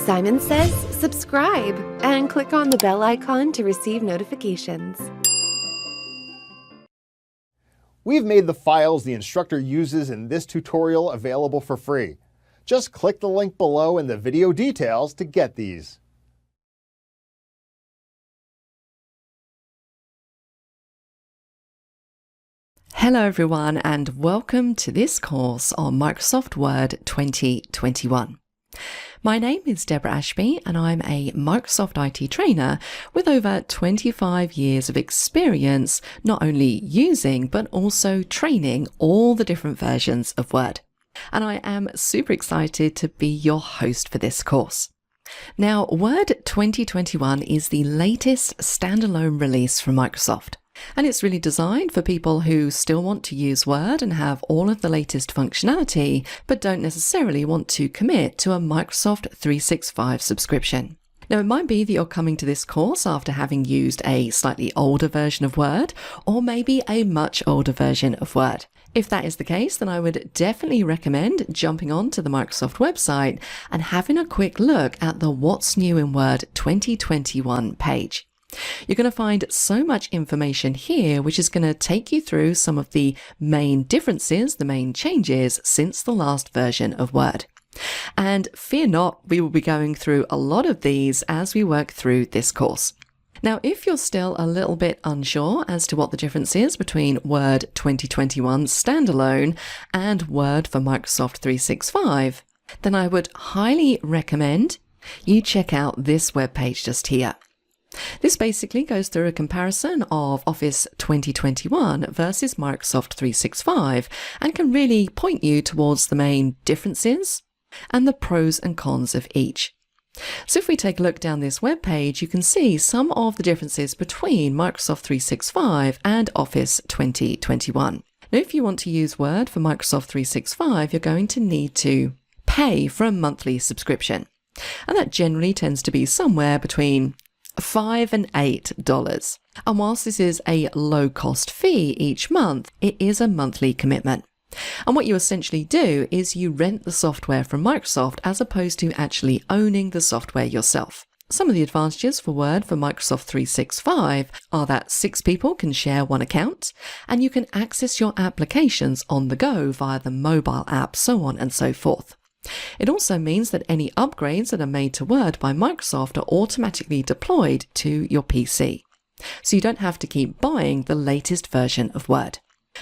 Simon says subscribe and click on the bell icon to receive notifications. We've made the files the instructor uses in this tutorial available for free. Just click the link below in the video details to get these. Hello everyone and welcome to this course on Microsoft Word 2021. My name is Deborah Ashby and I'm a Microsoft IT trainer with over 25 years of experience not only using but also training all the different versions of Word. And I am super excited to be your host for this course. Now, Word 2021 is the latest standalone release from Microsoft. And it's really designed for people who still want to use Word and have all of the latest functionality, but don't necessarily want to commit to a Microsoft 365 subscription. Now, it might be that you're coming to this course after having used a slightly older version of Word, or maybe a much older version of Word. If that is the case, then I would definitely recommend jumping onto the Microsoft website and having a quick look at the What's New in Word 2021 page. You're going to find so much information here, which is going to take you through some of the main differences, the main changes since the last version of Word. And fear not, we will be going through a lot of these as we work through this course. Now, if you're still a little bit unsure as to what the difference is between Word 2021 standalone and Word for Microsoft 365, then I would highly recommend you check out this webpage just here. This basically goes through a comparison of Office 2021 versus Microsoft 365 and can really point you towards the main differences and the pros and cons of each. So if we take a look down this webpage, you can see some of the differences between Microsoft 365 and Office 2021. Now, if you want to use Word for Microsoft 365, you're going to need to pay for a monthly subscription. And that generally tends to be somewhere between $5 and $8. And whilst this is a low-cost fee each month, it is a monthly commitment. And what you essentially do is you rent the software from Microsoft as opposed to actually owning the software yourself. Some of the advantages for Word for Microsoft 365 are that 6 people can share one account, and you can access your applications on the go via the mobile app, so on and so forth. It also means that any upgrades that are made to Word by Microsoft are automatically deployed to your PC. So you don't have to keep buying the latest version of Word.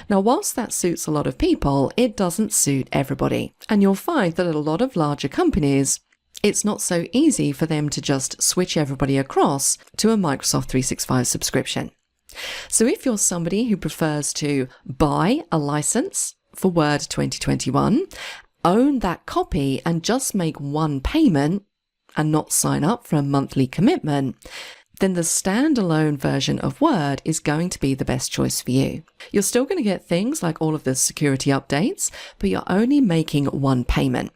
Now, whilst that suits a lot of people, it doesn't suit everybody. And you'll find that at a lot of larger companies, it's not so easy for them to just switch everybody across to a Microsoft 365 subscription. So if you're somebody who prefers to buy a license for Word 2021, own that copy and just make one payment and not sign up for a monthly commitment, then the standalone version of Word is going to be the best choice for you. You're still going to get things like all of the security updates, but you're only making one payment.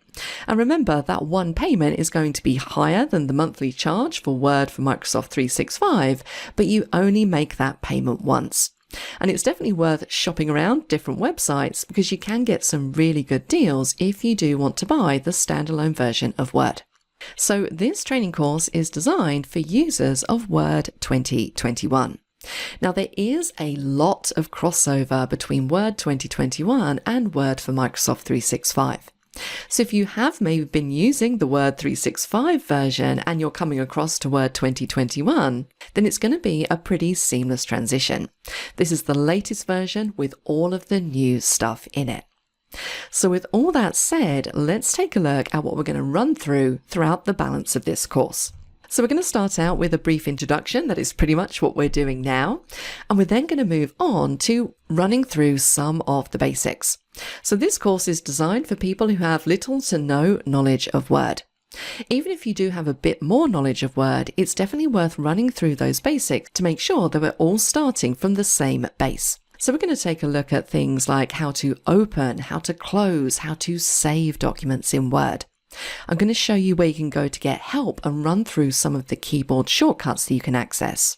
And remember that one payment is going to be higher than the monthly charge for Word for Microsoft 365, but you only make that payment once. And it's definitely worth shopping around different websites because you can get some really good deals if you do want to buy the standalone version of Word. So this training course is designed for users of Word 2021. Now, there is a lot of crossover between Word 2021 and Word for Microsoft 365. So if you have maybe been using the Word 365 version and you're coming across to Word 2021, then it's going to be a pretty seamless transition. This is the latest version with all of the new stuff in it. So with all that said, let's take a look at what we're going to run through throughout the balance of this course. So we're going to start out with a brief introduction. That is pretty much what we're doing now. And we're then going to move on to running through some of the basics. So this course is designed for people who have little to no knowledge of Word. Even if you do have a bit more knowledge of Word, it's definitely worth running through those basics to make sure that we're all starting from the same base. So we're going to take a look at things like how to open, how to close, how to save documents in Word. I'm going to show you where you can go to get help and run through some of the keyboard shortcuts that you can access.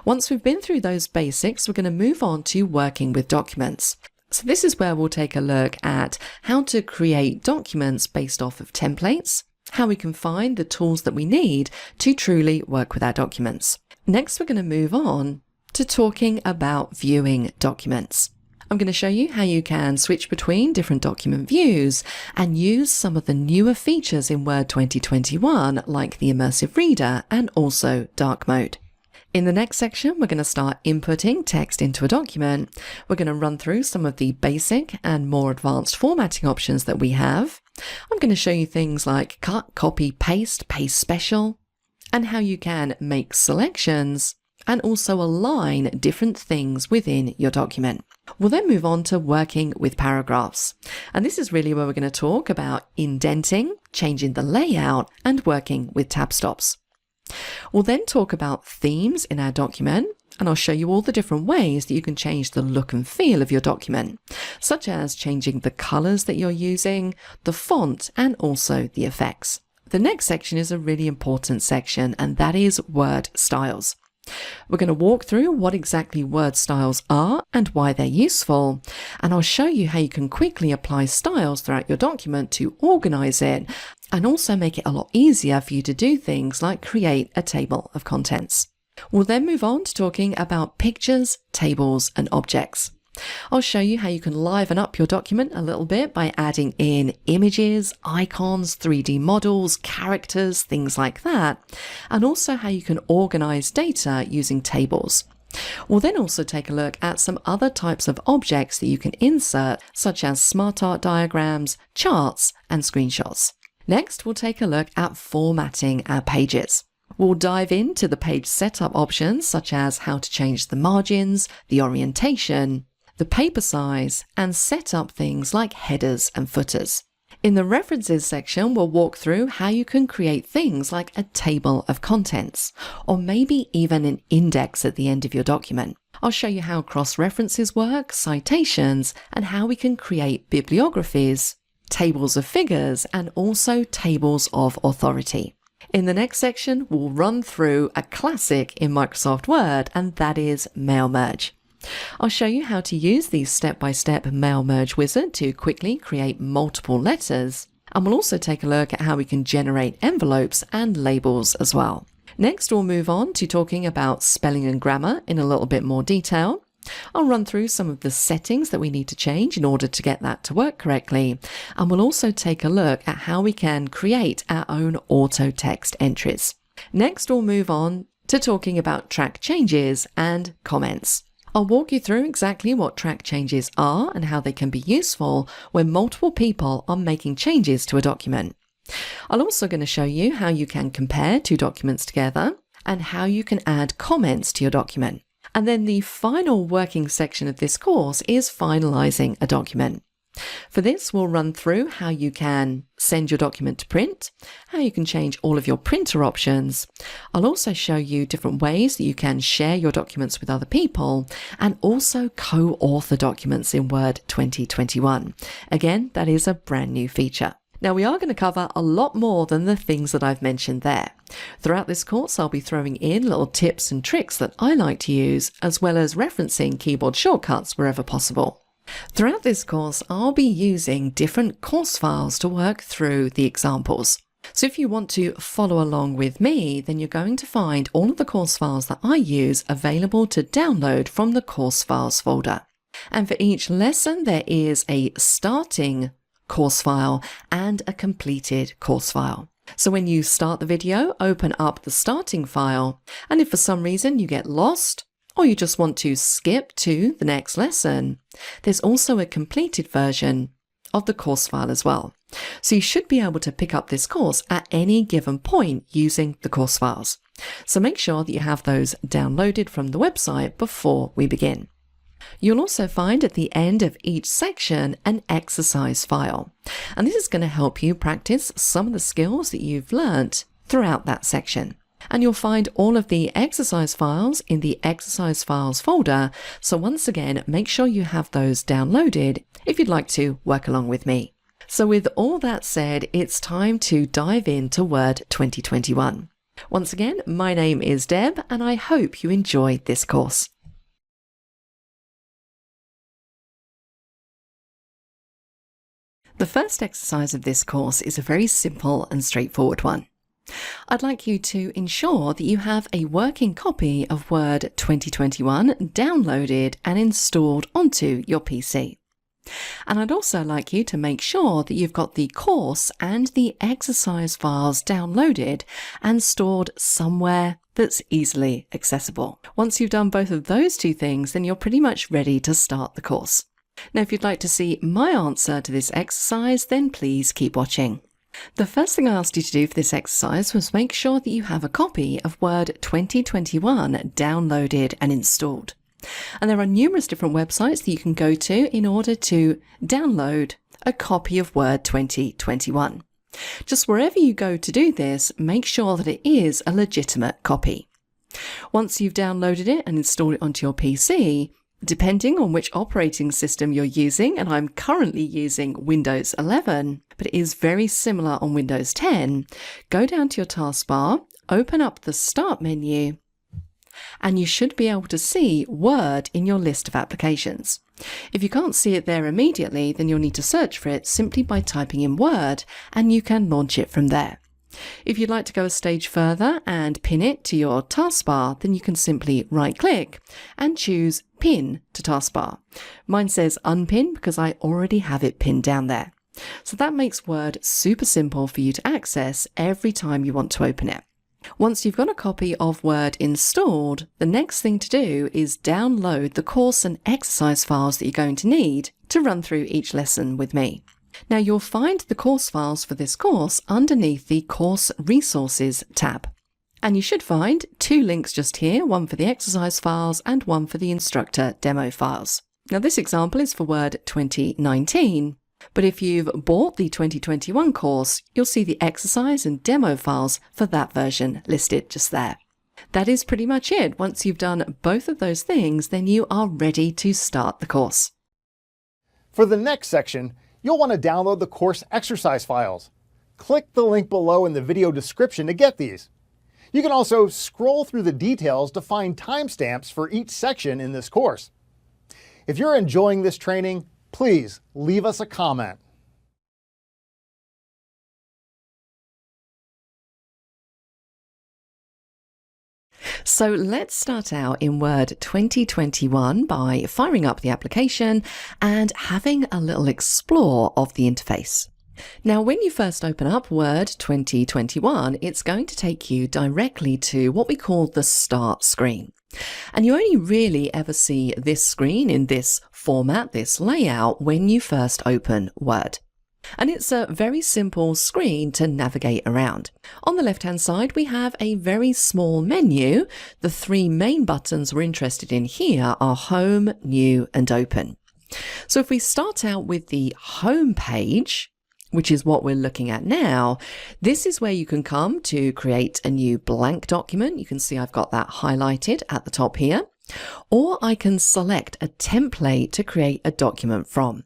Once we've been through those basics, we're going to move on to working with documents. So this is where we'll take a look at how to create documents based off of templates, how we can find the tools that we need to truly work with our documents. Next, we're going to move on to talking about viewing documents. I'm going to show you how you can switch between different document views and use some of the newer features in Word 2021 like the Immersive Reader and also Dark Mode. In the next section, we're going to start inputting text into a document. We're going to run through some of the basic and more advanced formatting options that we have. I'm going to show you things like cut, copy, paste, paste special, and how you can make selections and also align different things within your document. We'll then move on to working with paragraphs. And this is really where we're going to talk about indenting, changing the layout, and working with tab stops. We'll then talk about themes in our document, and I'll show you all the different ways that you can change the look and feel of your document, such as changing the colors that you're using, the font, and also the effects. The next section is a really important section, and that is word styles. We're going to walk through what exactly word styles are and why they're useful, and I'll show you how you can quickly apply styles throughout your document to organize it and also make it a lot easier for you to do things like create a table of contents. We'll then move on to talking about pictures, tables, and objects. I'll show you how you can liven up your document a little bit by adding in images, icons, 3D models, characters, things like that, and also how you can organize data using tables. We'll then also take a look at some other types of objects that you can insert, such as smart art diagrams, charts, and screenshots. Next, we'll take a look at formatting our pages. We'll dive into the page setup options, such as how to change the margins, the orientation, the paper size, and set up things like headers and footers. In the references section, we'll walk through how you can create things like a table of contents, or maybe even an index at the end of your document. I'll show you how cross-references work, citations, and how we can create bibliographies, tables of figures, and also tables of authority. In the next section, we'll run through a classic in Microsoft Word, and that is mail merge. I'll show you how to use the step-by-step mail merge wizard to quickly create multiple letters, and we'll also take a look at how we can generate envelopes and labels as well. Next, we'll move on to talking about spelling and grammar in a little bit more detail. I'll run through some of the settings that we need to change in order to get that to work correctly, and we'll also take a look at how we can create our own auto text entries. Next, we'll move on to talking about track changes and comments. I'll walk you through exactly what track changes are and how they can be useful when multiple people are making changes to a document. I'm also going to show you how you can compare two documents together and how you can add comments to your document. And then the final working section of this course is finalizing a document. For this, we'll run through how you can send your document to print, how you can change all of your printer options. I'll also show you different ways that you can share your documents with other people and also co-author documents in Word 2021. Again, that is a brand new feature. Now, we are going to cover a lot more than the things that I've mentioned there. Throughout this course, I'll be throwing in little tips and tricks that I like to use, as well as referencing keyboard shortcuts wherever possible. Throughout this course, I'll be using different course files to work through the examples. So if you want to follow along with me, then you're going to find all of the course files that I use available to download from the course files folder. And for each lesson, there is a starting course file and a completed course file. So when you start the video, open up the starting file, and if for some reason you get lost, or you just want to skip to the next lesson, there's also a completed version of the course file as well. So you should be able to pick up this course at any given point using the course files. So make sure that you have those downloaded from the website before we begin. You'll also find at the end of each section an exercise file, and this is going to help you practice some of the skills that you've learnt throughout that section. And you'll find all of the exercise files in the exercise files folder. So once again, make sure you have those downloaded if you'd like to work along with me. So with all that said, it's time to dive into Word 2021. Once again, my name is Deb, and I hope you enjoyed this course. The first exercise of this course is a very simple and straightforward one. I'd like you to ensure that you have a working copy of Word 2021 downloaded and installed onto your PC. And I'd also like you to make sure that you've got the course and the exercise files downloaded and stored somewhere that's easily accessible. Once you've done both of those two things, then you're pretty much ready to start the course. Now, if you'd like to see my answer to this exercise, then please keep watching. The first thing I asked you to do for this exercise was make sure that you have a copy of Word 2021 downloaded and installed. And there are numerous different websites that you can go to in order to download a copy of Word 2021. Just wherever you go to do this, make sure that it is a legitimate copy. Once you've downloaded it and installed it onto your PC, depending on which operating system you're using, and I'm currently using Windows 11, but it is very similar on Windows 10, go down to your taskbar, open up the Start menu, and you should be able to see Word in your list of applications. If you can't see it there immediately, then you'll need to search for it simply by typing in Word, and you can launch it from there. If you'd like to go a stage further and pin it to your taskbar, then you can simply right-click and choose Pin to Taskbar. Mine says Unpin because I already have it pinned down there. So that makes Word super simple for you to access every time you want to open it. Once you've got a copy of Word installed, the next thing to do is download the course and exercise files that you're going to need to run through each lesson with me. Now, you'll find the course files for this course underneath the Course Resources tab. And you should find two links just here, one for the exercise files and one for the instructor demo files. Now, this example is for Word 2019. But if you've bought the 2021 course, you'll see the exercise and demo files for that version listed just there. That is pretty much it. Once you've done both of those things, then you are ready to start the course. For the next section, you'll want to download the course exercise files. Click the link below in the video description to get these. You can also scroll through the details to find timestamps for each section in this course. If you're enjoying this training, please leave us a comment. So let's start out in Word 2021 by firing up the application and having a little explore of the interface. Now, when you first open up Word 2021, it's going to take you directly to what we call the Start screen. And you only really ever see this screen in this format, this layout, when you first open Word. And it's a very simple screen to navigate around. On the left-hand side, we have a very small menu. The three main buttons we're interested in here are Home, New, and Open. So if we start out with the Home page, which is what we're looking at now, this is where you can come to create a new blank document. You can see I've got that highlighted at the top here. Or I can select a template to create a document from.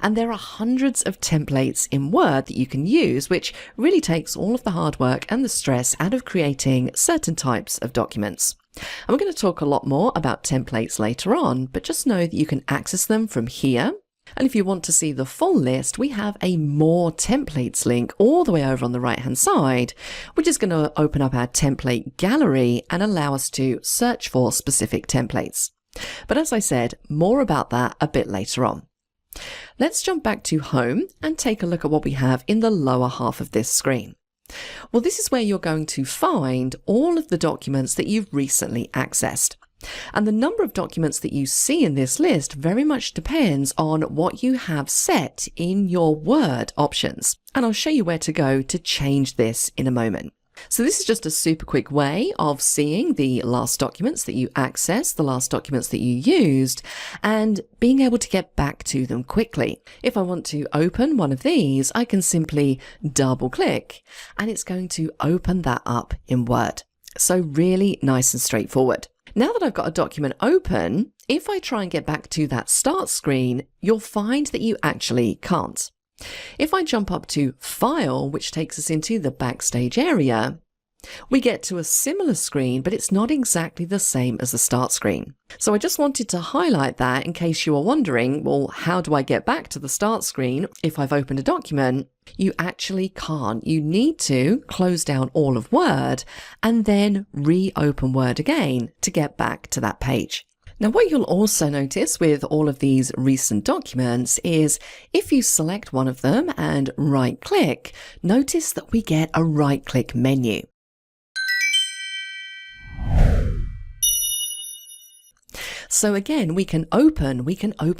And there are hundreds of templates in Word that you can use, which really takes all of the hard work and the stress out of creating certain types of documents. And we're going to talk a lot more about templates later on, but just know that you can access them from here. And if you want to see the full list, we have a More Templates link all the way over on the right-hand side, which is going to open up our template gallery and allow us to search for specific templates. But as I said, more about that a bit later on. Let's jump back to Home and take a look at what we have in the lower half of this screen. Well, this is where you're going to find all of the documents that you've recently accessed. And the number of documents that you see in this list very much depends on what you have set in your Word options. And I'll show you where to go to change this in a moment. So this is just a super quick way of seeing the last documents that you accessed, the last documents that you used, and being able to get back to them quickly. If I want to open one of these, I can simply double click and it's going to open that up in Word. So really nice and straightforward. Now that I've got a document open, if I try and get back to that start screen, you'll find that you actually can't. If I jump up to File, which takes us into the Backstage area, We get to a similar screen, but it's not exactly the same as the start screen. So I just wanted to highlight that in case you are wondering, well, how do I get back to the start screen if I've opened a document? You actually can't. You need to close down all of Word and then reopen Word again to get back to that page. Now, what you'll also notice with all of these recent documents is if you select one of them and right-click, notice that we get a right-click menu. So again, we can open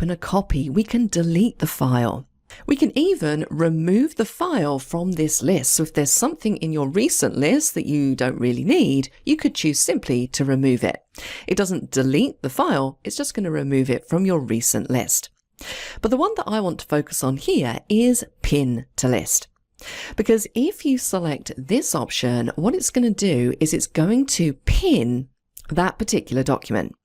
a copy, we can delete the file. We can even remove the file from this list. So if there's something in your recent list that you don't really need, you could choose simply to remove it. It doesn't delete the file, it's just going to remove it from your recent list. But the one that I want to focus on here is Pin to List. Because if you select this option, what it's going to do is it's going to pin that particular document.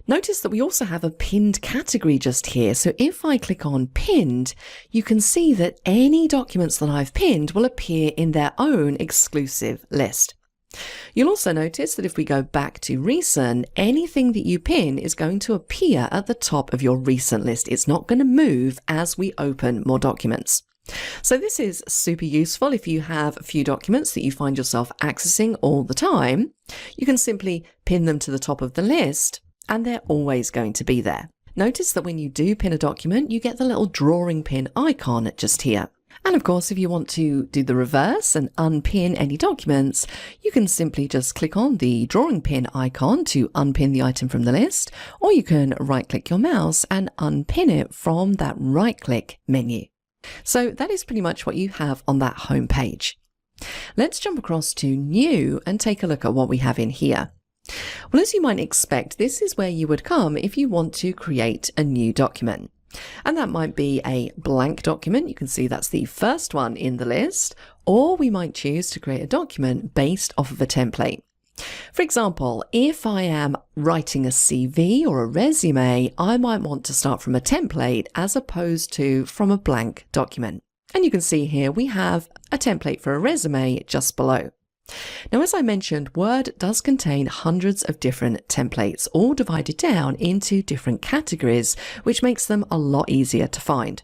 Notice that we also have a pinned category just here. So if I click on pinned, you can see that any documents that I've pinned will appear in their own exclusive list. You'll also notice that if we go back to recent, anything that you pin is going to appear at the top of your recent list. It's not going to move as we open more documents. So this is super useful if you have a few documents that you find yourself accessing all the time. You can simply pin them to the top of the list, and they're always going to be there. Notice that when you do pin a document, you get the little drawing pin icon just here. And of course, if you want to do the reverse and unpin any documents, you can simply just click on the drawing pin icon to unpin the item from the list, or you can right-click your mouse and unpin it from that right-click menu. So that is pretty much what you have on that home page. Let's jump across to New and take a look at what we have in here. Well, as you might expect, this is where you would come if you want to create a new document. And that might be a blank document. You can see that's the first one in the list. Or we might choose to create a document based off of a template. For example, if I am writing a CV or a resume, I might want to start from a template as opposed to from a blank document. And you can see here we have a template for a resume just below. Now, as I mentioned, Word does contain hundreds of different templates, all divided down into different categories, which makes them a lot easier to find.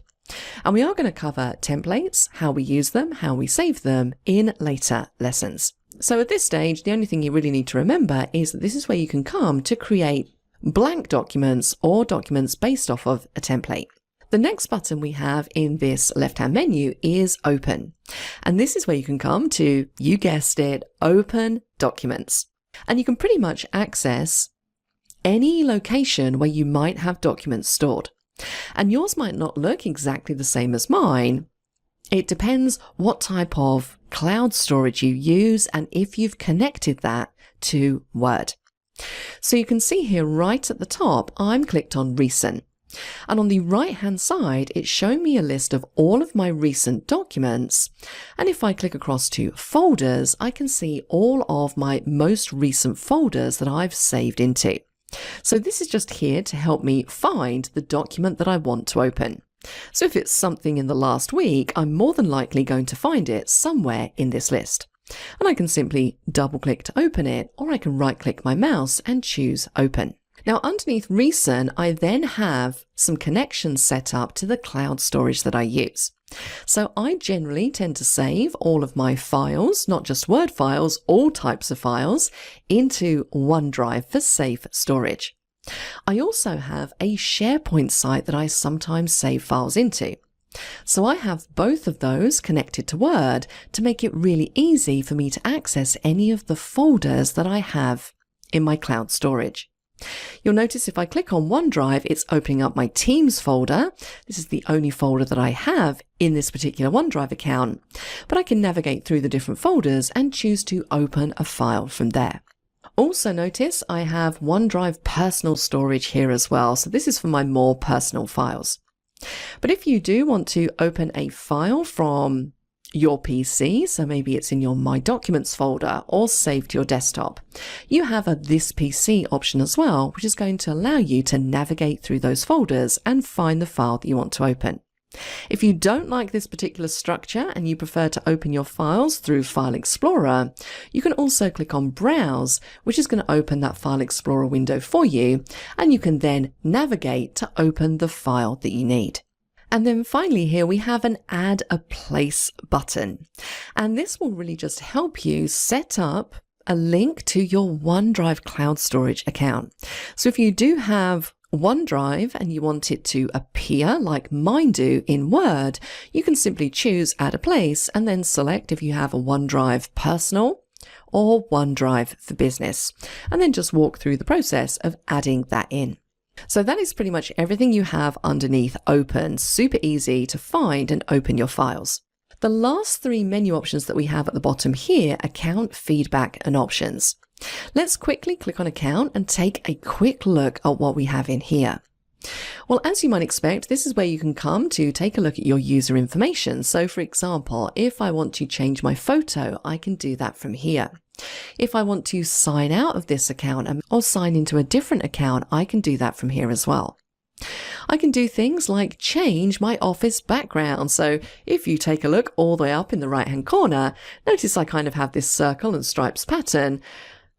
And we are going to cover templates, how we use them, how we save them in later lessons. So at this stage, the only thing you really need to remember is that this is where you can come to create blank documents or documents based off of a template. The next button we have in this left-hand menu is Open. And this is where you can come to, you guessed it, Open Documents. And you can pretty much access any location where you might have documents stored. And yours might not look exactly the same as mine. It depends what type of cloud storage you use and if you've connected that to Word. So you can see here right at the top, I'm clicked on Recent. And on the right hand side, it's showing me a list of all of my recent documents. And if I click across to folders, I can see all of my most recent folders that I've saved into. So this is just here to help me find the document that I want to open. So if it's something in the last week, I'm more than likely going to find it somewhere in this list. And I can simply double click to open it, or I can right click my mouse and choose Open. Now, underneath Recent, I then have some connections set up to the cloud storage that I use. So I generally tend to save all of my files, not just Word files, all types of files, into OneDrive for safe storage. I also have a SharePoint site that I sometimes save files into. So I have both of those connected to Word to make it really easy for me to access any of the folders that I have in my cloud storage. You'll notice if I click on OneDrive, it's opening up my Teams folder. This is the only folder that I have in this particular OneDrive account, but I can navigate through the different folders and choose to open a file from there. Also notice I have OneDrive personal storage here as well. So this is for my more personal files. But if you do want to open a file from your PC, so maybe it's in your My Documents folder or saved to your desktop, you have a This PC option as well, which is going to allow you to navigate through those folders and find the file that you want to open. If you don't like this particular structure and you prefer to open your files through File Explorer, you can also click on Browse, which is going to open that File Explorer window for you, and you can then navigate to open the file that you need. And then finally here we have an Add a Place button. And this will really just help you set up a link to your OneDrive cloud storage account. So if you do have OneDrive and you want it to appear like mine do in Word, you can simply choose Add a Place and then select if you have a OneDrive Personal or OneDrive for Business, and then just walk through the process of adding that in. So that is pretty much everything you have underneath open. Super easy to find and open your files. The last three menu options that we have at the bottom here: Account, Feedback, and Options. Let's quickly click on Account and take a quick look at what we have in here. Well, as you might expect, this is where you can come to take a look at your user information. So for example, if I want to change my photo, I can do that from here. If I want to sign out of this account or sign into a different account, I can do that from here as well. I can do things like change my office background. So if you take a look all the way up in the right hand corner, notice I kind of have this circle and stripes pattern.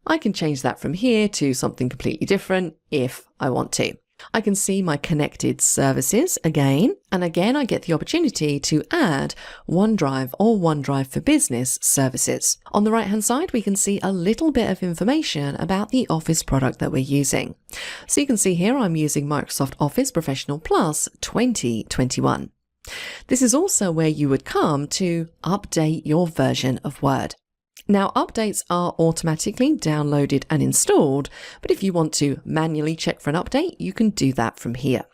I can change that from here to something completely different if I want to. I can see my connected services again, and again I get the opportunity to add OneDrive or OneDrive for Business services. On the right hand side we can see a little bit of information about the Office product that we're using. So you can see here I'm using Microsoft Office Professional Plus 2021. This is also where you would come to update your version of Word. Now, updates are automatically downloaded and installed, but if you want to manually check for an update, you can do that from here.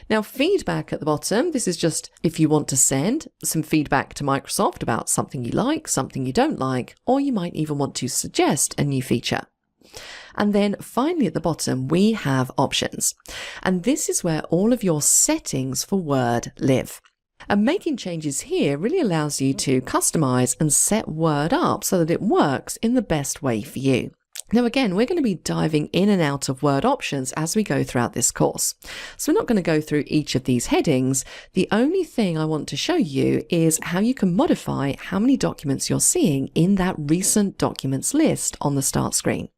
Now, feedback at the bottom, this is just if you want to send some feedback to Microsoft about something you like, something you don't like, or you might even want to suggest a new feature. And then finally at the bottom, we have options. And this is where all of your settings for Word live. And making changes here really allows you to customize and set Word up so that it works in the best way for you. Now again, we're going to be diving in and out of Word options as we go throughout this course. So we're not going to go through each of these headings. The only thing I want to show you is how you can modify how many documents you're seeing in that recent documents list on the start screen.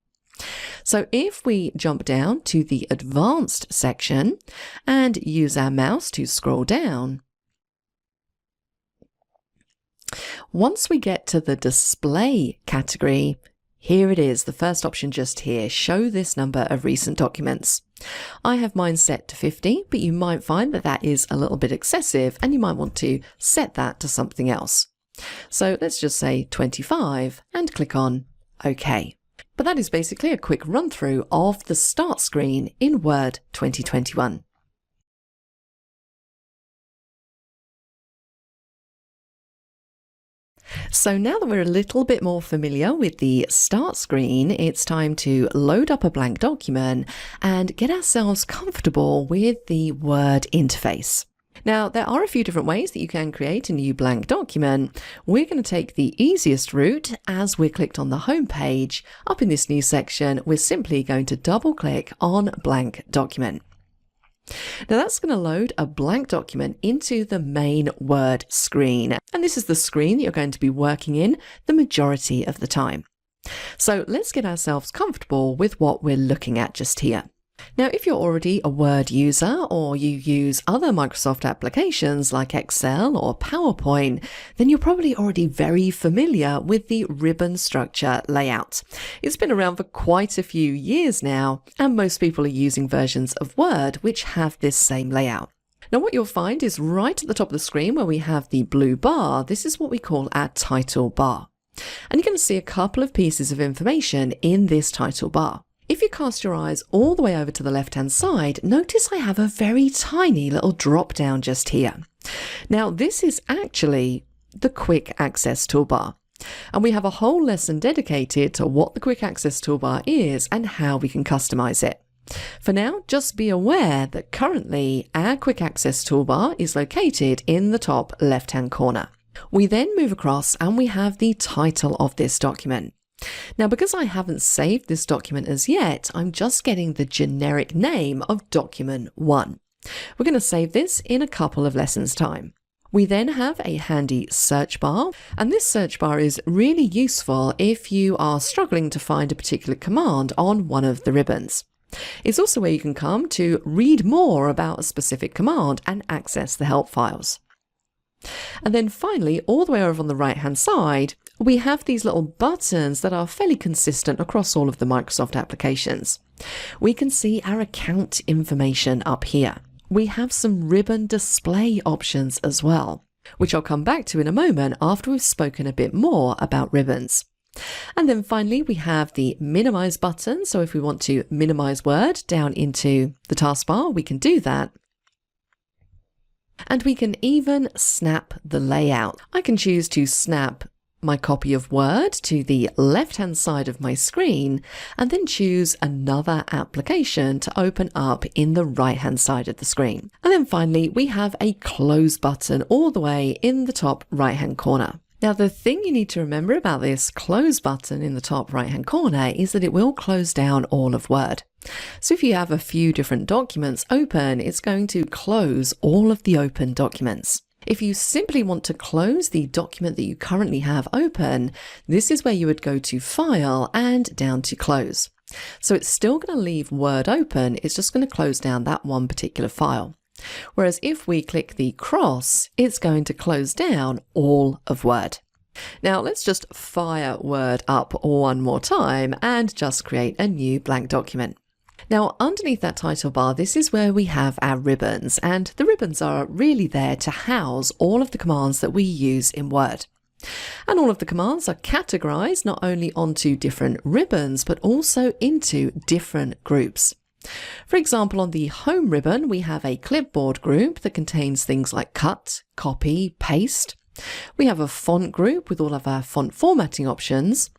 So if we jump down to the advanced section and use our mouse to scroll down, once we get to the display category, here it is, the first option just here, show this number of recent documents. I have mine set to 50, but you might find that that is a little bit excessive and you might want to set that to something else. So let's just say 25 and click on OK. But that is basically a quick run through of the start screen in Word 2021. So now that we're a little bit more familiar with the start screen, it's time to load up a blank document and get ourselves comfortable with the Word interface. Now, there are a few different ways that you can create a new blank document. We're going to take the easiest route. As we're clicked on the home page, up in this new section, we're simply going to double click on blank document. Now that's going to load a blank document into the main Word screen. And this is the screen that you're going to be working in the majority of the time. So let's get ourselves comfortable with what we're looking at just here. Now, if you're already a Word user or you use other Microsoft applications like Excel or PowerPoint, then you're probably already very familiar with the ribbon structure layout. It's been around for quite a few years now, and most people are using versions of Word which have this same layout. Now, what you'll find is right at the top of the screen where we have the blue bar, this is what we call our title bar. And you're going to see a couple of pieces of information in this title bar. If you cast your eyes all the way over to the left-hand side, notice I have a very tiny little drop down just here. Now, this is actually the Quick Access Toolbar. And we have a whole lesson dedicated to what the Quick Access Toolbar is and how we can customize it. For now, just be aware that currently our Quick Access Toolbar is located in the top left-hand corner. We then move across and we have the title of this document. Now, because I haven't saved this document as yet, I'm just getting the generic name of document 1. We're going to save this in a couple of lessons' time. We then have a handy search bar, and this search bar is really useful if you are struggling to find a particular command on one of the ribbons. It's also where you can come to read more about a specific command and access the help files. And then finally, all the way over on the right-hand side, we have these little buttons that are fairly consistent across all of the Microsoft applications. We can see our account information up here. We have some ribbon display options as well, which I'll come back to in a moment after we've spoken a bit more about ribbons. And then finally, we have the minimize button. So if we want to minimize Word down into the taskbar, we can do that. And we can even snap the layout. I can choose to snap my copy of Word to the left-hand side of my screen and then choose another application to open up in the right-hand side of the screen. And then finally, we have a close button all the way in the top right-hand corner. Now, the thing you need to remember about this close button in the top right-hand corner is that it will close down all of Word. So if you have a few different documents open, it's going to close all of the open documents. If you simply want to close the document that you currently have open, this is where you would go to File and down to Close. So it's still going to leave Word open, it's just going to close down that one particular file. Whereas if we click the cross, it's going to close down all of Word. Now let's just fire Word up one more time and just create a new blank document. Now, underneath that title bar, this is where we have our ribbons, and the ribbons are really there to house all of the commands that we use in Word. And all of the commands are categorized not only onto different ribbons, but also into different groups. For example, on the Home ribbon, we have a clipboard group that contains things like cut, copy, paste. We have a font group with all of our font formatting options,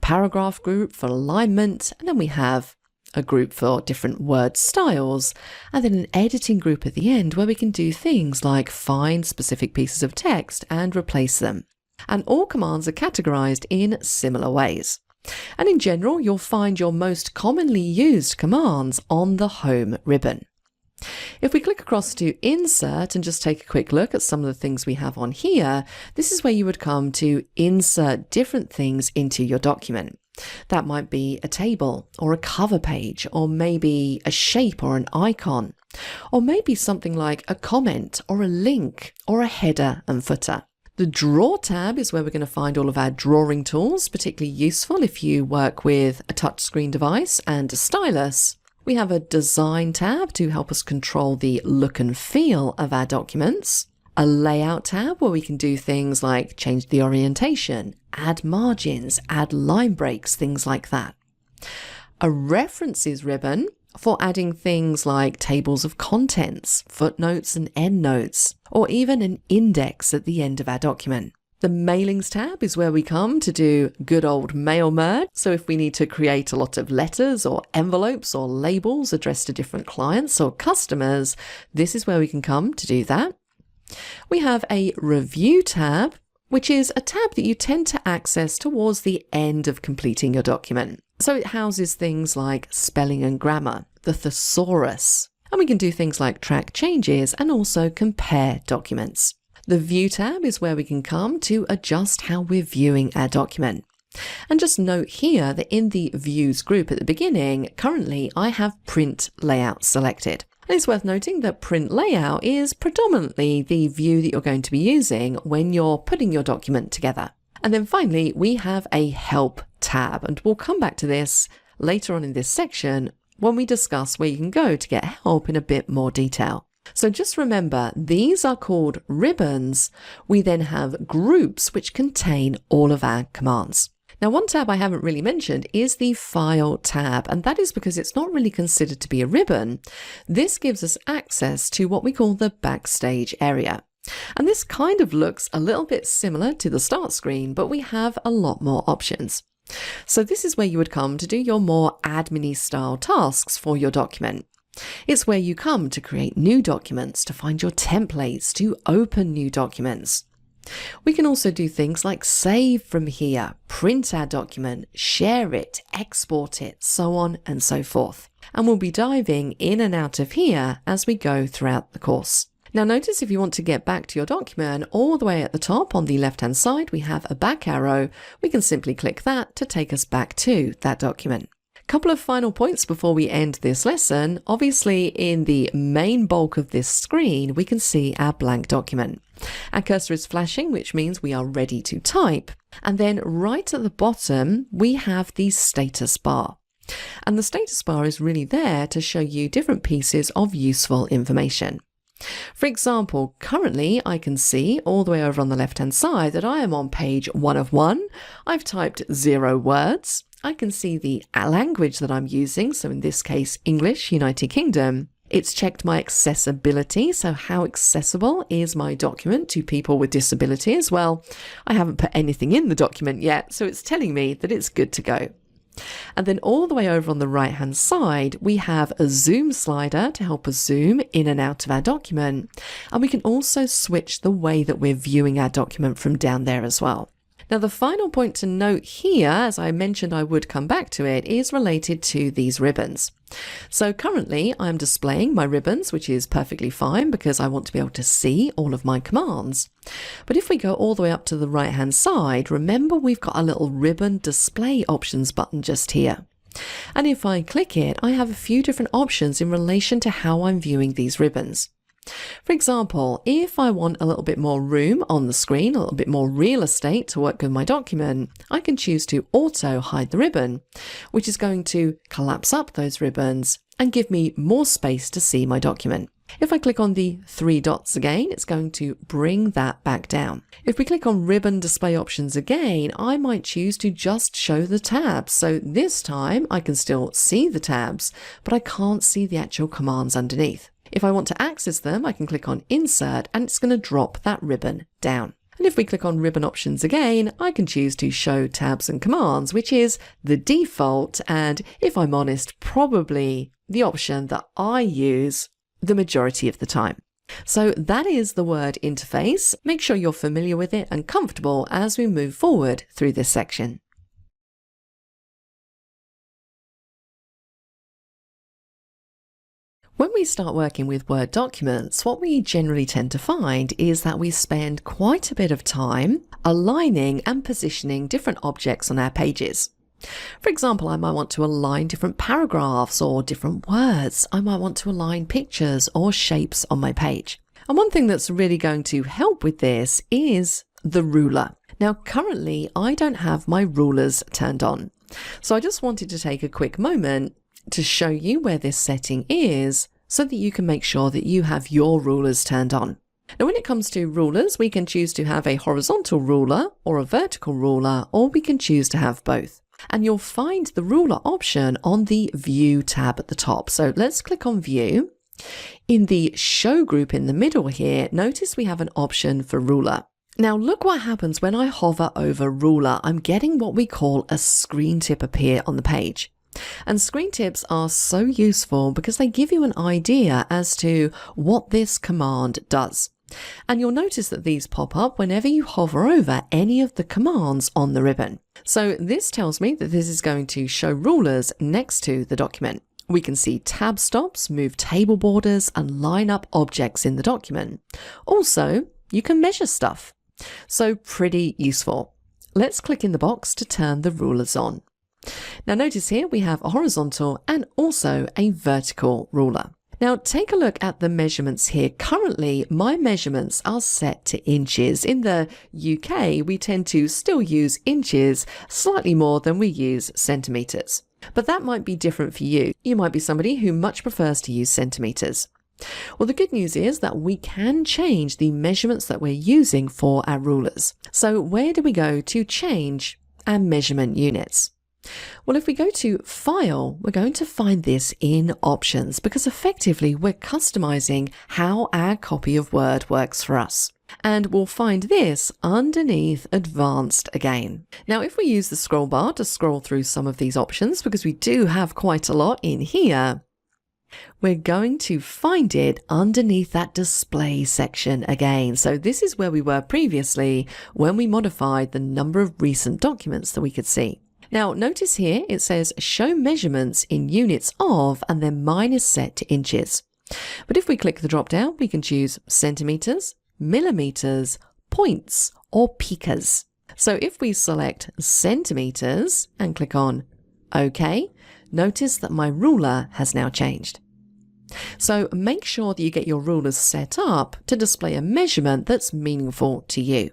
paragraph group for alignment, and then we have a group for different word styles, and then an editing group at the end where we can do things like find specific pieces of text and replace them. And all commands are categorized in similar ways. And in general, you'll find your most commonly used commands on the Home ribbon. If we click across to Insert and just take a quick look at some of the things we have on here, this is where you would come to insert different things into your document. That might be a table or a cover page, or maybe a shape or an icon, or maybe something like a comment or a link or a header and footer. The Draw tab is where we're going to find all of our drawing tools, particularly useful if you work with a touchscreen device and a stylus. We have a Design tab to help us control the look and feel of our documents. A Layout tab where we can do things like change the orientation, add margins, add line breaks, things like that. A References ribbon for adding things like tables of contents, footnotes and endnotes, or even an index at the end of our document. The Mailings tab is where we come to do good old mail merge. So if we need to create a lot of letters or envelopes or labels addressed to different clients or customers, this is where we can come to do that. We have a Review tab, which is a tab that you tend to access towards the end of completing your document. So it houses things like spelling and grammar, the thesaurus, and we can do things like track changes and also compare documents. The View tab is where we can come to adjust how we're viewing our document. And just note here that in the Views group at the beginning, currently I have Print Layout selected. And it's worth noting that Print Layout is predominantly the view that you're going to be using when you're putting your document together. And then finally, we have a Help tab, and we'll come back to this later on in this section when we discuss where you can go to get help in a bit more detail. So just remember, these are called ribbons. We then have groups which contain all of our commands. Now, one tab I haven't really mentioned is the File tab, and that is because it's not really considered to be a ribbon. This gives us access to what we call the Backstage area. And this kind of looks a little bit similar to the Start screen, but we have a lot more options. So this is where you would come to do your more admin-y style tasks for your document. It's where you come to create new documents, to find your templates, to open new documents. We can also do things like save from here, print our document, share it, export it, so on and so forth. And we'll be diving in and out of here as we go throughout the course. Now notice if you want to get back to your document, all the way at the top on the left-hand side, we have a back arrow. We can simply click that to take us back to that document. Couple of final points before we end this lesson. Obviously, in the main bulk of this screen, we can see our blank document. Our cursor is flashing, which means we are ready to type. And then right at the bottom, we have the status bar. And the status bar is really there to show you different pieces of useful information. For example, currently I can see all the way over on the left-hand side that I am on page 1 of 1. I've typed 0 words. I can see the language that I'm using, so in this case, English, United Kingdom. It's checked my accessibility, so how accessible is my document to people with disabilities? Well, I haven't put anything in the document yet, so it's telling me that it's good to go. And then all the way over on the right hand side, we have a zoom slider to help us zoom in and out of our document. And we can also switch the way that we're viewing our document from down there as well. Now, the final point to note here, as I mentioned I would come back to it, is related to these ribbons. So currently I'm displaying my ribbons, which is perfectly fine because I want to be able to see all of my commands. But if we go all the way up to the right hand side, remember we've got a little ribbon display options button just here. And if I click it, I have a few different options in relation to how I'm viewing these ribbons. For example, if I want a little bit more room on the screen, a little bit more real estate to work with my document, I can choose to auto hide the ribbon, which is going to collapse up those ribbons and give me more space to see my document. If I click on the 3 dots again, it's going to bring that back down. If we click on ribbon display options again, I might choose to just show the tabs. So this time I can still see the tabs, but I can't see the actual commands underneath. If I want to access them, I can click on Insert and it's going to drop that ribbon down. And if we click on Ribbon Options again, I can choose to show tabs and commands, which is the default and, if I'm honest, probably the option that I use the majority of the time. So that is the Word interface. Make sure you're familiar with it and comfortable as we move forward through this section. When we start working with Word documents, what we generally tend to find is that we spend quite a bit of time aligning and positioning different objects on our pages. For example, I might want to align different paragraphs or different words. I might want to align pictures or shapes on my page. And one thing that's really going to help with this is the ruler. Now, currently, I don't have my rulers turned on. So I just wanted to take a quick moment to show you where this setting is so that you can make sure that you have your rulers turned on. Now, when it comes to rulers, we can choose to have a horizontal ruler or a vertical ruler, or we can choose to have both. And you'll find the ruler option on the View tab at the top. So let's click on View. In the Show group in the middle here, notice we have an option for ruler. Now look what happens when I hover over ruler. I'm getting what we call a screen tip appear on the page. And screen tips are so useful because they give you an idea as to what this command does. And you'll notice that these pop up whenever you hover over any of the commands on the ribbon. So this tells me that this is going to show rulers next to the document. We can see tab stops, move table borders, and line up objects in the document. Also, you can measure stuff. So pretty useful. Let's click in the box to turn the rulers on. Now notice here we have a horizontal and also a vertical ruler. Now take a look at the measurements here. Currently my measurements are set to inches. In the UK we tend to still use inches slightly more than we use centimetres. But that might be different for you. You might be somebody who much prefers to use centimetres. Well, the good news is that we can change the measurements that we're using for our rulers. So where do we go to change our measurement units? Well, if we go to File, we're going to find this in Options because effectively we're customizing how our copy of Word works for us. And we'll find this underneath Advanced again. Now, if we use the scroll bar to scroll through some of these options, because we do have quite a lot in here, We're going to find it underneath that display section again. So this is where we were previously when we modified the number of recent documents that we could see. Now notice here it says show measurements in units of, and then mine is set to inches. But if we click the drop down, we can choose centimeters, millimeters, points, or picas. So if we select centimeters and click on OK, notice that my ruler has now changed. So make sure that you get your rulers set up to display a measurement that's meaningful to you.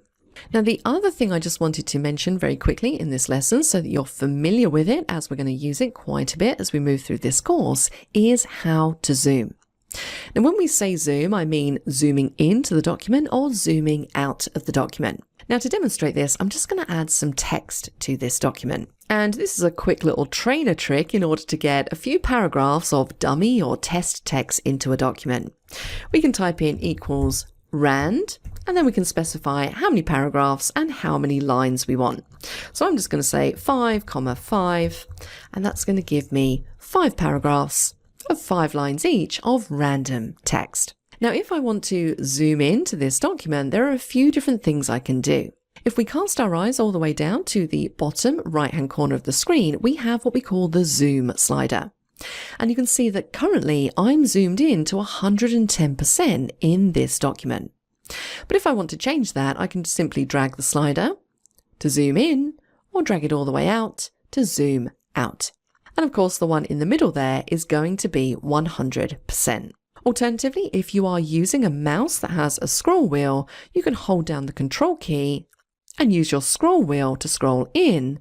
Now, the other thing I just wanted to mention very quickly in this lesson, so that you're familiar with it as we're going to use it quite a bit as we move through this course, is how to zoom. Now, when we say zoom, I mean zooming into the document or zooming out of the document. Now, to demonstrate this, I'm just going to add some text to this document. And this is a quick little trainer trick in order to get a few paragraphs of dummy or test text into a document. We can type in equals rand, and then we can specify how many paragraphs and how many lines we want. So I'm just going to say 5,5, and that's going to give me 5 paragraphs of 5 lines each of random text. Now, if I want to zoom into this document, there are a few different things I can do. If we cast our eyes all the way down to the bottom right-hand corner of the screen, we have what we call the zoom slider. And you can see that currently I'm zoomed in to 110% in this document. But if I want to change that, I can simply drag the slider to zoom in, or drag it all the way out to zoom out. And of course, the one in the middle there is going to be 100%. Alternatively, if you are using a mouse that has a scroll wheel, you can hold down the Control key and use your scroll wheel to scroll in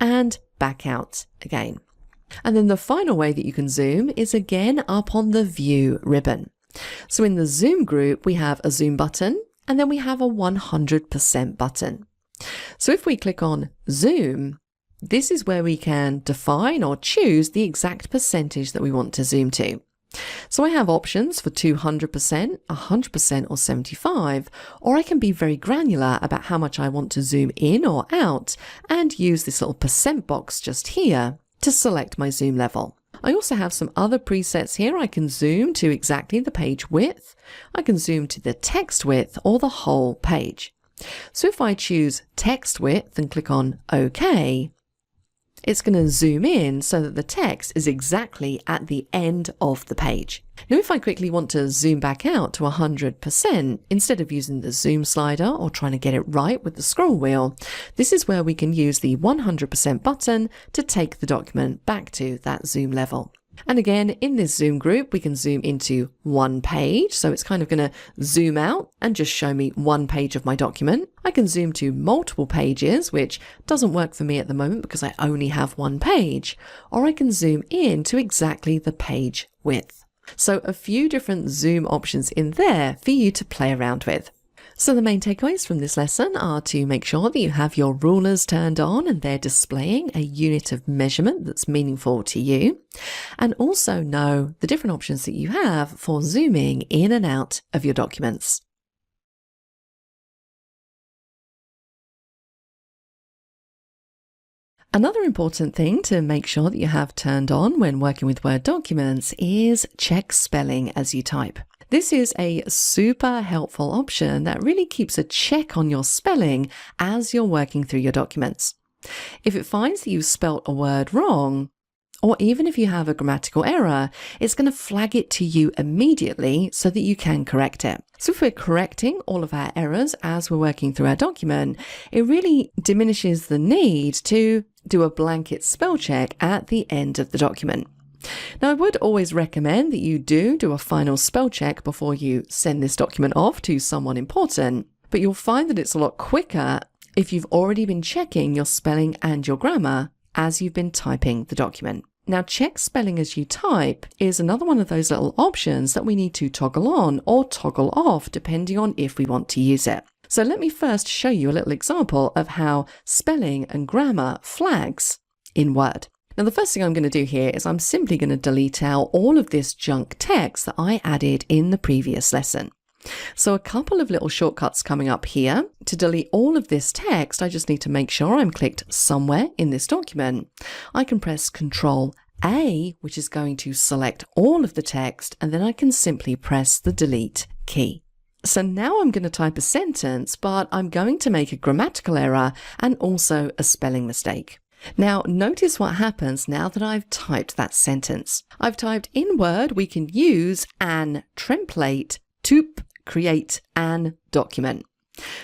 and back out again. And then the final way that you can zoom is again up on the View ribbon. So in the Zoom group, we have a zoom button, and then we have a 100% button. So if we click on Zoom, this is where we can define or choose the exact percentage that we want to zoom to. So I have options for 200%, 100%, or 75, or I can be very granular about how much I want to zoom in or out and use this little percent box just here to select my zoom level. I also have some other presets here. I can zoom to exactly the page width, I can zoom to the text width, or the whole page. So if I choose text width and click on OK, it's going to zoom in so that the text is exactly at the end of the page. Now, if I quickly want to zoom back out to 100%, instead of using the zoom slider or trying to get it right with the scroll wheel, this is where we can use the 100% button to take the document back to that zoom level. And again, in this zoom group, we can zoom into one page. So it's kind of going to zoom out and just show me one page of my document. I can zoom to multiple pages, which doesn't work for me at the moment because I only have one page. Or I can zoom in to exactly the page width. So a few different zoom options in there for you to play around with. So the main takeaways from this lesson are to make sure that you have your rulers turned on and they're displaying a unit of measurement that's meaningful to you, and also know the different options that you have for zooming in and out of your documents. Another important thing to make sure that you have turned on when working with Word documents is check spelling as you type. This is a super helpful option that really keeps a check on your spelling as you're working through your documents. If it finds that you've spelt a word wrong, or even if you have a grammatical error, it's going to flag it to you immediately so that you can correct it. So if we're correcting all of our errors as we're working through our document, it really diminishes the need to do a blanket spell check at the end of the document. Now, I would always recommend that you do a final spell check before you send this document off to someone important, but you'll find that it's a lot quicker if you've already been checking your spelling and your grammar as you've been typing the document. Now, check spelling as you type is another one of those little options that we need to toggle on or toggle off depending on if we want to use it. So let me first show you a little example of how spelling and grammar flags in Word. Now, the first thing I'm going to do here is I'm simply going to delete out all of this junk text that I added in the previous lesson. So a couple of little shortcuts coming up here. To delete all of this text, I just need to make sure I'm clicked somewhere in this document. I can press Ctrl A, which is going to select all of the text, and then I can simply press the delete key. So now I'm going to type a sentence, but I'm going to make a grammatical error and also a spelling mistake. Now notice what happens now that I've typed that sentence. I've typed in Word, we can use an template to create an document.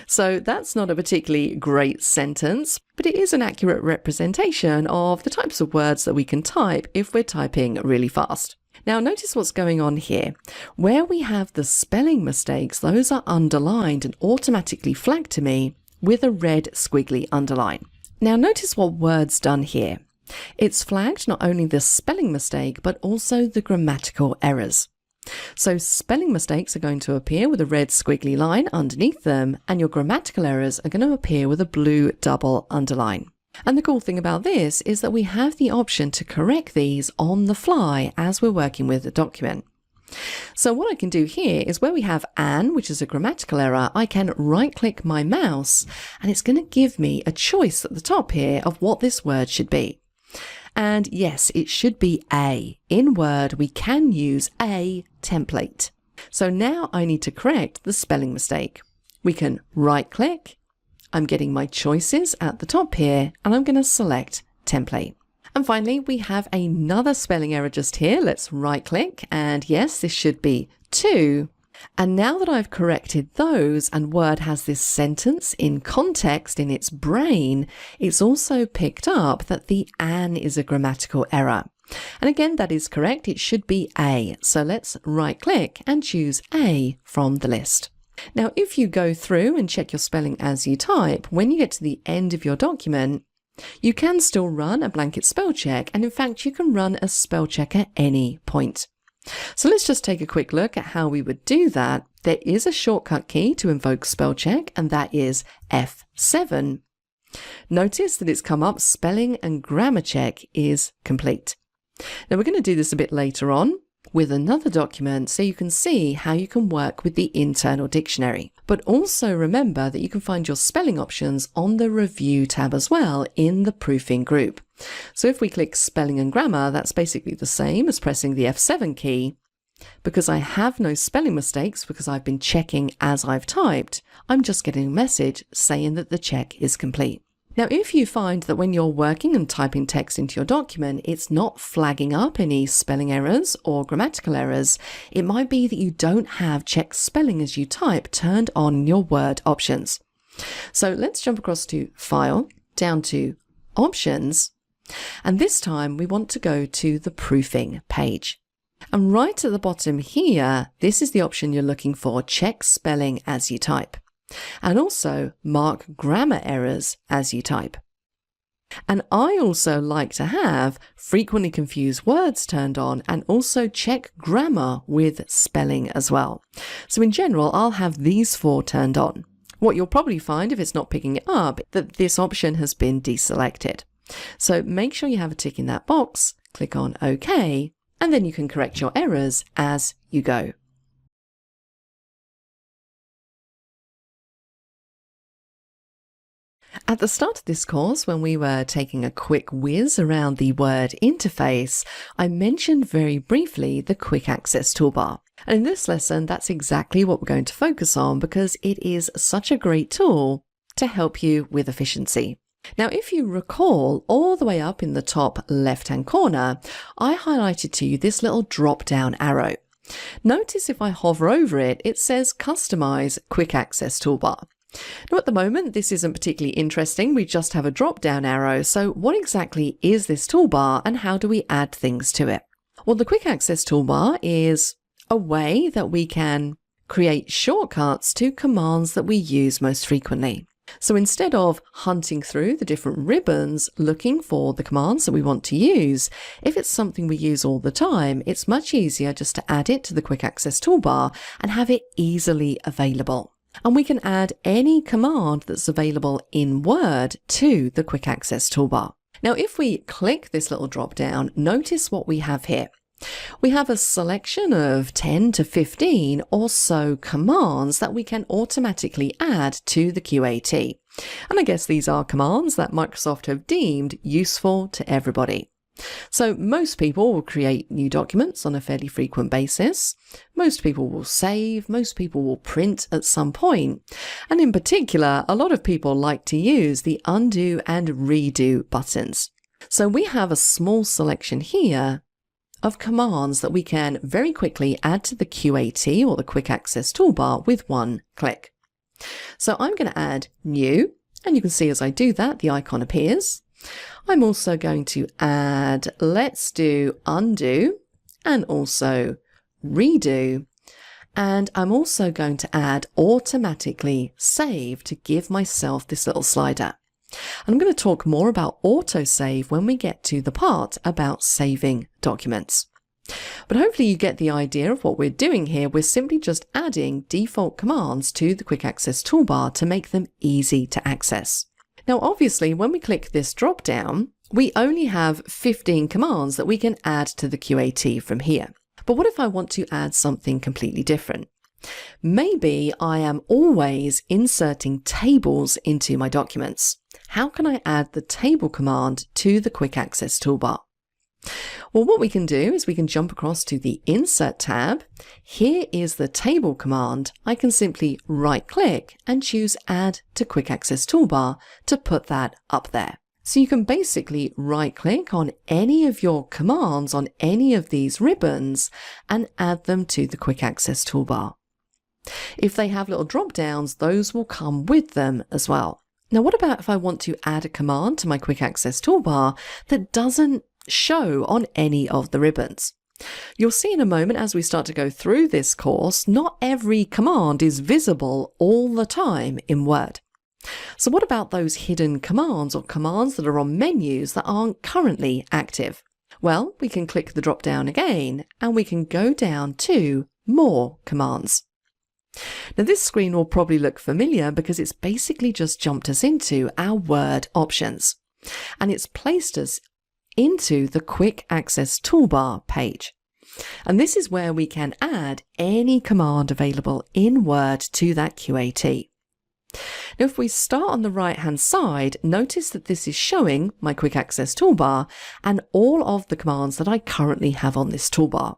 So that's not a particularly great sentence, but it is an accurate representation of the types of words that we can type if we're typing really fast. Now notice what's going on here. Where we have the spelling mistakes, those are underlined and automatically flagged to me with a red squiggly underline. Now notice what Word's done here. It's flagged not only the spelling mistake, but also the grammatical errors. So spelling mistakes are going to appear with a red squiggly line underneath them, and your grammatical errors are going to appear with a blue double underline. And the cool thing about this is that we have the option to correct these on the fly as we're working with the document. So what I can do here is where we have an, which is a grammatical error, I can right-click my mouse and it's going to give me a choice at the top here of what this word should be. And yes, it should be a. In Word, we can use a template. So now I need to correct the spelling mistake. We can right-click. I'm getting my choices at the top here, and I'm going to select template. And finally, we have another spelling error just here. Let's right-click, and yes, this should be to. And now that I've corrected those and Word has this sentence in context in its brain, it's also picked up that the an is a grammatical error. And again, that is correct. It should be a. So let's right-click and choose a from the list. Now, if you go through and check your spelling as you type, when you get to the end of your document, you can still run a blanket spell check. And in fact, you can run a spell check at any point. So let's just take a quick look at how we would do that. There is a shortcut key to invoke spell check, and that is F7. Notice that it's come up spelling and grammar check is complete. Now we're going to do this a bit later on with another document so you can see how you can work with the internal dictionary. But also remember that you can find your spelling options on the review tab as well in the proofing group. So if we click spelling and grammar, that's basically the same as pressing the F7 key. Because I have no spelling mistakes because I've been checking as I've typed, I'm just getting a message saying that the check is complete. Now, if you find that when you're working and typing text into your document, it's not flagging up any spelling errors or grammatical errors, it might be that you don't have check spelling as you type turned on in your Word options. So let's jump across to File, down to Options, and this time we want to go to the proofing page. And right at the bottom here, this is the option you're looking for, check spelling as you type. And also mark grammar errors as you type. And I also like to have frequently confused words turned on and also check grammar with spelling as well. So in general, I'll have these 4 turned on. What you'll probably find if it's not picking it up, that this option has been deselected. So make sure you have a tick in that box, click on OK, and then you can correct your errors as you go. At the start of this course, when we were taking a quick whiz around the Word interface, I mentioned very briefly the Quick Access Toolbar. And in this lesson, that's exactly what we're going to focus on because it is such a great tool to help you with efficiency. Now, if you recall, all the way up in the top left-hand corner, I highlighted to you this little drop-down arrow. Notice if I hover over it, it says Customize Quick Access Toolbar. Now at the moment, this isn't particularly interesting. We just have a drop-down arrow. So what exactly is this toolbar and how do we add things to it? Well, the Quick Access Toolbar is a way that we can create shortcuts to commands that we use most frequently. So instead of hunting through the different ribbons looking for the commands that we want to use, if it's something we use all the time, it's much easier just to add it to the Quick Access Toolbar and have it easily available. And we can add any command that's available in Word to the Quick Access Toolbar. Now, if we click this little drop down, notice what we have here. We have a selection of 10 to 15 or so commands that we can automatically add to the QAT. And I guess these are commands that Microsoft have deemed useful to everybody. So most people will create new documents on a fairly frequent basis. Most people will save, most people will print at some point. And in particular, a lot of people like to use the undo and redo buttons. So we have a small selection here of commands that we can very quickly add to the QAT or the Quick Access Toolbar with one click. So I'm going to add new, and you can see as I do that, the icon appears. I'm also going to add, let's do undo and also redo. And I'm also going to add automatically save to give myself this little slider. I'm going to talk more about autosave when we get to the part about saving documents. But hopefully you get the idea of what we're doing here. We're simply just adding default commands to the Quick Access Toolbar to make them easy to access. Now, obviously, when we click this drop down, we only have 15 commands that we can add to the QAT from here. But what if I want to add something completely different? Maybe I am always inserting tables into my documents. How can I add the table command to the Quick Access Toolbar? Well, what we can do is we can jump across to the Insert tab. Here is the table command. I can simply right-click and choose Add to Quick Access Toolbar to put that up there. So you can basically right-click on any of your commands on any of these ribbons and add them to the Quick Access Toolbar. If they have little drop-downs, those will come with them as well. Now, what about if I want to add a command to my Quick Access Toolbar that doesn't show on any of the ribbons? You'll see in a moment as we start to go through this course, not every command is visible all the time in Word. So what about those hidden commands or commands that are on menus that aren't currently active? Well, we can click the drop down again and we can go down to More Commands. Now this screen will probably look familiar because it's basically just jumped us into our Word options and it's placed us into the Quick Access Toolbar page. And this is where we can add any command available in Word to that QAT. Now if we start on the right hand side, notice that this is showing my Quick Access Toolbar and all of the commands that I currently have on this toolbar.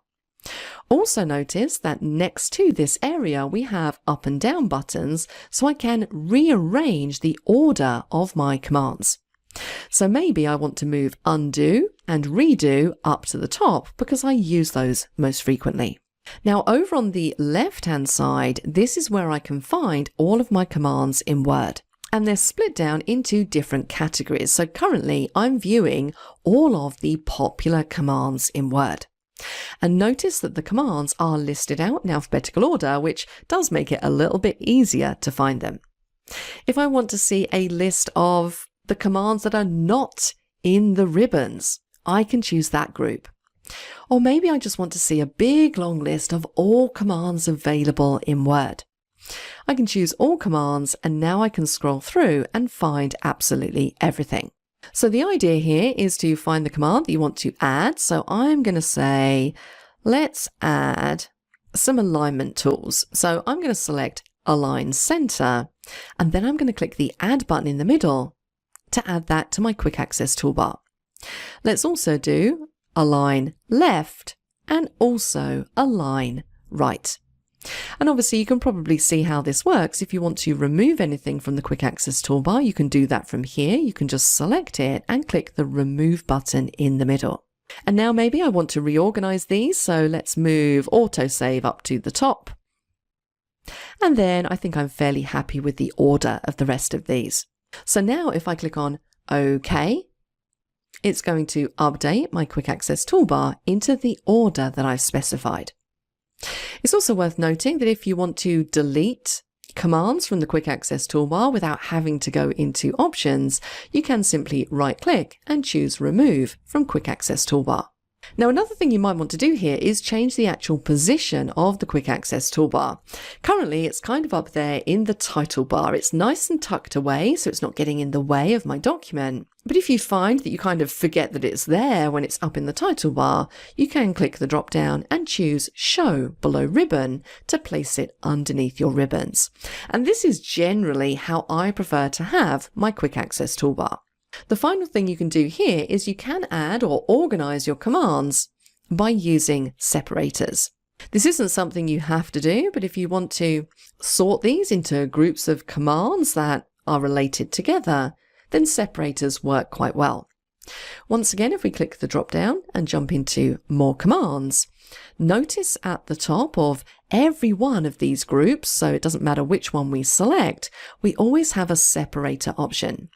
Also notice that next to this area we have up and down buttons so I can rearrange the order of my commands. So maybe I want to move undo and redo up to the top because I use those most frequently. Now over on the left hand side, this is where I can find all of my commands in Word. And they're split down into different categories. So currently I'm viewing all of the popular commands in Word. And notice that the commands are listed out in alphabetical order, which does make it a little bit easier to find them. If I want to see a list of the commands that are not in the ribbons, I can choose that group. Or maybe I just want to see a big long list of all commands available in Word. I can choose all commands and now I can scroll through and find absolutely everything. So the idea here is to find the command that you want to add. So I'm going to say, let's add some alignment tools. So I'm going to select Align Center, and then I'm going to click the Add button in the middle to add that to my Quick Access Toolbar. Let's also do Align Left and also Align Right. And obviously you can probably see how this works. If you want to remove anything from the Quick Access Toolbar, you can do that from here. You can just select it and click the Remove button in the middle. And now maybe I want to reorganize these. So let's move Autosave up to the top. And then I think I'm fairly happy with the order of the rest of these. So now if I click on OK, it's going to update my Quick Access Toolbar into the order that I've specified. It's also worth noting that if you want to delete commands from the Quick Access Toolbar without having to go into options, you can simply right-click and choose Remove from Quick Access Toolbar. Now, another thing you might want to do here is change the actual position of the Quick Access Toolbar. Currently, it's kind of up there in the title bar. It's nice and tucked away, so it's not getting in the way of my document. But if you find that you kind of forget that it's there when it's up in the title bar, you can click the drop down and choose Show Below Ribbon to place it underneath your ribbons. And this is generally how I prefer to have my Quick Access Toolbar. The final thing you can do here is you can add or organize your commands by using separators. This isn't something you have to do, but if you want to sort these into groups of commands that are related together, then separators work quite well. Once again, if we click the drop down and jump into more commands, notice at the top of every one of these groups, so it doesn't matter which one we select, we always have a separator option.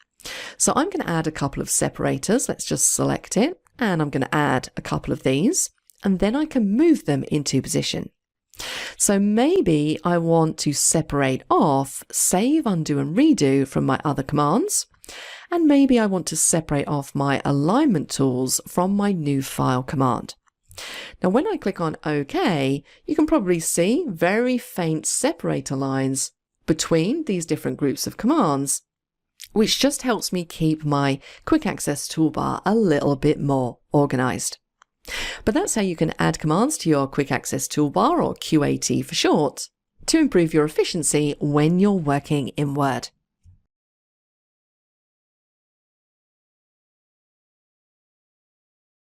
So I'm going to add a couple of separators. Let's just select it, and I'm going to add a couple of these, and then I can move them into position. So maybe I want to separate off save, undo, and redo from my other commands. And maybe I want to separate off my alignment tools from my new file command. Now, when I click on OK, you can probably see very faint separator lines between these different groups of commands, which just helps me keep my quick access toolbar a little bit more organized. But that's how you can add commands to your quick access toolbar, or QAT for short, to improve your efficiency when you're working in Word.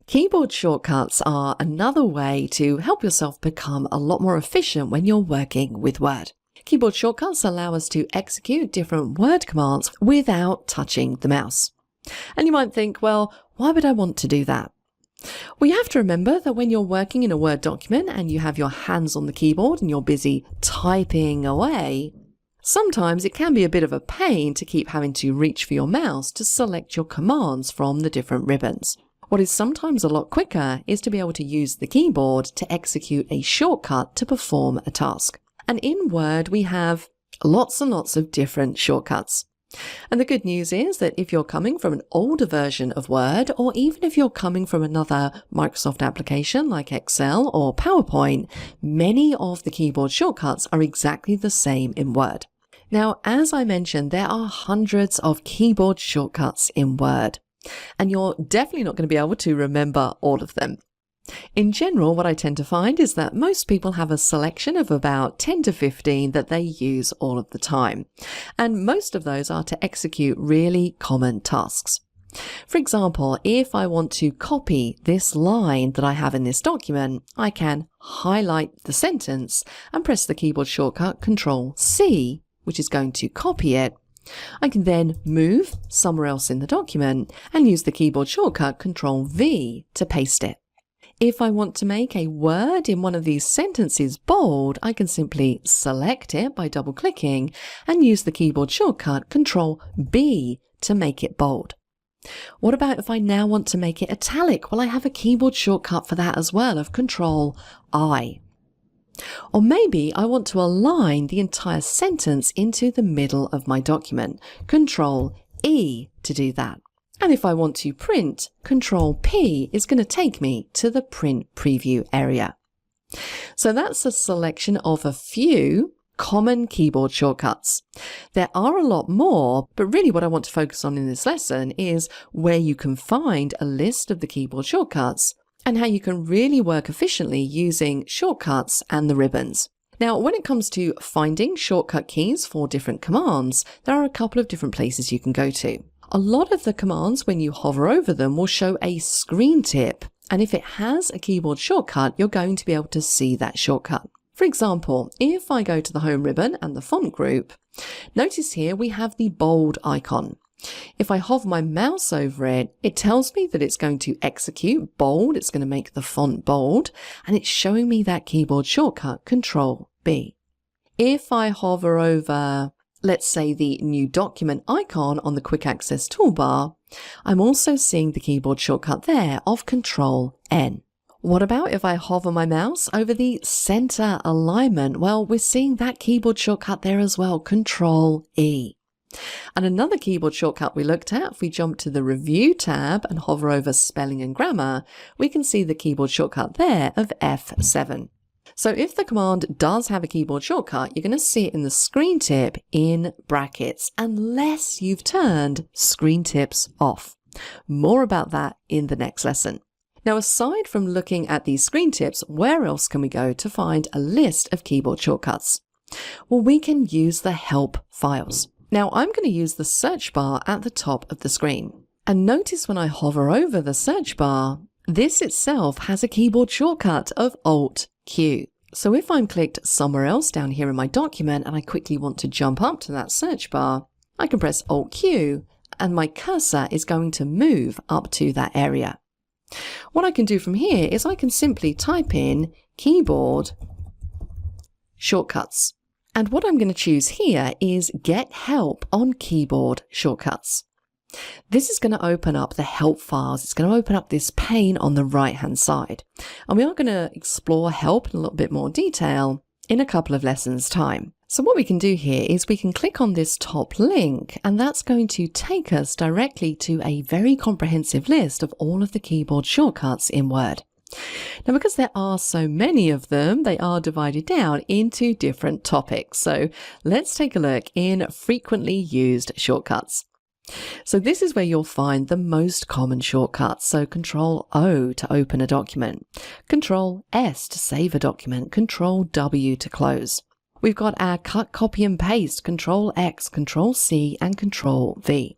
Keyboard shortcuts are another way to help yourself become a lot more efficient when you're working with Word. Keyboard shortcuts allow us to execute different Word commands without touching the mouse. And you might think, well, why would I want to do that? Well, you have to remember that when you're working in a Word document and you have your hands on the keyboard and you're busy typing away, sometimes it can be a bit of a pain to keep having to reach for your mouse to select your commands from the different ribbons. What is sometimes a lot quicker is to be able to use the keyboard to execute a shortcut to perform a task. And in Word, we have lots and lots of different shortcuts. And the good news is that if you're coming from an older version of Word, or even if you're coming from another Microsoft application like Excel or PowerPoint, many of the keyboard shortcuts are exactly the same in Word. Now, as I mentioned, there are hundreds of keyboard shortcuts in Word, and you're definitely not going to be able to remember all of them. In general, what I tend to find is that most people have a selection of about 10 to 15 that they use all of the time. And most of those are to execute really common tasks. For example, if I want to copy this line that I have in this document, I can highlight the sentence and press the keyboard shortcut Control-C, which is going to copy it. I can then move somewhere else in the document and use the keyboard shortcut Control-V to paste it. If I want to make a word in one of these sentences bold, I can simply select it by double-clicking and use the keyboard shortcut Control-B to make it bold. What about if I now want to make it italic? Well, I have a keyboard shortcut for that as well of Control-I. Or maybe I want to align the entire sentence into the middle of my document. Control-E to do that. And if I want to print, Control-P is going to take me to the print preview area. So that's a selection of a few common keyboard shortcuts. There are a lot more, but really what I want to focus on in this lesson is where you can find a list of the keyboard shortcuts and how you can really work efficiently using shortcuts and the ribbons. Now, when it comes to finding shortcut keys for different commands, there are a couple of different places you can go to. A lot of the commands, when you hover over them, will show a screen tip. And if it has a keyboard shortcut, you're going to be able to see that shortcut. For example, if I go to the home ribbon and the font group, notice here we have the bold icon. If I hover my mouse over it, it tells me that it's going to execute bold. It's going to make the font bold, and it's showing me that keyboard shortcut Control-B. If I hover over, let's say, the new document icon on the quick access toolbar, I'm also seeing the keyboard shortcut there of Control-N. What about if I hover my mouse over the center alignment? Well, we're seeing that keyboard shortcut there as well, Control-E. And another keyboard shortcut we looked at, if we jump to the Review tab and hover over Spelling and Grammar, we can see the keyboard shortcut there of F7. So if the command does have a keyboard shortcut, you're going to see it in the screen tip in brackets, unless you've turned Screentips off. More about that in the next lesson. Now, aside from looking at these screen tips, where else can we go to find a list of keyboard shortcuts? Well, we can use the help files. Now, I'm going to use the search bar at the top of the screen. And notice when I hover over the search bar, this itself has a keyboard shortcut of Alt-Q. So if I'm clicked somewhere else down here in my document and I quickly want to jump up to that search bar, I can press Alt-Q and my cursor is going to move up to that area. What I can do from here is I can simply type in keyboard shortcuts. And what I'm going to choose here is Get Help on Keyboard Shortcuts. This is going to open up the help files. It's going to open up this pane on the right-hand side. And we are going to explore help in a little bit more detail in a couple of lessons' time. So what we can do here is we can click on this top link, and that's going to take us directly to a very comprehensive list of all of the keyboard shortcuts in Word. Now, because there are so many of them, they are divided down into different topics. So let's take a look in frequently used shortcuts. So this is where you'll find the most common shortcuts. So Control-O to open a document, Control-S to save a document, Control-W to close. We've got our cut, copy and paste, Control-X, Control-C and Control-V.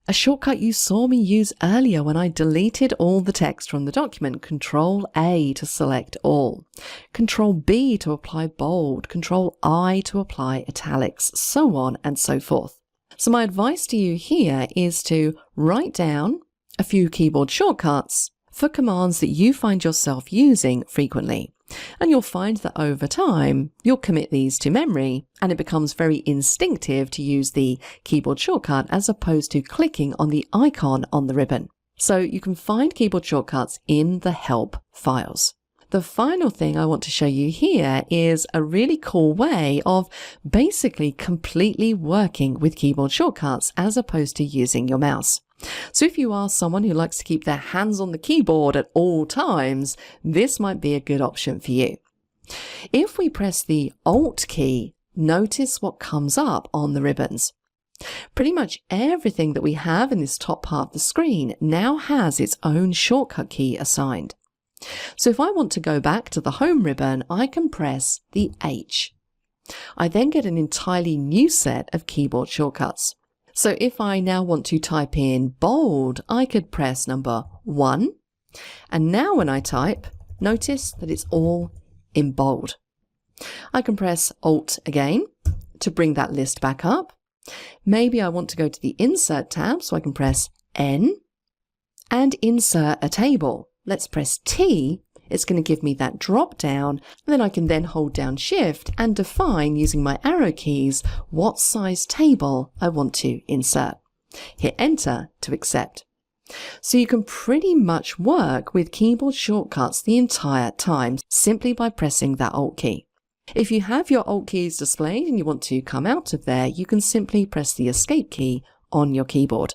A shortcut you saw me use earlier when I deleted all the text from the document, Control-A to select all, Control-B to apply bold, Control-I to apply italics, so on and so forth. So my advice to you here is to write down a few keyboard shortcuts for commands that you find yourself using frequently. And you'll find that over time, you'll commit these to memory and it becomes very instinctive to use the keyboard shortcut as opposed to clicking on the icon on the ribbon. So you can find keyboard shortcuts in the help files. The final thing I want to show you here is a really cool way of basically completely working with keyboard shortcuts as opposed to using your mouse. So if you are someone who likes to keep their hands on the keyboard at all times, this might be a good option for you. If we press the Alt key, notice what comes up on the ribbons. Pretty much everything that we have in this top part of the screen now has its own shortcut key assigned. So if I want to go back to the home ribbon, I can press the H. I then get an entirely new set of keyboard shortcuts. So if I now want to type in bold, I could press number 1. And now when I type, notice that it's all in bold. I can press Alt again to bring that list back up. Maybe I want to go to the Insert tab, so I can press N and insert a table. Let's press T. It's going to give me that drop down, and then I can then hold down Shift and define using my arrow keys what size table I want to insert. Hit Enter to accept. So you can pretty much work with keyboard shortcuts the entire time simply by pressing that Alt key. If you have your Alt keys displayed and you want to come out of there, you can simply press the Escape key on your keyboard.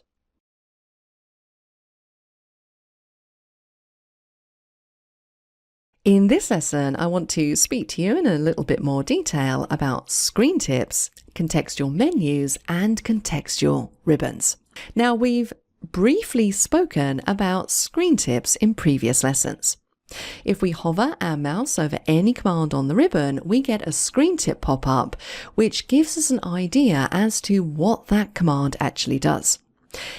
In this lesson, I want to speak to you in a little bit more detail about Screentips, contextual menus, and contextual ribbons. Now, we've briefly spoken about Screentips in previous lessons. If we hover our mouse over any command on the ribbon, we get a Screentip pop-up, which gives us an idea as to what that command actually does.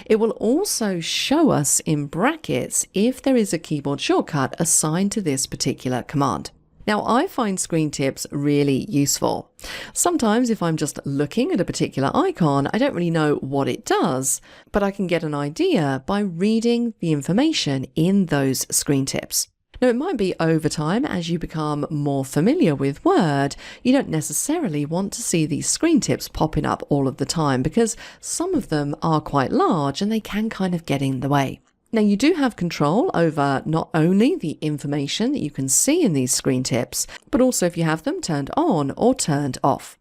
It will also show us in brackets if there is a keyboard shortcut assigned to this particular command. Now, I find Screentips really useful. Sometimes if I'm just looking at a particular icon, I don't really know what it does, but I can get an idea by reading the information in those Screentips. Now, it might be over time as you become more familiar with Word, you don't necessarily want to see these Screentips popping up all of the time because some of them are quite large and they can kind of get in the way. Now, you do have control over not only the information that you can see in these Screentips, but also if you have them turned on or turned off.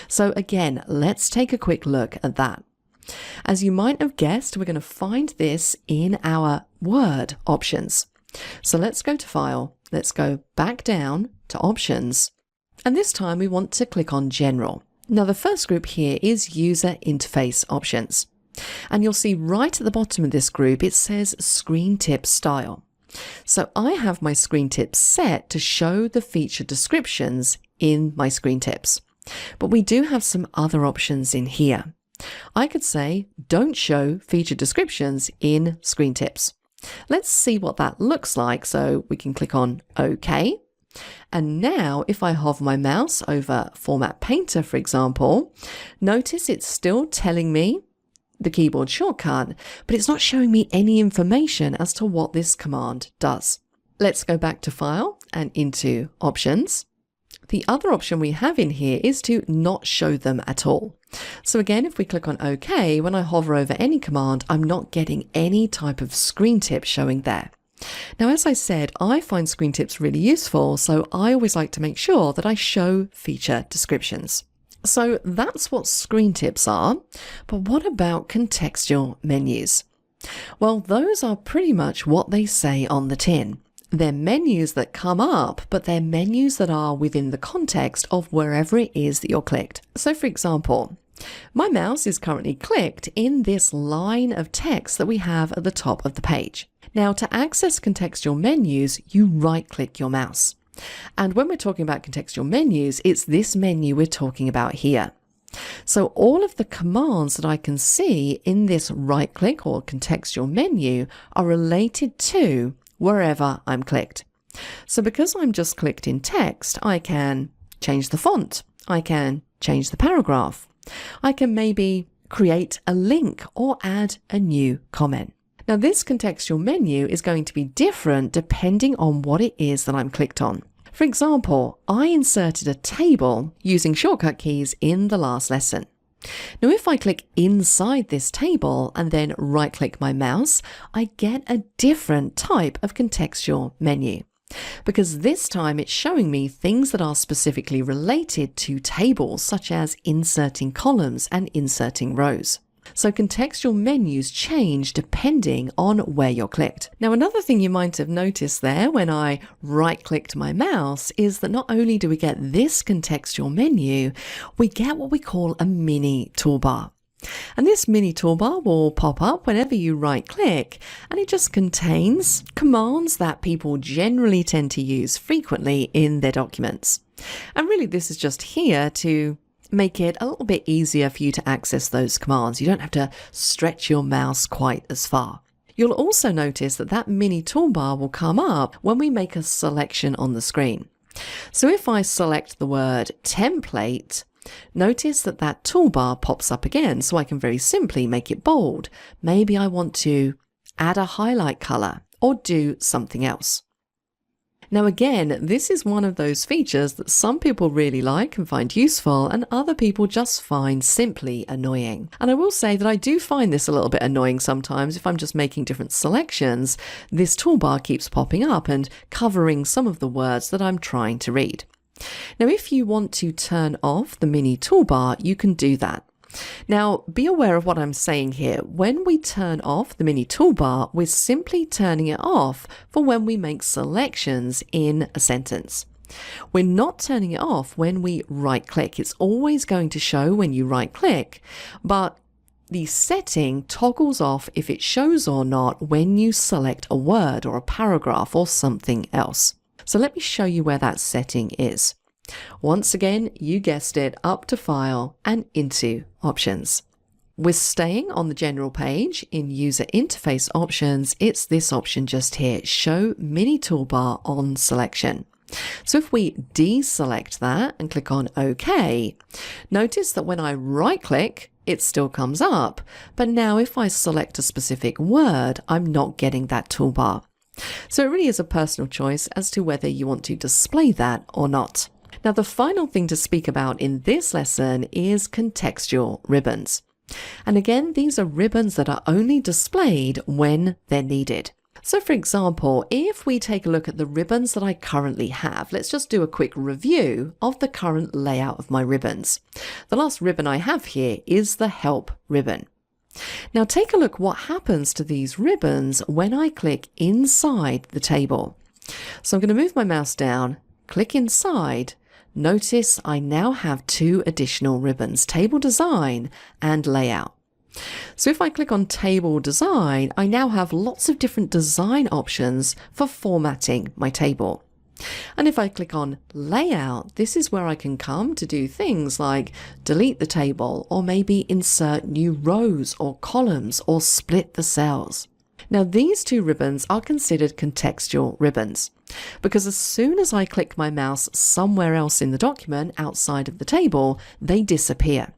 So again, let's take a quick look at that. As you might have guessed, we're going to find this in our Word options. So let's go to File, let's go back down to Options, and this time we want to click on General. Now the first group here is User Interface Options, and you'll see right at the bottom of this group it says Screentip Style. So I have my Screentips set to show the feature descriptions in my Screentips, but we do have some other options in here. I could say, don't show feature descriptions in Screentips. Let's see what that looks like. So we can click on OK. And now if I hover my mouse over Format Painter, for example, notice it's still telling me the keyboard shortcut, but it's not showing me any information as to what this command does. Let's go back to File and into Options. The other option we have in here is to not show them at all. So again, if we click on OK, when I hover over any command, I'm not getting any type of screen tip showing there. Now, as I said, I find screen tips really useful, so I always like to make sure that I show feature descriptions. So that's what screen tips are, but what about contextual menus? Well, those are pretty much what they say on the tin. They're menus that come up, but they're menus that are within the context of wherever it is that you're clicked. So for example, my mouse is currently clicked in this line of text that we have at the top of the page. Now, to access contextual menus, you right-click your mouse. And when we're talking about contextual menus, it's this menu we're talking about here. So all of the commands that I can see in this right-click or contextual menu are related to wherever I'm clicked. So because I'm just clicked in text, I can change the font, I can change the paragraph, I can maybe create a link or add a new comment. Now this contextual menu is going to be different depending on what it is that I'm clicked on. For example, I inserted a table using shortcut keys in the last lesson. Now if I click inside this table and then right-click my mouse, I get a different type of contextual menu. Because this time it's showing me things that are specifically related to tables, such as inserting columns and inserting rows. So contextual menus change depending on where you're clicked. Now, another thing you might have noticed there when I right-clicked my mouse is that not only do we get this contextual menu, we get what we call a mini toolbar. And this mini toolbar will pop up whenever you right-click, and it just contains commands that people generally tend to use frequently in their documents. And really, this is just here to make it a little bit easier for you to access those commands. You don't have to stretch your mouse quite as far. You'll also notice that that mini toolbar will come up when we make a selection on the screen. So if I select the word template, notice that that toolbar pops up again, so I can very simply make it bold. Maybe I want to add a highlight color or do something else. Now again, this is one of those features that some people really like and find useful, and other people just find simply annoying. And I will say that I do find this a little bit annoying sometimes if I'm just making different selections. This toolbar keeps popping up and covering some of the words that I'm trying to read. Now, if you want to turn off the mini toolbar, you can do that. Now, be aware of what I'm saying here. When we turn off the mini toolbar, we're simply turning it off for when we make selections in a sentence. We're not turning it off when we right-click. It's always going to show when you right-click, but the setting toggles off if it shows or not when you select a word or a paragraph or something else. So let me show you where that setting is. Once again, you guessed it, up to File and into Options. We're staying on the general page. In User Interface Options, it's this option just here, Show Mini Toolbar on Selection. So if we deselect that and click on OK, notice that when I right-click, it still comes up. But now if I select a specific word, I'm not getting that toolbar. So it really is a personal choice as to whether you want to display that or not. Now, the final thing to speak about in this lesson is contextual ribbons. And again, these are ribbons that are only displayed when they're needed. So for example, if we take a look at the ribbons that I currently have, let's just do a quick review of the current layout of my ribbons. The last ribbon I have here is the Help ribbon. Now take a look what happens to these ribbons when I click inside the table. So I'm going to move my mouse down, click inside. Notice I now have two additional ribbons, Table Design and Layout. So if I click on Table Design, I now have lots of different design options for formatting my table. And if I click on Layout, this is where I can come to do things like delete the table, or maybe insert new rows or columns, or split the cells. Now these two ribbons are considered contextual ribbons, because as soon as I click my mouse somewhere else in the document outside of the table, they disappear.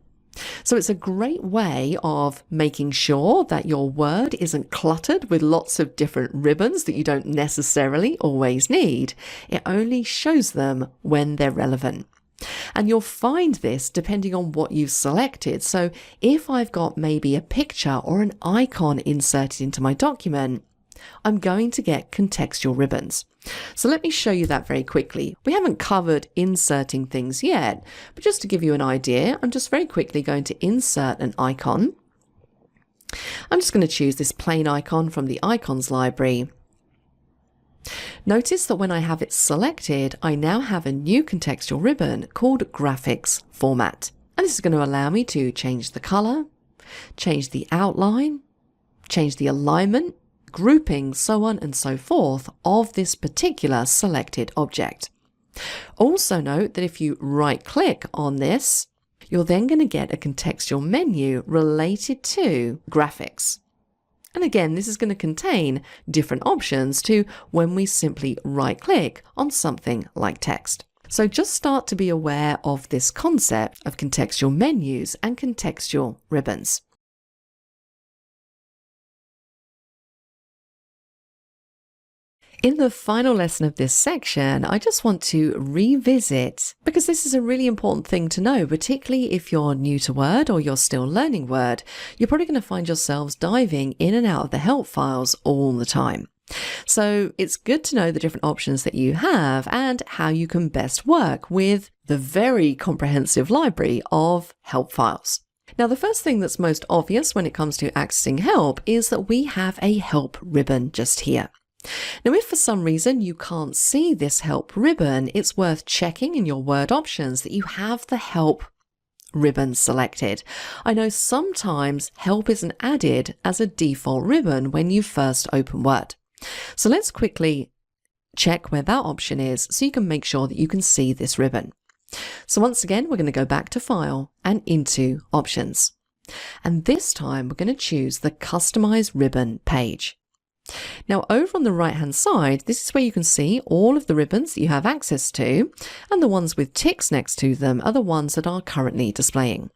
So it's a great way of making sure that your Word isn't cluttered with lots of different ribbons that you don't necessarily always need. It only shows them when they're relevant. And you'll find this depending on what you've selected. So if I've got maybe a picture or an icon inserted into my document, I'm going to get contextual ribbons. So let me show you that very quickly. We haven't covered inserting things yet, but just to give you an idea, I'm just very quickly going to insert an icon. I'm just going to choose this plain icon from the icons library. Notice that when I have it selected, I now have a new contextual ribbon called Graphics Format. And this is going to allow me to change the color, change the outline, change the alignment, grouping, so on and so forth of this particular selected object. Also note that if you right click on this, you're then going to get a contextual menu related to graphics. And again, this is going to contain different options to when we simply right click on something like text. So just start to be aware of this concept of contextual menus and contextual ribbons. In the final lesson of this section, I just want to revisit, because this is a really important thing to know, particularly if you're new to Word or you're still learning Word, you're probably going to find yourselves diving in and out of the help files all the time. So it's good to know the different options that you have and how you can best work with the very comprehensive library of help files. Now, the first thing that's most obvious when it comes to accessing help is that we have a help ribbon just here. Now, if for some reason you can't see this help ribbon, it's worth checking in your Word options that you have the help ribbon selected. I know sometimes help isn't added as a default ribbon when you first open Word. So let's quickly check where that option is so you can make sure that you can see this ribbon. So once again, we're going to go back to File and into Options. And this time we're going to choose the Customize Ribbon page. Now over on the right hand side, this is where you can see all of the ribbons that you have access to, and the ones with ticks next to them are the ones that are currently displaying.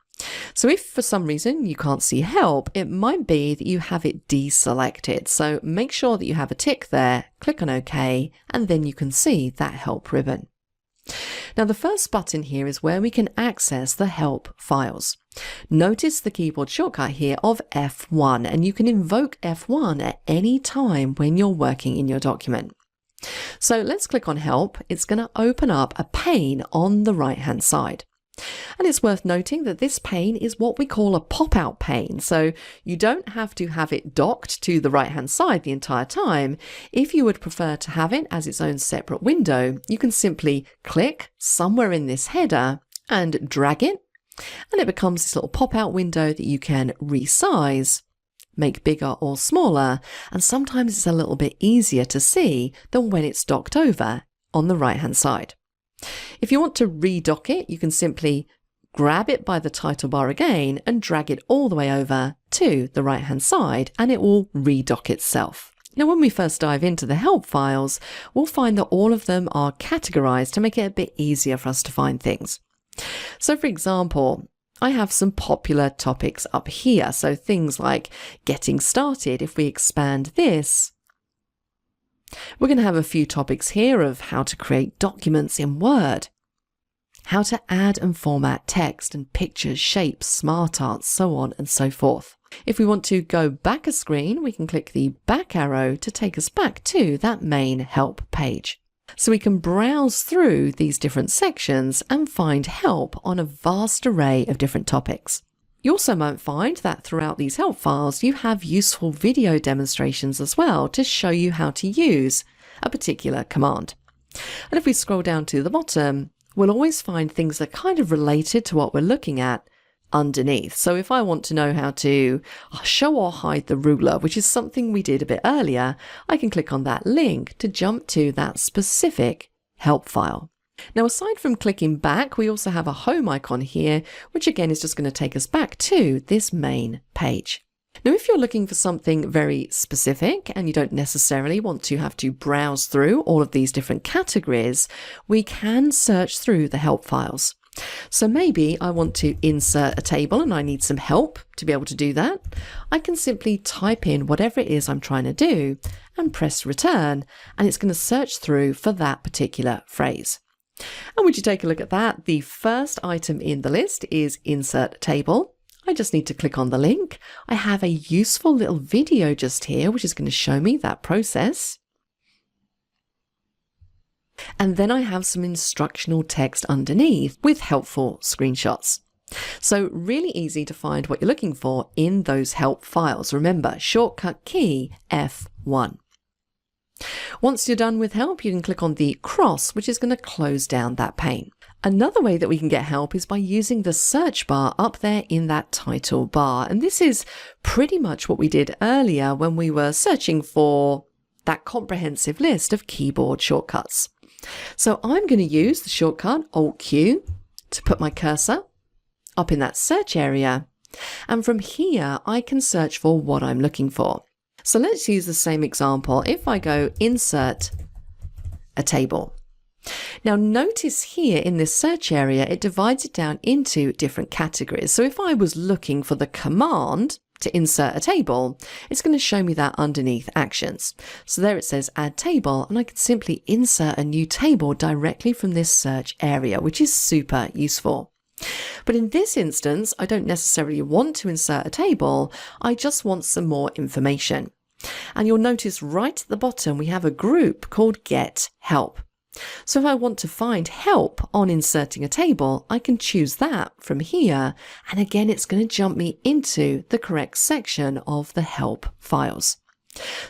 So if for some reason you can't see help, it might be that you have it deselected. So make sure that you have a tick there, click on OK, and then you can see that help ribbon. Now the first button here is where we can access the help files. Notice the keyboard shortcut here of F1, and you can invoke F1 at any time when you're working in your document. So let's click on help. It's going to open up a pane on the right hand side. And it's worth noting that this pane is what we call a pop-out pane. So you don't have to have it docked to the right-hand side the entire time. If you would prefer to have it as its own separate window, you can simply click somewhere in this header and drag it, and it becomes this little pop-out window that you can resize, make bigger or smaller, and sometimes it's a little bit easier to see than when it's docked over on the right-hand side. If you want to redock it, you can simply grab it by the title bar again and drag it all the way over to the right hand side, and it will redock itself. Now, when we first dive into the help files, we'll find that all of them are categorized to make it a bit easier for us to find things. So for example, I have some popular topics up here. So things like getting started. If we expand this, we're going to have a few topics here of how to create documents in Word, how to add and format text and pictures, shapes, smart art, so on and so forth. If we want to go back a screen, we can click the back arrow to take us back to that main help page. So we can browse through these different sections and find help on a vast array of different topics. You also might find that throughout these help files, you have useful video demonstrations as well to show you how to use a particular command. And if we scroll down to the bottom, we'll always find things that are kind of related to what we're looking at underneath. So if I want to know how to show or hide the ruler, which is something we did a bit earlier, I can click on that link to jump to that specific help file. Now, aside from clicking back, we also have a home icon here, which again is just going to take us back to this main page. Now, if you're looking for something very specific and you don't necessarily want to have to browse through all of these different categories, we can search through the help files. So maybe I want to insert a table and I need some help to be able to do that. I can simply type in whatever it is I'm trying to do and press return, and it's going to search through for that particular phrase. And would you take a look at that? The first item in the list is insert table. I just need to click on the link. I have a useful little video just here, which is going to show me that process. And then I have some instructional text underneath with helpful screenshots. So really easy to find what you're looking for in those help files. Remember, shortcut key F1. Once you're done with help, you can click on the cross, which is going to close down that pane. Another way that we can get help is by using the search bar up there in that title bar. And this is pretty much what we did earlier when we were searching for that comprehensive list of keyboard shortcuts. So I'm going to use the shortcut Alt-Q to put my cursor up in that search area. And from here, I can search for what I'm looking for. So let's use the same example. If I go insert a table. Now notice here in this search area, it divides it down into different categories. So if I was looking for the command to insert a table, it's going to show me that underneath actions. So there it says add table, and I can simply insert a new table directly from this search area, which is super useful. But in this instance, I don't necessarily want to insert a table. I just want some more information. And you'll notice right at the bottom, we have a group called Get Help. So if I want to find help on inserting a table, I can choose that from here. And again, it's going to jump me into the correct section of the help files.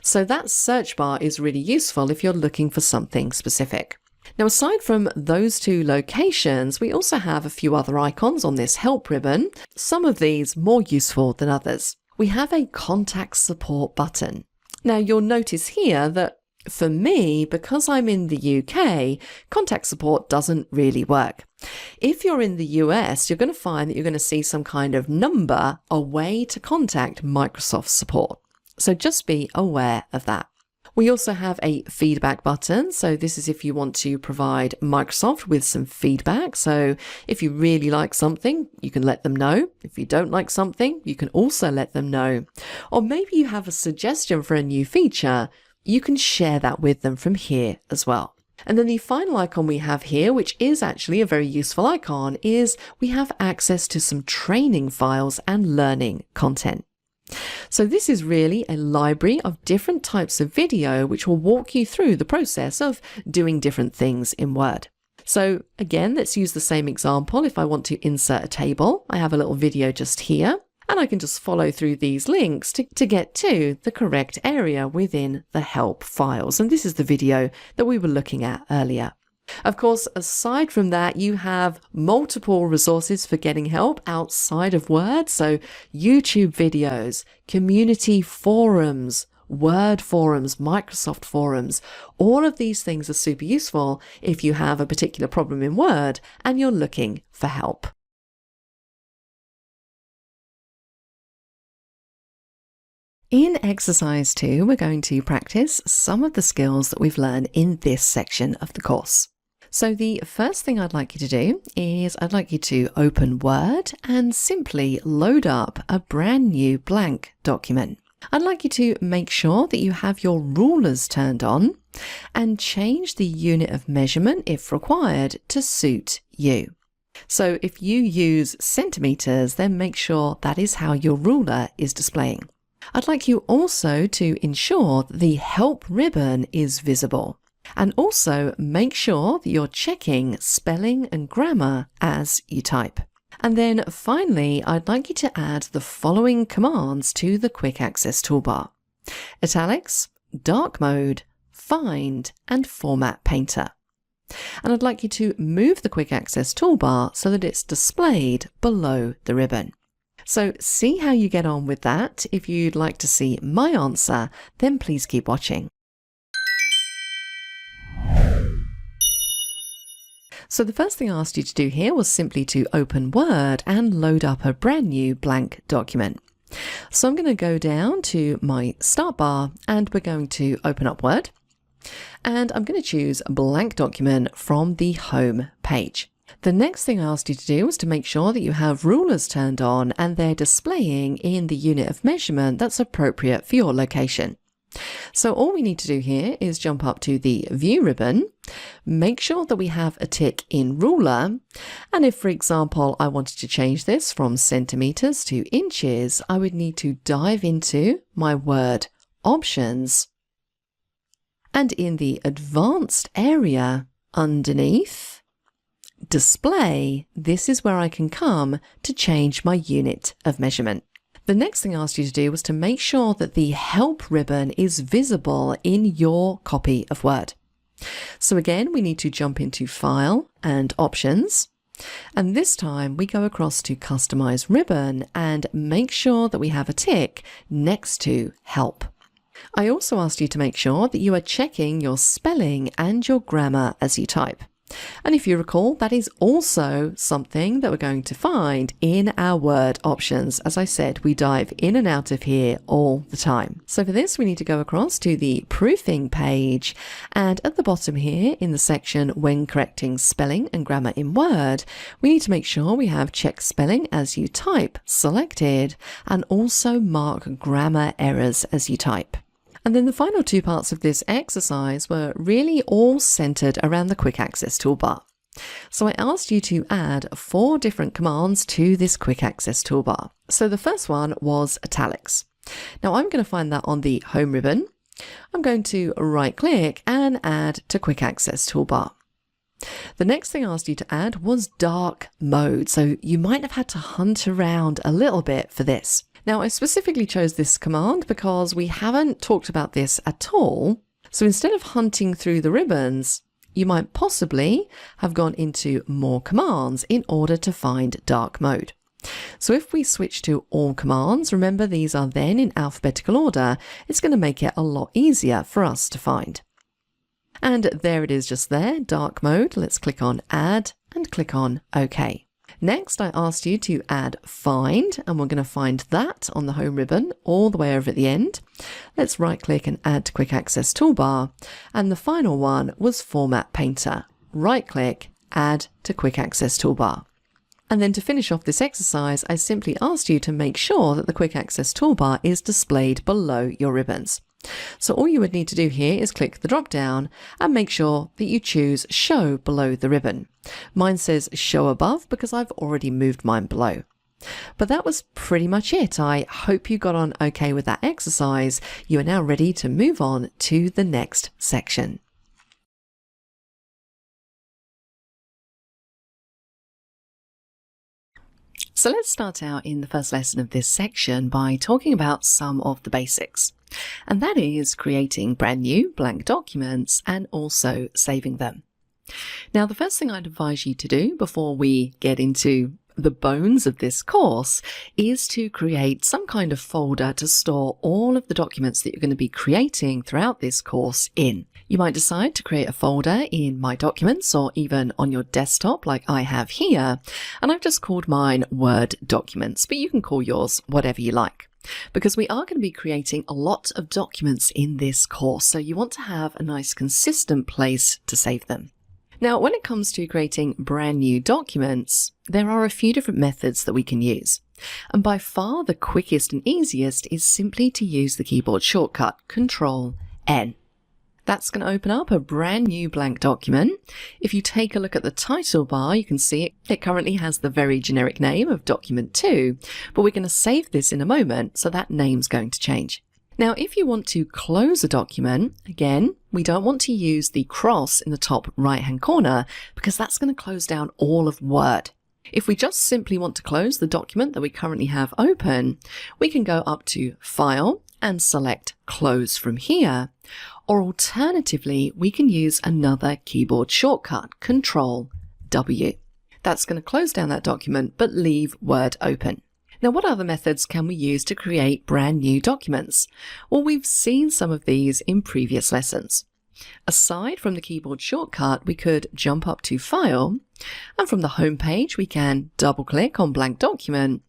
So that search bar is really useful if you're looking for something specific. Now, aside from those two locations, we also have a few other icons on this help ribbon, some of these more useful than others. We have a contact support button. Now, you'll notice here that for me, because I'm in the UK, contact support doesn't really work. If you're in the US, you're going to find that you're going to see some kind of number, a way to contact Microsoft support. So just be aware of that. We also have a feedback button. So this is if you want to provide Microsoft with some feedback. So if you really like something, you can let them know. If you don't like something, you can also let them know. Or maybe you have a suggestion for a new feature. You can share that with them from here as well. And then the final icon we have here, which is actually a very useful icon, is we have access to some training files and learning content. So this is really a library of different types of video which will walk you through the process of doing different things in Word. So again, let's use the same example. If I want to insert a table, I have a little video just here, and I can just follow through these links to get to the correct area within the help files. And this is the video that we were looking at earlier. Of course, aside from that, you have multiple resources for getting help outside of Word. So YouTube videos, community forums, Word forums, Microsoft forums, all of these things are super useful if you have a particular problem in Word and you're looking for help. In exercise 2, we're going to practice some of the skills that we've learned in this section of the course. So the first thing I'd like you to do is I'd like you to open Word and simply load up a brand new blank document. I'd like you to make sure that you have your rulers turned on and change the unit of measurement, if required, to suit you. So if you use centimeters, then make sure that is how your ruler is displaying. I'd like you also to ensure that the help ribbon is visible. And also make sure that you're checking spelling and grammar as you type. And then finally, I'd like you to add the following commands to the Quick Access Toolbar: Italics, Dark Mode, Find, and Format Painter. And I'd like you to move the Quick Access Toolbar so that it's displayed below the ribbon. So see how you get on with that. If you'd like to see my answer, then please keep watching. So the first thing I asked you to do here was simply to open Word and load up a brand new blank document. So I'm going to go down to my start bar and we're going to open up Word. And I'm going to choose a blank document from the home page. The next thing I asked you to do was to make sure that you have rulers turned on and they're displaying in the unit of measurement that's appropriate for your location. So all we need to do here is jump up to the View ribbon, make sure that we have a tick in Ruler, and if, for example, I wanted to change this from centimeters to inches, I would need to dive into my Word Options, and in the Advanced area underneath Display, this is where I can come to change my unit of measurement. The next thing I asked you to do was to make sure that the Help ribbon is visible in your copy of Word. So again, we need to jump into File and Options. And this time we go across to Customize Ribbon and make sure that we have a tick next to Help. I also asked you to make sure that you are checking your spelling and your grammar as you type. And if you recall, that is also something that we're going to find in our Word options. As I said, we dive in and out of here all the time. So for this, we need to go across to the proofing page. And at the bottom here in the section when correcting spelling and grammar in Word, we need to make sure we have check spelling as you type selected and also mark grammar errors as you type. And then the final two parts of this exercise were really all centered around the Quick Access Toolbar. So I asked you to add 4 different commands to this Quick Access Toolbar. So the first one was italics. Now I'm going to find that on the Home ribbon. I'm going to right click and add to Quick Access Toolbar. The next thing I asked you to add was dark mode. So you might have had to hunt around a little bit for this. Now, I specifically chose this command because we haven't talked about this at all. So instead of hunting through the ribbons, you might possibly have gone into more commands in order to find dark mode. So if we switch to all commands, remember these are then in alphabetical order, it's going to make it a lot easier for us to find. And there it is just there, dark mode. Let's click on Add and click on OK. Next, I asked you to add Find, and we're going to find that on the Home ribbon all the way over at the end. Let's right click and add to Quick Access Toolbar. And the final one was Format Painter. Right click, add to Quick Access Toolbar. And then to finish off this exercise, I simply asked you to make sure that the Quick Access Toolbar is displayed below your ribbons. So all you would need to do here is click the drop down and make sure that you choose Show below the ribbon. Mine says Show above because I've already moved mine below. But that was pretty much it. I hope you got on okay with that exercise. You are now ready to move on to the next section. So let's start out in the first lesson of this section by talking about some of the basics. And that is creating brand new blank documents and also saving them. Now, the first thing I'd advise you to do before we get into the bones of this course is to create some kind of folder to store all of the documents that you're going to be creating throughout this course in. You might decide to create a folder in My Documents or even on your desktop like I have here, and I've just called mine Word Documents, but you can call yours whatever you like. Because we are going to be creating a lot of documents in this course, so you want to have a nice consistent place to save them. Now, when it comes to creating brand new documents, there are a few different methods that we can use. And by far the quickest and easiest is simply to use the keyboard shortcut Control-N. That's going to open up a brand new blank document. If you take a look at the title bar, you can see it currently has the very generic name of Document 2, but we're going to save this in a moment, so that name's going to change. Now, if you want to close a document, again, we don't want to use the cross in the top right-hand corner because that's going to close down all of Word. If we just simply want to close the document that we currently have open, we can go up to File and select Close from here. Or alternatively, we can use another keyboard shortcut, Control-W. That's going to close down that document, but leave Word open. Now, what other methods can we use to create brand new documents? Well, we've seen some of these in previous lessons. Aside from the keyboard shortcut, we could jump up to File, and from the home page we can double click on Blank Document,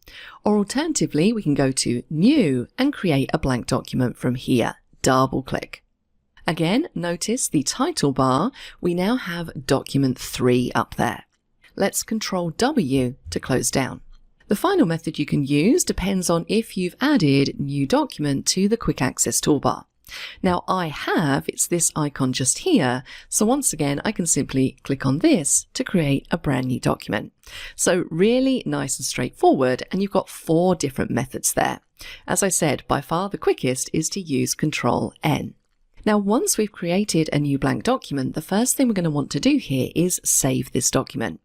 or alternatively we can go to New and create a blank document from here. Double click. Again, notice the title bar, we now have Document 3 up there. Let's Control W to close down. The final method you can use depends on if you've added New Document to the Quick Access Toolbar. Now I have, it's this icon just here, so once again I can simply click on this to create a brand new document. So really nice and straightforward, and you've got 4 different methods there. As I said, by far the quickest is to use Control N. Now once we've created a new blank document, the first thing we're going to want to do here is save this document.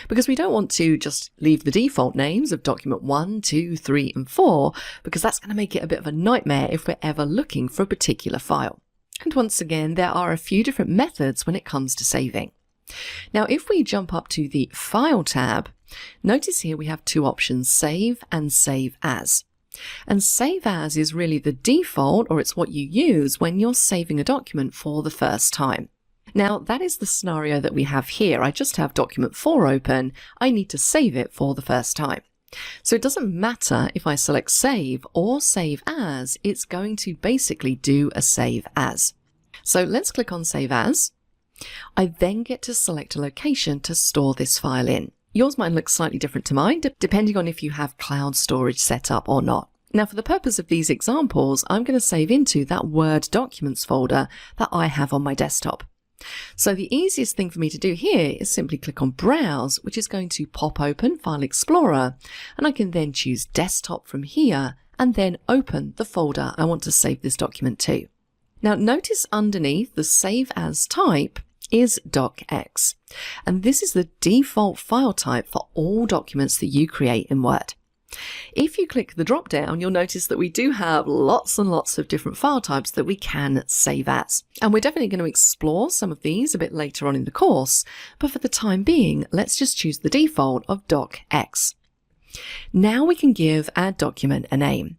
Because we don't want to just leave the default names of document 1, 2, 3, and 4, because that's going to make it a bit of a nightmare if we're ever looking for a particular file. And once again, there are a few different methods when it comes to saving. Now, if we jump up to the File tab, notice here we have 2 options, Save and Save As. And Save As is really the default, or it's what you use when you're saving a document for the first time. Now, that is the scenario that we have here. I just have document 4 open. I need to save it for the first time. So it doesn't matter if I select Save or Save As, it's going to basically do a Save As. So let's click on Save As. I then get to select a location to store this file in. Yours might look slightly different to mine, depending on if you have cloud storage set up or not. Now, for the purpose of these examples, I'm going to save into that Word Documents folder that I have on my desktop. So the easiest thing for me to do here is simply click on Browse, which is going to pop open File Explorer, and I can then choose Desktop from here and then open the folder I want to save this document to. Now notice underneath the Save As type is docx, and this is the default file type for all documents that you create in Word. If you click the drop down, you'll notice that we do have lots and lots of different file types that we can save as. And we're definitely going to explore some of these a bit later on in the course, but for the time being, let's just choose the default of docx. Now we can give our document a name.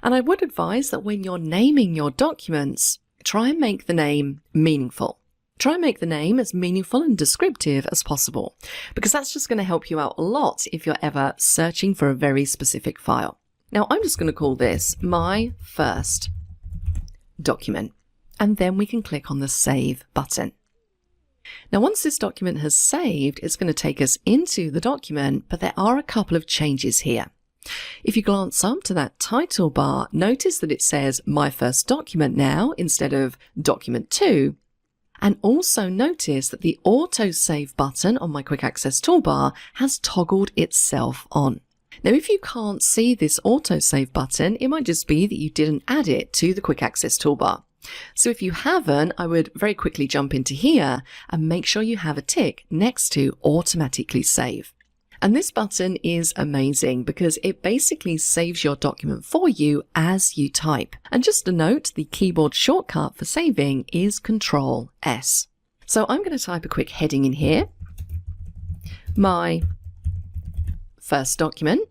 And I would advise that when you're naming your documents, try and make the name meaningful. Try and make the name as meaningful and descriptive as possible, because that's just going to help you out a lot if you're ever searching for a very specific file. Now I'm just going to call this my first document, and then we can click on the Save button. Now once this document has saved, it's going to take us into the document, but there are a couple of changes here. If you glance up to that title bar, notice that it says my first document now instead of document 2. And also notice that the autosave button on my Quick Access Toolbar has toggled itself on. Now, if you can't see this autosave button, it might just be that you didn't add it to the Quick Access Toolbar. So if you haven't, I would very quickly jump into here and make sure you have a tick next to Automatically Save. And this button is amazing because it basically saves your document for you as you type. And just a note, the keyboard shortcut for saving is Control S. So I'm going to type a quick heading in here. My first document.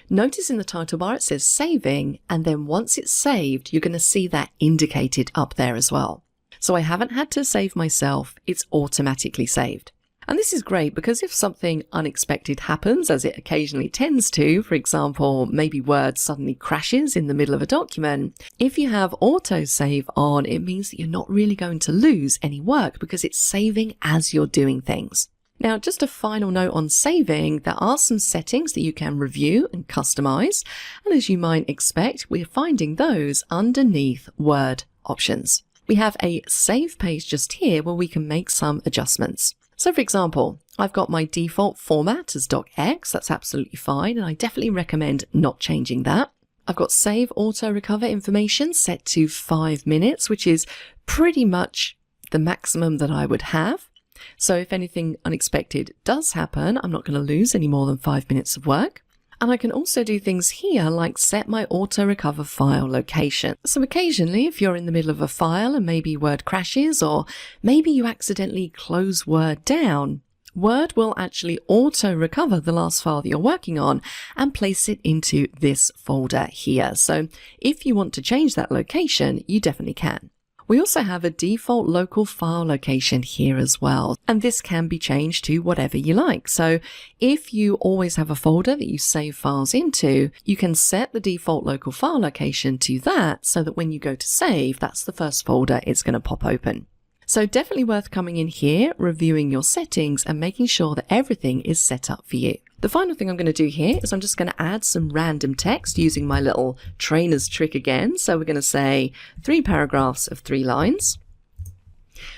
Notice in the title bar it says saving, and then once it's saved, you're going to see that indicated up there as well. So I haven't had to save myself, it's automatically saved. And this is great because if something unexpected happens, as it occasionally tends to, for example, maybe Word suddenly crashes in the middle of a document, if you have autosave on, it means that you're not really going to lose any work because it's saving as you're doing things. Now, just a final note on saving, there are some settings that you can review and customize, and as you might expect, we're finding those underneath Word options. We have a save page just here where we can make some adjustments. So for example, I've got my default format as docx, that's absolutely fine, and I definitely recommend not changing that. I've got save auto recover information set to 5 minutes, which is pretty much the maximum that I would have. So if anything unexpected does happen, I'm not going to lose any more than 5 minutes of work. And I can also do things here like set my auto recover file location. So occasionally, if you're in the middle of a file and maybe Word crashes, or maybe you accidentally close Word down, Word will actually auto recover the last file that you're working on and place it into this folder here. So if you want to change that location, you definitely can. We also have a default local file location here as well, and this can be changed to whatever you like. So if you always have a folder that you save files into, you can set the default local file location to that so that when you go to save, that's the first folder it's going to pop open. So definitely worth coming in here, reviewing your settings and making sure that everything is set up for you. The final thing I'm going to do here is I'm just going to add some random text using my little trainer's trick again. So we're going to say 3 paragraphs of 3 lines.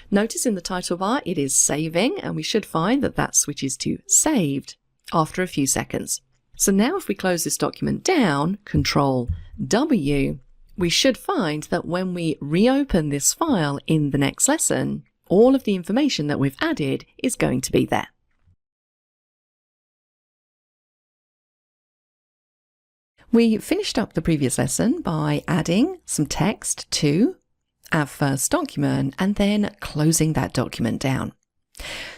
Notice in the title bar it is saving, and we should find that that switches to saved after a few seconds. So now if we close this document down, Control W, we should find that when we reopen this file in the next lesson, all of the information that we've added is going to be there. We finished up the previous lesson by adding some text to our first document and then closing that document down.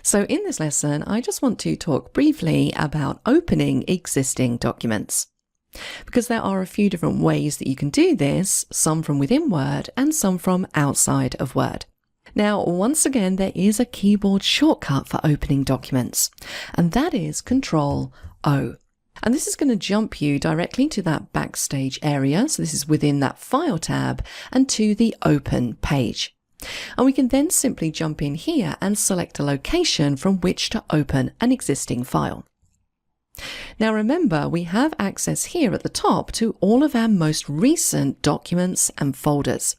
So in this lesson, I just want to talk briefly about opening existing documents, because there are a few different ways that you can do this, some from within Word and some from outside of Word. Now, once again, there is a keyboard shortcut for opening documents, and that is Control O. And this is going to jump you directly to that backstage area. So this is within that File tab and to the Open page. And we can then simply jump in here and select a location from which to open an existing file. Now remember, we have access here at the top to all of our most recent documents and folders.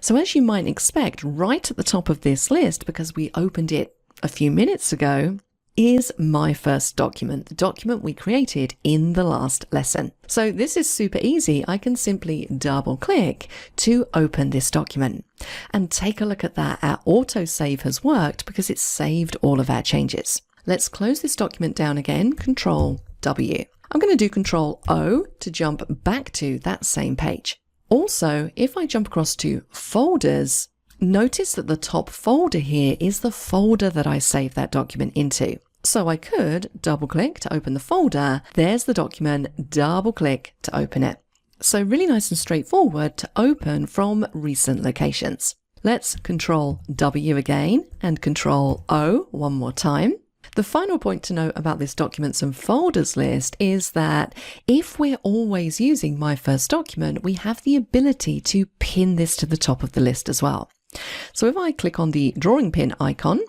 So as you might expect, right at the top of this list, because we opened it a few minutes ago, is my first document, the document we created in the last lesson. So this is super easy. I can simply double click to open this document and take a look at that. Our autosave has worked because it's saved all of our changes. Let's close this document down again, Control W. I'm going to do Control O to jump back to that same page. Also, if I jump across to folders, notice that the top folder here is the folder that I saved that document into. So I could double click to open the folder. There's the document, double click to open it. So really nice and straightforward to open from recent locations. Let's Control W again and Control O one more time. The final point to note about this documents and folders list is that if we're always using my first document, we have the ability to pin this to the top of the list as well. So if I click on the drawing pin icon,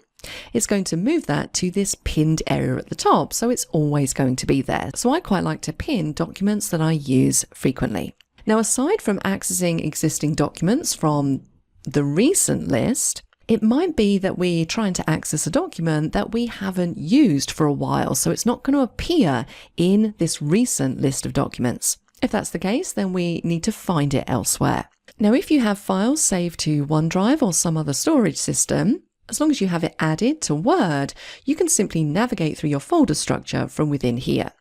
it's going to move that to this pinned area at the top, so it's always going to be there. So I quite like to pin documents that I use frequently. Now, aside from accessing existing documents from the recent list, it might be that we're trying to access a document that we haven't used for a while, so it's not going to appear in this recent list of documents. If that's the case, then we need to find it elsewhere. Now, if you have files saved to OneDrive or some other storage system, as long as you have it added to Word, you can simply navigate through your folder structure from within here.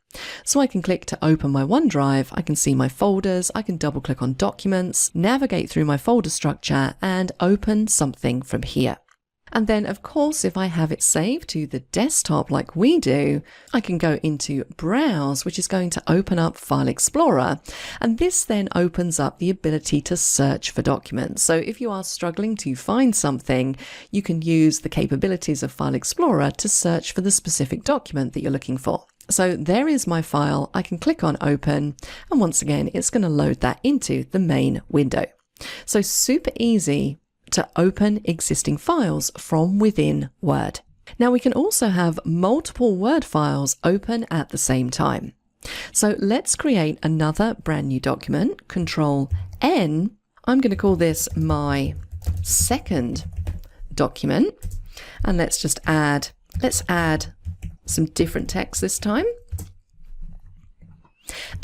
So I can click to open my OneDrive, I can see my folders, I can double click on documents, navigate through my folder structure and open something from here. And then, of course, if I have it saved to the desktop like we do, I can go into Browse, which is going to open up File Explorer. And this then opens up the ability to search for documents. So if you are struggling to find something, you can use the capabilities of File Explorer to search for the specific document that you're looking for. So there is my file. I can click on Open, and once again, it's going to load that into the main window. So super easy to open existing files from within Word. Now we can also have multiple Word files open at the same time. So let's create another brand new document, Control N. I'm going to call this my second document. And let's add some different text this time.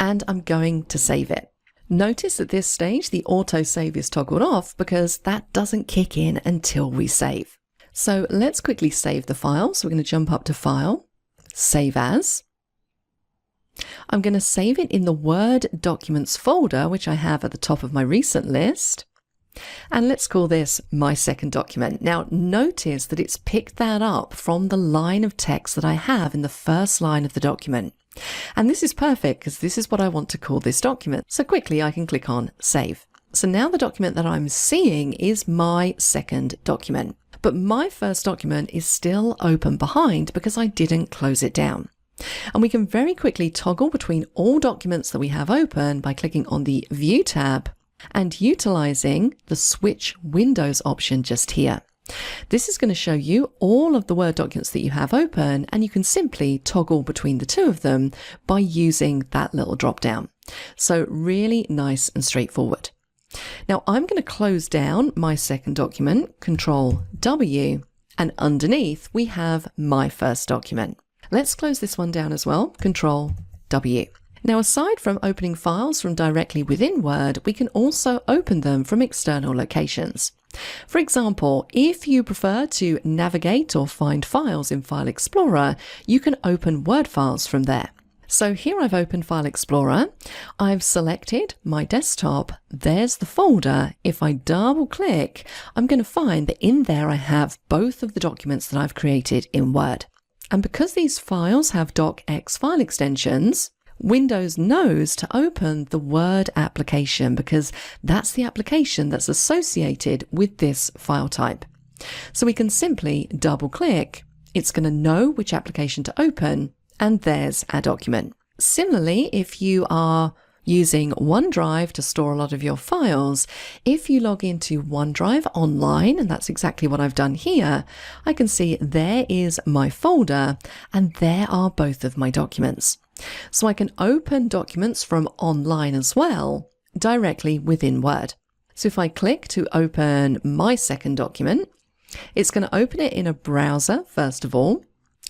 And I'm going to save it. Notice at this stage, the autosave is toggled off because that doesn't kick in until we save. So let's quickly save the file. So we're going to jump up to File, Save As. I'm going to save it in the Word Documents folder, which I have at the top of my recent list. And let's call this my second document. Now notice that it's picked that up from the line of text that I have in the first line of the document. And this is perfect because this is what I want to call this document. So quickly I can click on Save. So now the document that I'm seeing is my second document, but my first document is still open behind because I didn't close it down. And we can very quickly toggle between all documents that we have open by clicking on the View tab and utilizing the Switch Windows option just here. This is going to show you all of the Word documents that you have open, and you can simply toggle between the two of them by using that little drop down. So really nice and straightforward. Now I'm going to close down my second document, Control W, and underneath we have my first document. Let's close this one down as well, Control W. Now, aside from opening files from directly within Word, we can also open them from external locations. For example, if you prefer to navigate or find files in File Explorer, you can open Word files from there. So here I've opened File Explorer, I've selected my desktop, there's the folder. If I double click, I'm going to find that in there I have both of the documents that I've created in Word. And because these files have docx file extensions, Windows knows to open the Word application because that's the application that's associated with this file type. So we can simply double click, it's going to know which application to open, and there's our document. Similarly, if you are using OneDrive to store a lot of your files, if you log into OneDrive online, and that's exactly what I've done here, I can see there is my folder and there are both of my documents. So I can open documents from online as well, directly within Word. So if I click to open my second document, it's going to open it in a browser first of all.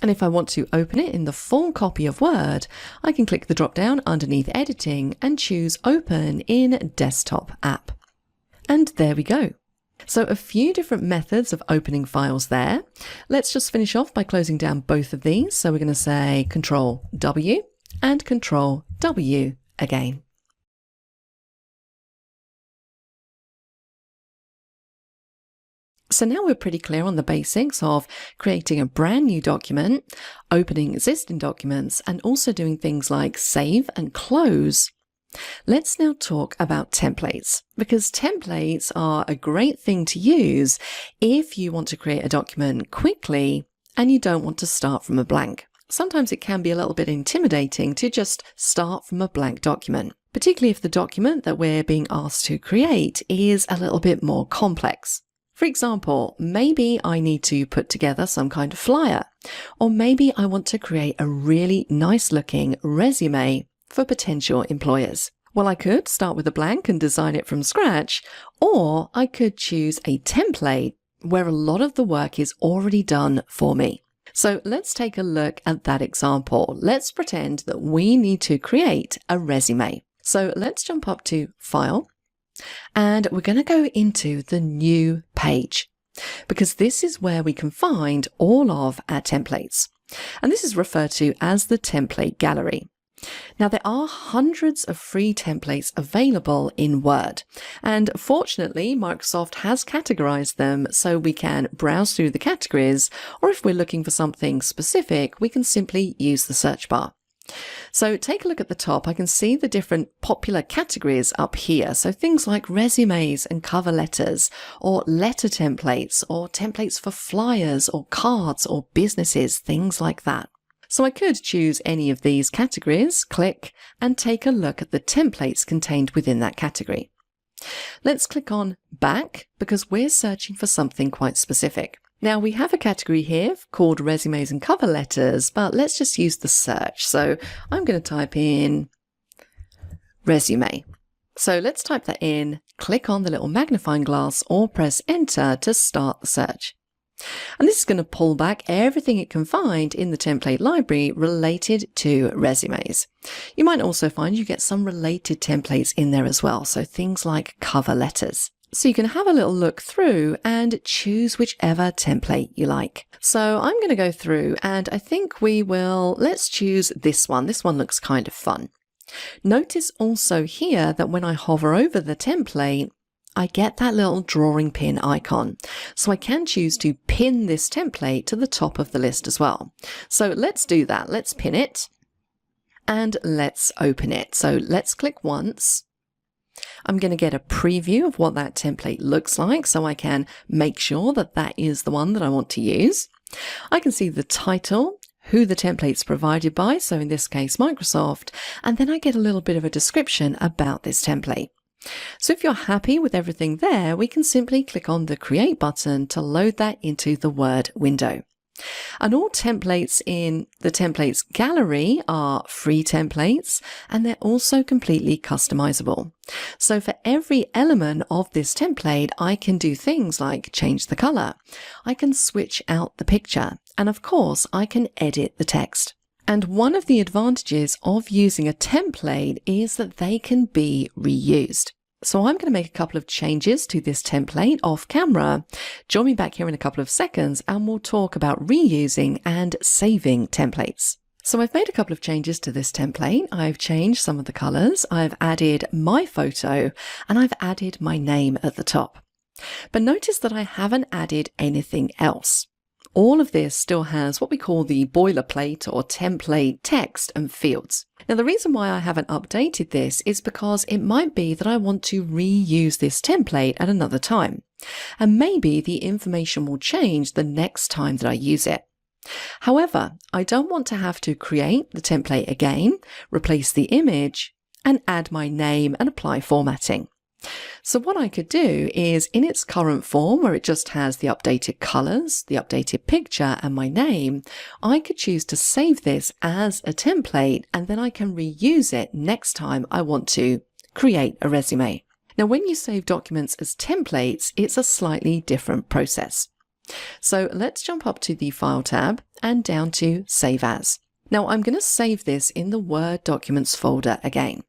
And if I want to open it in the full copy of Word, I can click the drop down underneath Editing and choose Open in Desktop App. And there we go. So a few different methods of opening files there. Let's just finish off by closing down both of these. So we're going to say Control W and Control W again. So now we're pretty clear on the basics of creating a brand new document, opening existing documents, and also doing things like save and close. Let's now talk about templates, because templates are a great thing to use if you want to create a document quickly and you don't want to start from a blank. Sometimes it can be a little bit intimidating to just start from a blank document, particularly if the document that we're being asked to create is a little bit more complex. For example, maybe I need to put together some kind of flyer, or maybe I want to create a really nice looking resume for potential employers. Well, I could start with a blank and design it from scratch, or I could choose a template where a lot of the work is already done for me. So let's take a look at that example. Let's pretend that we need to create a resume. So let's jump up to File, and we're going to go into the New page, because this is where we can find all of our templates. And this is referred to as the template gallery. Now, there are hundreds of free templates available in Word, and fortunately, Microsoft has categorized them so we can browse through the categories, or if we're looking for something specific, we can simply use the search bar. So take a look at the top. I can see the different popular categories up here. So things like resumes and cover letters, or letter templates, or templates for flyers or cards or businesses, things like that. So I could choose any of these categories, click, and take a look at the templates contained within that category. Let's click on Back because we're searching for something quite specific. Now, we have a category here called resumes and cover letters, but let's just use the search. So I'm going to type in resume. So let's type that in, click on the little magnifying glass or press enter to start the search. And this is going to pull back everything it can find in the template library related to resumes. You might also find you get some related templates in there as well. So things like cover letters. So you can have a little look through and choose whichever template you like. So I'm going to go through and I think let's choose this one. This one looks kind of fun. Notice also here that when I hover over the template, I get that little drawing pin icon. So I can choose to pin this template to the top of the list as well. So let's do that. Let's pin it and let's open it. So let's click once. I'm going to get a preview of what that template looks like so I can make sure that that is the one that I want to use. I can see the title, who the template's provided by, so in this case Microsoft, and then I get a little bit of a description about this template. So if you're happy with everything there, we can simply click on the Create button to load that into the Word window. And all templates in the templates gallery are free templates, and they're also completely customizable. So for every element of this template, I can do things like change the color, I can switch out the picture, and of course I can edit the text. And one of the advantages of using a template is that they can be reused. So I'm going to make a couple of changes to this template off camera. Join me back here in a couple of seconds and we'll talk about reusing and saving templates. So I've made a couple of changes to this template. I've changed some of the colors, I've added my photo, and I've added my name at the top. But notice that I haven't added anything else. All of this still has what we call the boilerplate or template text and fields. Now, the reason why I haven't updated this is because it might be that I want to reuse this template at another time. And maybe the information will change the next time that I use it. However, I don't want to have to create the template again, replace the image, and add my name and apply formatting. So what I could do is, in its current form where it just has the updated colors, the updated picture and my name, I could choose to save this as a template and then I can reuse it next time I want to create a resume. Now, when you save documents as templates, it's a slightly different process. So let's jump up to the File tab and down to Save As. Now I'm going to save this in the Word Documents folder again.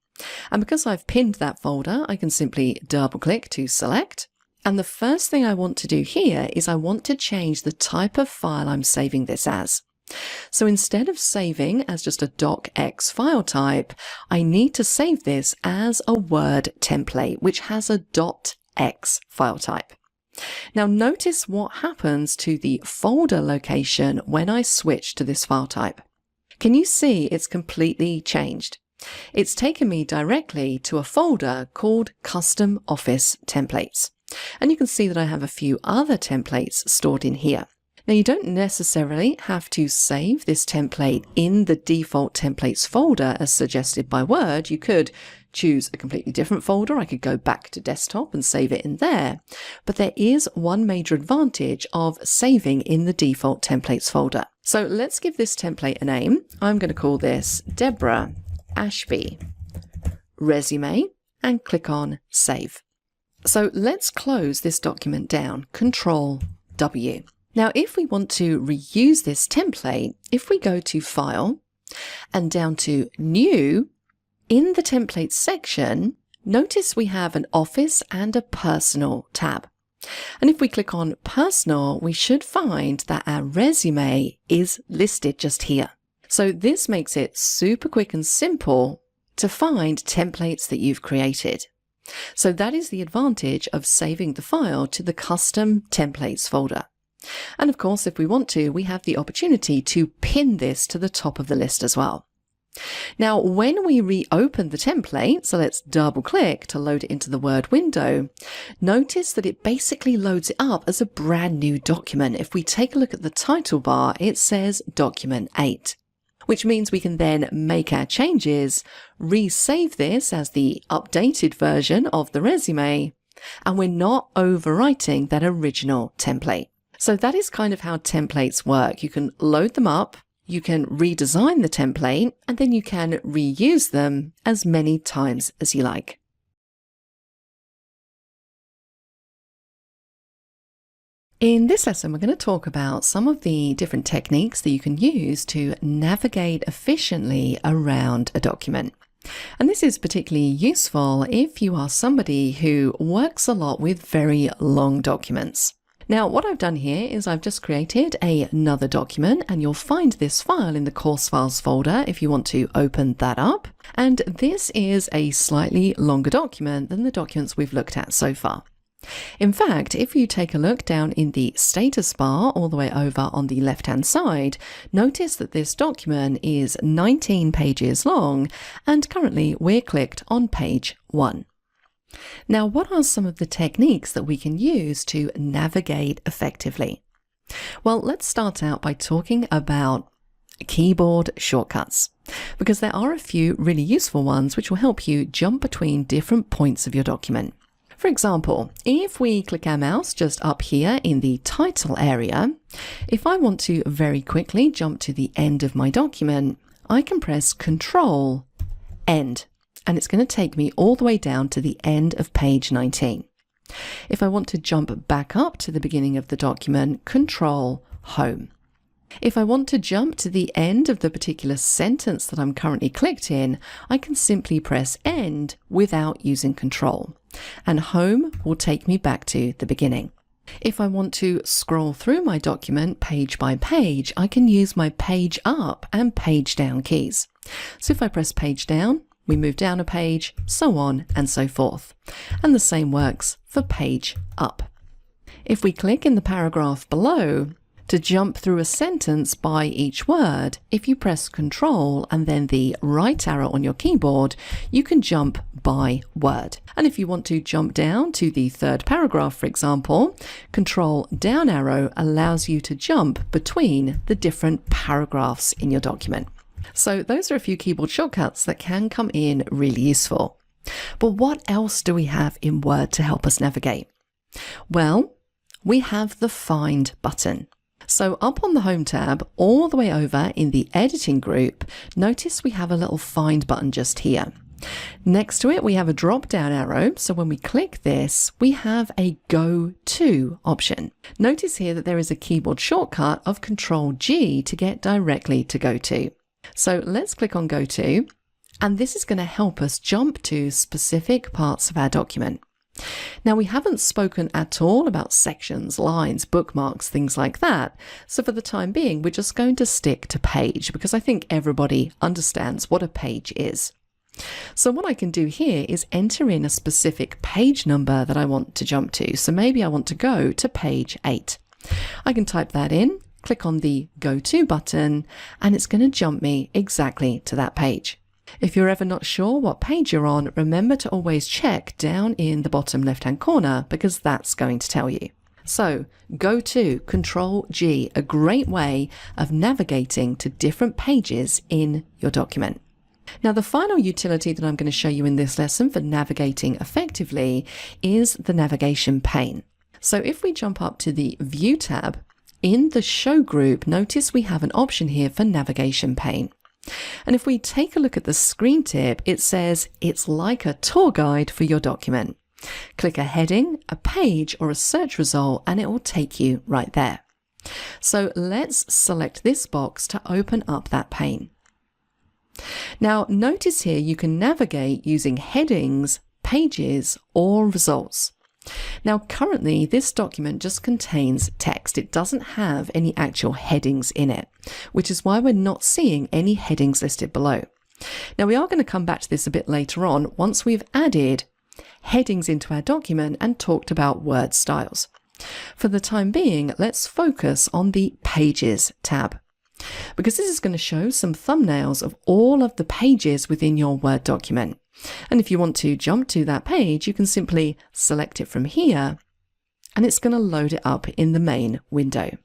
And because I've pinned that folder, I can simply double click to select. And the first thing I want to do here is I want to change the type of file I'm saving this as. So instead of saving as just a docx file type, I need to save this as a Word template, which has a .x file type. Now notice what happens to the folder location when I switch to this file type. Can you see it's completely changed? It's taken me directly to a folder called Custom Office Templates. And you can see that I have a few other templates stored in here. Now you don't necessarily have to save this template in the default templates folder as suggested by Word. You could choose a completely different folder. I could go back to desktop and save it in there. But there is one major advantage of saving in the default templates folder. So let's give this template a name. I'm going to call this Deborah Ashby Resume and click on Save. So let's close this document down, Control W. Now, if we want to reuse this template, if we go to File and down to New, in the Templates section, notice we have an Office and a Personal tab. And if we click on Personal, we should find that our resume is listed just here. So this makes it super quick and simple to find templates that you've created. So that is the advantage of saving the file to the Custom Templates folder. And of course, if we want to, we have the opportunity to pin this to the top of the list as well. Now, when we reopen the template, so let's double click to load it into the Word window, notice that it basically loads it up as a brand new document. If we take a look at the title bar, it says Document 8. Which means we can then make our changes, resave this as the updated version of the resume, and we're not overwriting that original template. So that is kind of how templates work. You can load them up, you can redesign the template, and then you can reuse them as many times as you like. In this lesson, we're going to talk about some of the different techniques that you can use to navigate efficiently around a document. And this is particularly useful if you are somebody who works a lot with very long documents. Now, what I've done here is I've just created another document, and you'll find this file in the Course Files folder if you want to open that up. And this is a slightly longer document than the documents we've looked at so far. In fact, if you take a look down in the status bar all the way over on the left-hand side, notice that this document is 19 pages long, and currently we're clicked on page 1. Now, what are some of the techniques that we can use to navigate effectively? Well, let's start out by talking about keyboard shortcuts, because there are a few really useful ones which will help you jump between different points of your document. For example, if we click our mouse just up here in the title area, if I want to very quickly jump to the end of my document, I can press Control End, and it's going to take me all the way down to the end of page 19. If I want to jump back up to the beginning of the document, Control Home. If I want to jump to the end of the particular sentence that I'm currently clicked in, I can simply press End without using Control, and Home will take me back to the beginning. If I want to scroll through my document page by page, I can use my Page Up and Page Down keys. So if I press Page Down, we move down a page, so on and so forth. And the same works for Page Up. If we click in the paragraph below, to jump through a sentence by each word, if you press Control and then the right arrow on your keyboard, you can jump by word. And if you want to jump down to the third paragraph, for example, Control down arrow allows you to jump between the different paragraphs in your document. So those are a few keyboard shortcuts that can come in really useful. But what else do we have in Word to help us navigate? Well, we have the Find button. So up on the Home tab, all the way over in the Editing group, notice we have a little Find button just here. Next to it, we have a drop-down arrow, so when we click this, we have a Go To option. Notice here that there is a keyboard shortcut of Control-G to get directly to Go To. So let's click on Go To, and this is going to help us jump to specific parts of our document. Now, we haven't spoken at all about sections, lines, bookmarks, things like that. So for the time being, we're just going to stick to page, because I think everybody understands what a page is. So what I can do here is enter in a specific page number that I want to jump to. So maybe I want to go to page 8. I can type that in, click on the Go To button, and it's going to jump me exactly to that page. If you're ever not sure what page you're on, remember to always check down in the bottom left-hand corner, because that's going to tell you. So, Go To, Control-G, a great way of navigating to different pages in your document. Now, the final utility that I'm going to show you in this lesson for navigating effectively is the navigation pane. So if we jump up to the View tab, in the Show group, notice we have an option here for navigation pane. And if we take a look at the screen tip, it says it's like a tour guide for your document. Click a heading, a page, or a search result, and it will take you right there. So let's select this box to open up that pane. Now, notice here you can navigate using headings, pages, or results. Now, currently, this document just contains text. It doesn't have any actual headings in it, which is why we're not seeing any headings listed below. Now, we are going to come back to this a bit later on once we've added headings into our document and talked about word styles. For the time being, let's focus on the Pages tab, because this is going to show some thumbnails of all of the pages within your Word document. And if you want to jump to that page, you can simply select it from here, and it's going to load it up in the main window.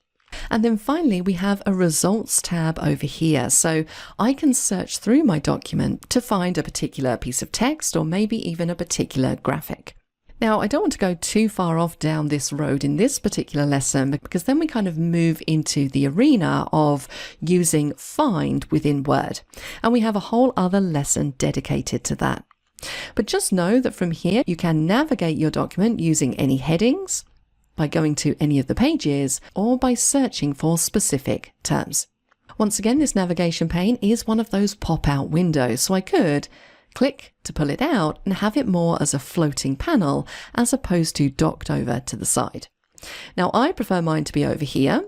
And then finally, we have a Results tab over here. So I can search through my document to find a particular piece of text, or maybe even a particular graphic. Now, I don't want to go too far off down this road in this particular lesson, because then we kind of move into the arena of using Find within Word. And we have a whole other lesson dedicated to that. But just know that from here, you can navigate your document using any headings, by going to any of the pages, or by searching for specific terms. Once again, this navigation pane is one of those pop-out windows, so I could click to pull it out and have it more as a floating panel as opposed to docked over to the side. Now, I prefer mine to be over here.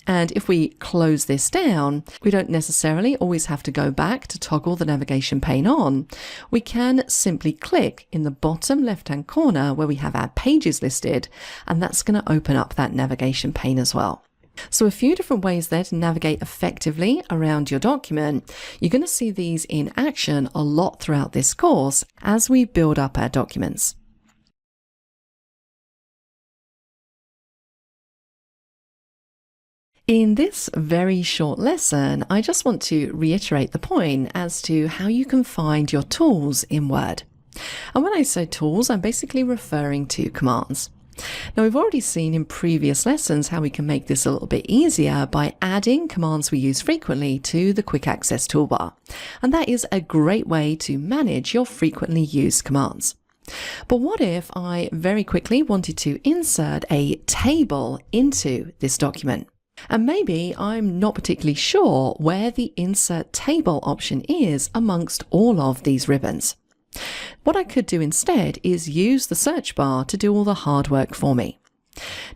And if we close this down, we don't necessarily always have to go back to toggle the navigation pane on. We can simply click in the bottom left-hand corner where we have our pages listed, and that's going to open up that navigation pane as well. So a few different ways there to navigate effectively around your document. You're going to see these in action a lot throughout this course as we build up our documents. In this very short lesson, I just want to reiterate the point as to how you can find your tools in Word. And when I say tools, I'm basically referring to commands. Now, we've already seen in previous lessons how we can make this a little bit easier by adding commands we use frequently to the Quick Access Toolbar. And that is a great way to manage your frequently used commands. But what if I very quickly wanted to insert a table into this document? And maybe I'm not particularly sure where the Insert Table option is amongst all of these ribbons. What I could do instead is use the search bar to do all the hard work for me.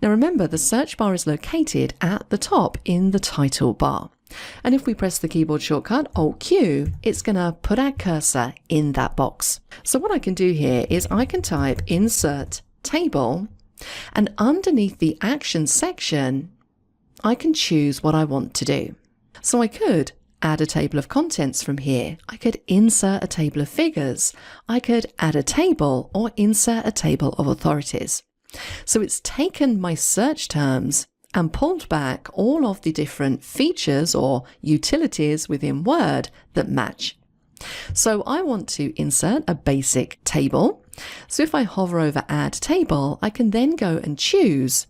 Now remember, the search bar is located at the top in the title bar. And if we press the keyboard shortcut Alt-Q, it's going to put our cursor in that box. So what I can do here is I can type Insert Table, and underneath the Actions section, I can choose what I want to do. So I could add a table of contents from here. I could insert a table of figures. I could add a table or insert a table of authorities. So it's taken my search terms and pulled back all of the different features or utilities within Word that match. So I want to insert a basic table. So if I hover over Add Table, I can then go and choose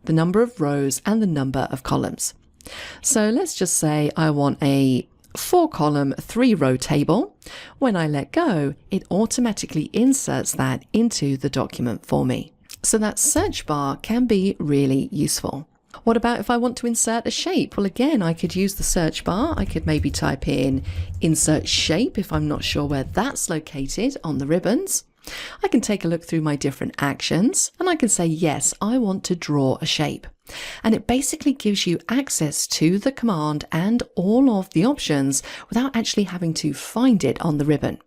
the number of rows and the number of columns. So let's just say I want a 4-column, 3-row table. When I let go, it automatically inserts that into the document for me. So that search bar can be really useful. What about if I want to insert a shape? Well, again, I could use the search bar. I could maybe type in Insert Shape if I'm not sure where that's located on the ribbons. I can take a look through my different actions and I can say, yes, I want to draw a shape. And it basically gives you access to the command and all of the options without actually having to find it on the ribbon.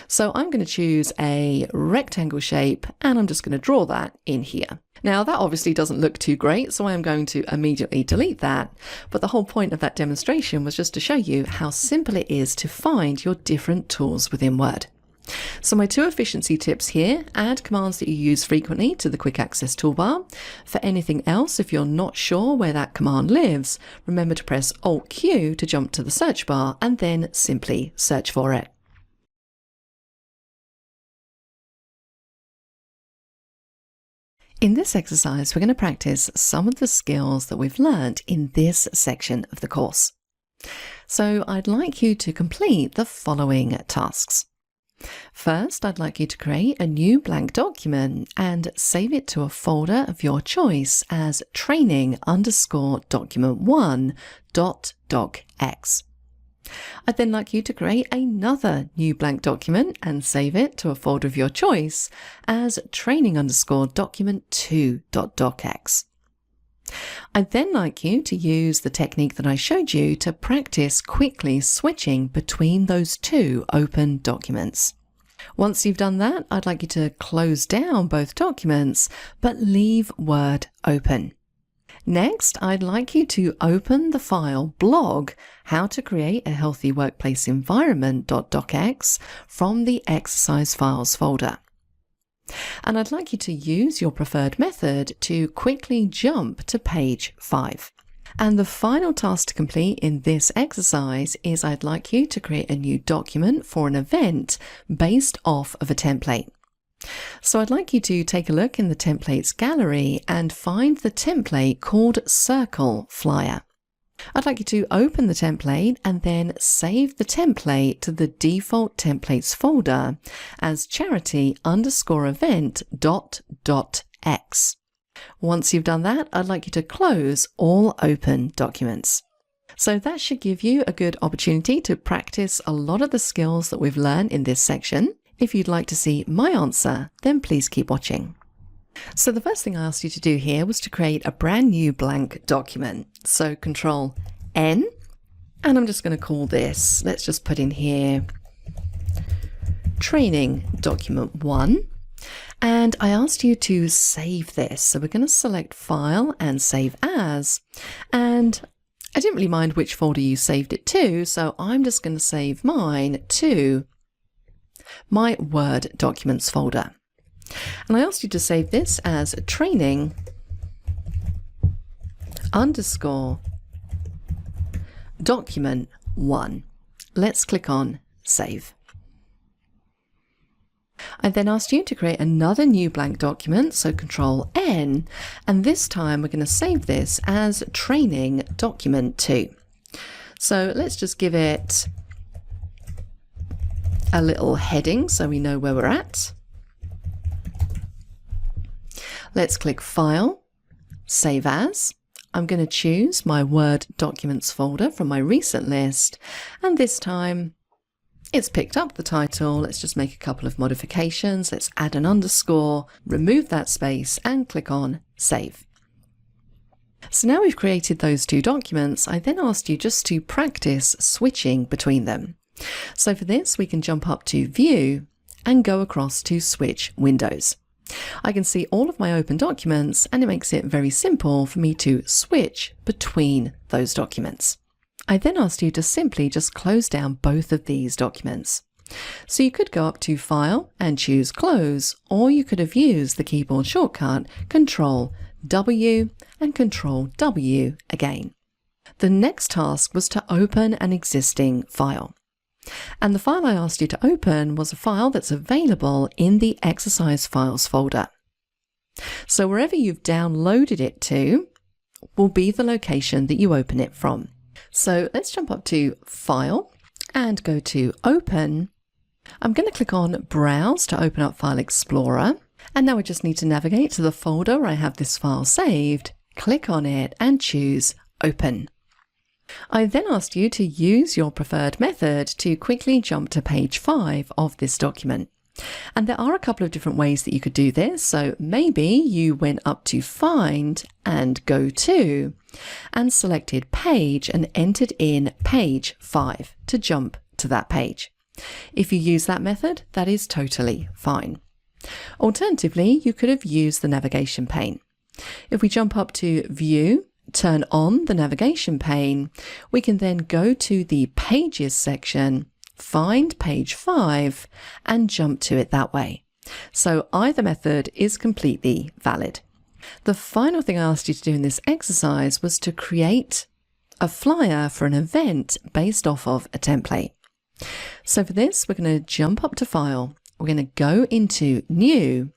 So I'm going to choose a rectangle shape and I'm just going to draw that in here. Now that obviously doesn't look too great, so I am going to immediately delete that. But the whole point of that demonstration was just to show you how simple it is to find your different tools within Word. So my 2 efficiency tips here: add commands that you use frequently to the Quick Access Toolbar. For anything else, if you're not sure where that command lives, remember to press Alt-Q to jump to the search bar and then simply search for it. In this exercise, we're going to practice some of the skills that we've learnt in this section of the course. So I'd like you to complete the following tasks. First, I'd like you to create a new blank document and save it to a folder of your choice as training_document1.docx. I'd then like you to create another new blank document and save it to a folder of your choice as training_document2.docx. I'd then like you to use the technique that I showed you to practice quickly switching between those 2 open documents. Once you've done that, I'd like you to close down both documents, but leave Word open. Next, I'd like you to open the file blog how to create a healthy workplace environment.docx from the exercise files folder. And I'd like you to use your preferred method to quickly jump to page 5. And the final task to complete in this exercise is I'd like you to create a new document for an event based off of a template. So I'd like you to take a look in the templates gallery and find the template called Circle Flyer. I'd like you to open the template and then save the template to the default templates folder as charity_event.x. Once you've done that, I'd like you to close all open documents. So that should give you a good opportunity to practice a lot of the skills that we've learned in this section. If you'd like to see my answer, then please keep watching. So the first thing I asked you to do here was to create a brand new blank document. So Control N, and I'm just going to call this, let's just put in here, Training Document 1. And I asked you to save this. So we're going to select File and Save As. And I didn't really mind which folder you saved it to, so I'm just going to save mine to my Word Documents folder. And I asked you to save this as training _ document 1. Let's click on Save. I then asked you to create another new blank document, so Control N, and this time we're going to save this as training document 2. So let's just give it a little heading so we know where we're at. Let's click File, Save As. I'm going to choose my Word Documents folder from my recent list, and this time it's picked up the title. Let's just make a couple of modifications. Let's add an underscore, remove that space, and click on Save. So now we've created those two documents, I then asked you just to practice switching between them. So for this, we can jump up to View and go across to Switch Windows. I can see all of my open documents, and it makes it very simple for me to switch between those documents. I then asked you to simply just close down both of these documents. So you could go up to File and choose Close, or you could have used the keyboard shortcut Control W and Control W again. The next task was to open an existing file. And the file I asked you to open was a file that's available in the Exercise Files folder. So wherever you've downloaded it to will be the location that you open it from. So let's jump up to File and go to Open. I'm going to click on Browse to open up File Explorer. And now I just need to navigate to the folder where I have this file saved, click on it and choose Open. I then asked you to use your preferred method to quickly jump to page 5 of this document. And there are a couple of different ways that you could do this. So maybe you went up to Find and Go To and selected Page and entered in page 5 to jump to that page. If you use that method, that is totally fine. Alternatively, you could have used the navigation pane. If we jump up to View, turn on the navigation pane, we can then go to the Pages section, find page 5 and jump to it that way. So either method is completely valid. The final thing I asked you to do in this exercise was to create a flyer for an event based off of a template. So for this, we're going to jump up to File, we're going to go into New,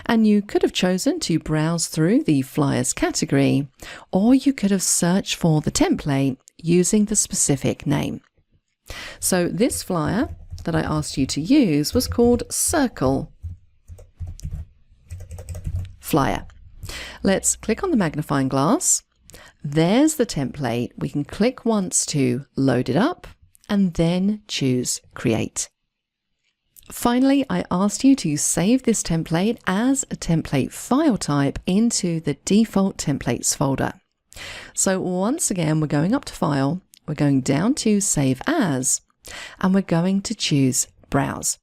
and you could have chosen to browse through the flyers category, or you could have searched for the template using the specific name. So this flyer that I asked you to use was called Circle Flyer. Let's click on the magnifying glass. There's the template. We can click once to load it up and then choose Create. Finally, I asked you to save this template as a template file type into the default templates folder. So once again, we're going up to File, we're going down to Save As, and we're going to choose Browse.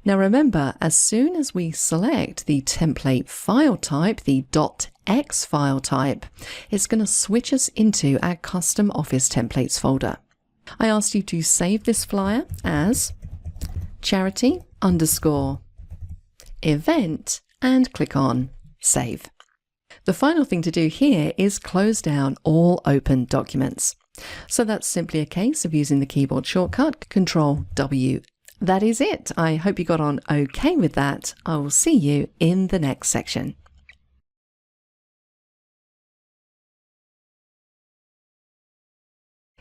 Now remember, as soon as we select the template file type, the .x file type, it's going to switch us into our custom Office templates folder. I asked you to save this flyer as charity _ event and click on Save. The final thing to do here is close down all open documents. So that's simply a case of using the keyboard shortcut Control W. That is it. I hope you got on okay with that. I will see you in the next section.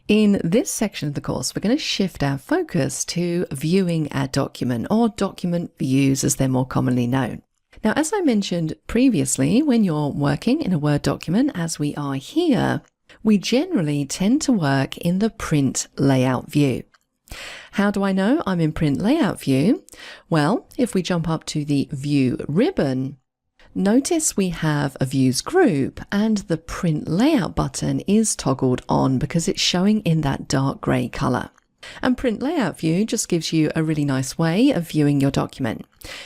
In this section of the course, we're going to shift our focus to viewing our document, or document views as they're more commonly known. Now, as I mentioned previously, when you're working in a Word document, as we are here, we generally tend to work in the print layout view. How do I know I'm in print layout view? Well, if we jump up to the View ribbon, notice we have a Views group and the Print Layout button is toggled on because it's showing in that dark grey colour. And Print Layout View just gives you a really nice way of viewing your document.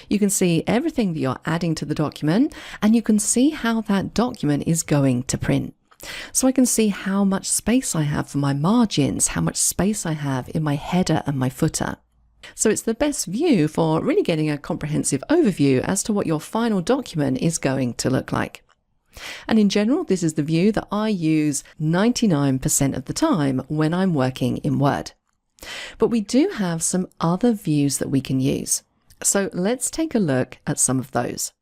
You can see everything that you're adding to the document, and you can see how that document is going to print. So I can see how much space I have for my margins, how much space I have in my header and my footer. So it's the best view for really getting a comprehensive overview as to what your final document is going to look like. And in general, this is the view that I use 99% of the time when I'm working in Word. But we do have some other views that we can use. So let's take a look at some of those.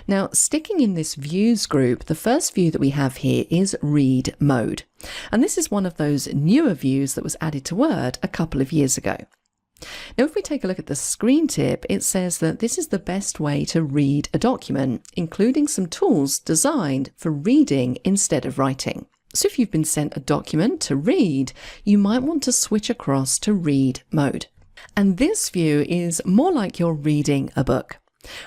Now, sticking in this views group, the first view that we have here is read mode. And this is one of those newer views that was added to Word a couple of years ago. Now, if we take a look at the screen tip, it says that this is the best way to read a document, including some tools designed for reading instead of writing. So if you've been sent a document to read, you might want to switch across to read mode. And this view is more like you're reading a book.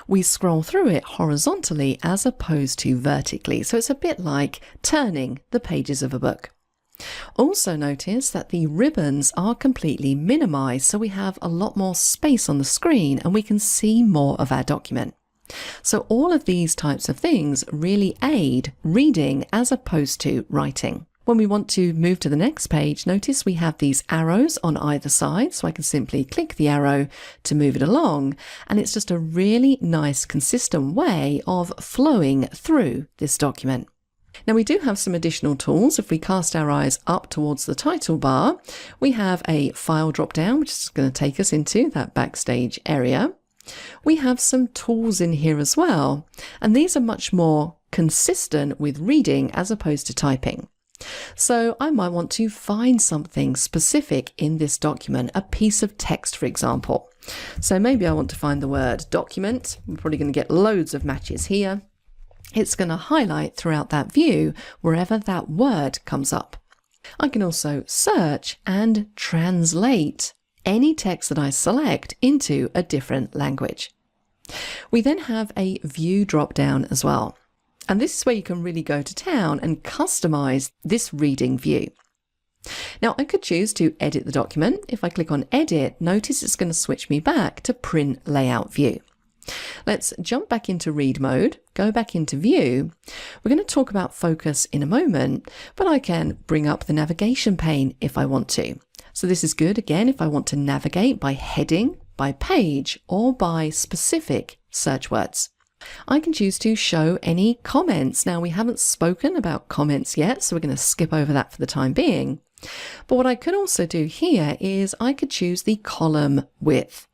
We scroll through it horizontally as opposed to vertically, so it's a bit like turning the pages of a book. Also notice that the ribbons are completely minimized, so we have a lot more space on the screen and we can see more of our document. So all of these types of things really aid reading as opposed to writing. When we want to move to the next page, notice we have these arrows on either side, so I can simply click the arrow to move it along, and it's just a really nice, consistent way of flowing through this document. Now we do have some additional tools. If we cast our eyes up towards the title bar, we have a file drop down, which is going to take us into that backstage area. We have some tools in here as well, and these are much more consistent with reading as opposed to typing. So I might want to find something specific in this document, a piece of text, for example. So maybe I want to find the word document. I'm probably going to get loads of matches here. It's going to highlight throughout that view wherever that word comes up. I can also search and translate any text that I select into a different language. We then have a view drop down as well. And this is where you can really go to town and customize this reading view. Now I could choose to edit the document. If I click on edit, notice it's going to switch me back to print layout view. Let's jump back into read mode, go back into view. We're going to talk about focus in a moment, but I can bring up the navigation pane if I want to. So this is good again if I want to navigate by heading, by page, or by specific search words. I can choose to show any comments. Now we haven't spoken about comments yet, so we're going to skip over that for the time being. But what I could also do here is I could choose the column width.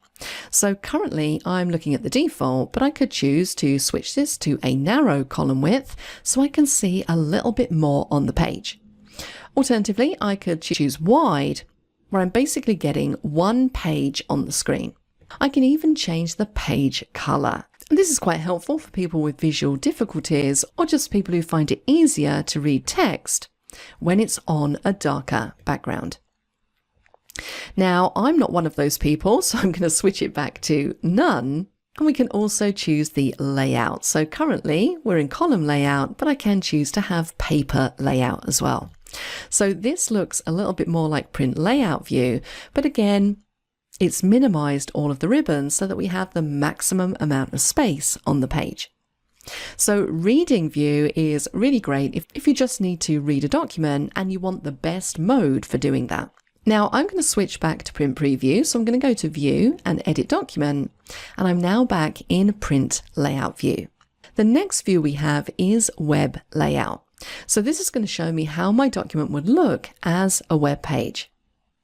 So currently I'm looking at the default, but I could choose to switch this to a narrow column width so I can see a little bit more on the page. Alternatively, I could choose wide, where I'm basically getting one page on the screen. I can even change the page color. And this is quite helpful for people with visual difficulties or just people who find it easier to read text when it's on a darker background. Now, I'm not one of those people, so I'm going to switch it back to none. And we can also choose the layout. So currently we're in column layout, but I can choose to have paper layout as well. So this looks a little bit more like print layout view, but again, it's minimized all of the ribbons so that we have the maximum amount of space on the page. So reading view is really great if you just need to read a document and you want the best mode for doing that. Now I'm going to switch back to print preview. So I'm going to go to view and edit document, and I'm now back in print layout view. The next view we have is web layout. So this is going to show me how my document would look as a web page.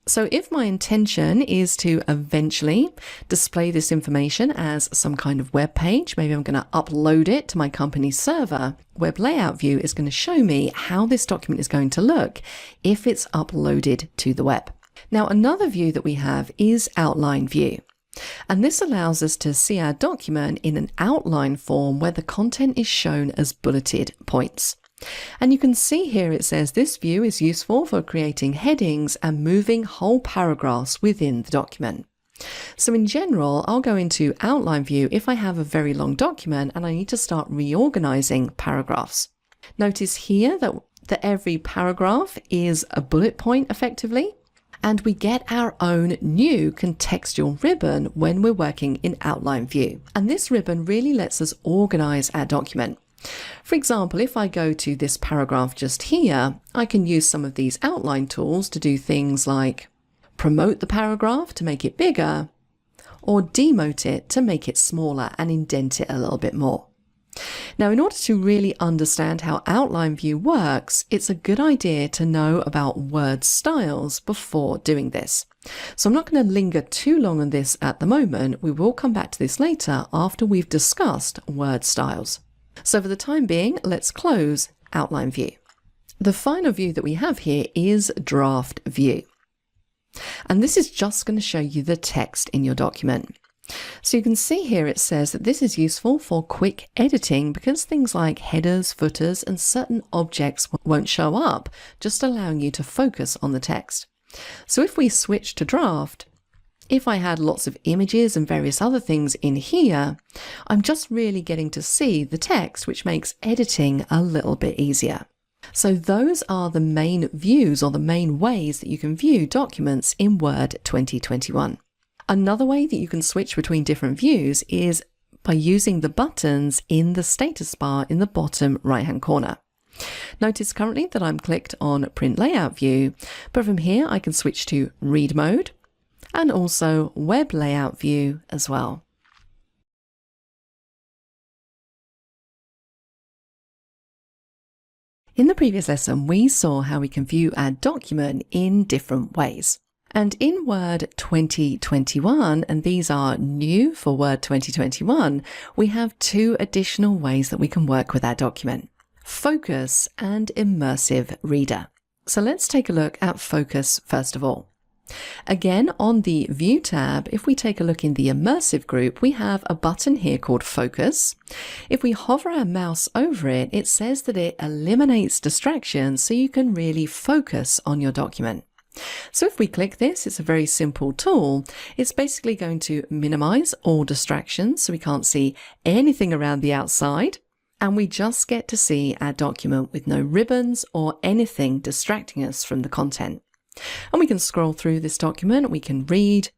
So if my intention is to eventually display this information as some kind of web page, maybe I'm going to upload it to my company's server, web layout view is going to show me how this document is going to look if it's uploaded to the web. Now, another view that we have is outline view. And this allows us to see our document in an outline form where the content is shown as bulleted points. And you can see here it says this view is useful for creating headings and moving whole paragraphs within the document. So in general, I'll go into outline view if I have a very long document and I need to start reorganizing paragraphs. Notice here that every paragraph is a bullet point effectively. And we get our own new contextual ribbon when we're working in outline view. And this ribbon really lets us organize our document. For example, if I go to this paragraph just here, I can use some of these outline tools to do things like promote the paragraph to make it bigger, or demote it to make it smaller and indent it a little bit more. Now, in order to really understand how outline view works, it's a good idea to know about word styles before doing this. So I'm not going to linger too long on this at the moment. We will come back to this later after we've discussed word styles. So for the time being, let's close outline view. The final view that we have here is draft view. And this is just going to show you the text in your document. So you can see here it says that this is useful for quick editing because things like headers, footers, and certain objects won't show up, just allowing you to focus on the text. So if we switch to draft, if I had lots of images and various other things in here, I'm just really getting to see the text, which makes editing a little bit easier. So those are the main views or the main ways that you can view documents in Word 2021. Another way that you can switch between different views is by using the buttons in the status bar in the bottom right-hand corner. Notice currently that I'm clicked on Print Layout View, but from here I can switch to Read Mode and also Web Layout View as well. In the previous lesson, we saw how we can view our document in different ways. And in Word 2021, and these are new for Word 2021, we have two additional ways that we can work with our document: Focus and Immersive Reader. So let's take a look at Focus first of all. Again, on the View tab, if we take a look in the Immersive group, we have a button here called Focus. If we hover our mouse over it, it says that it eliminates distractions so you can really focus on your document. So if we click this, it's a very simple tool. It's basically going to minimize all distractions so we can't see anything around the outside, and we just get to see our document with no ribbons or anything distracting us from the content. And we can scroll through this document, we can read,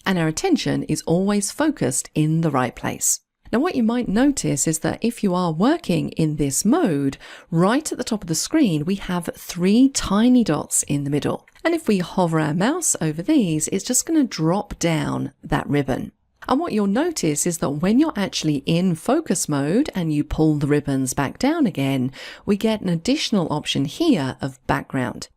and our attention is always focused in the right place. Now, what you might notice is that if you are working in this mode, right at the top of the screen, we have 3 tiny dots in the middle. And if we hover our mouse over these, it's just going to drop down that ribbon. And what you'll notice is that when you're actually in focus mode and you pull the ribbons back down again, we get an additional option here of background.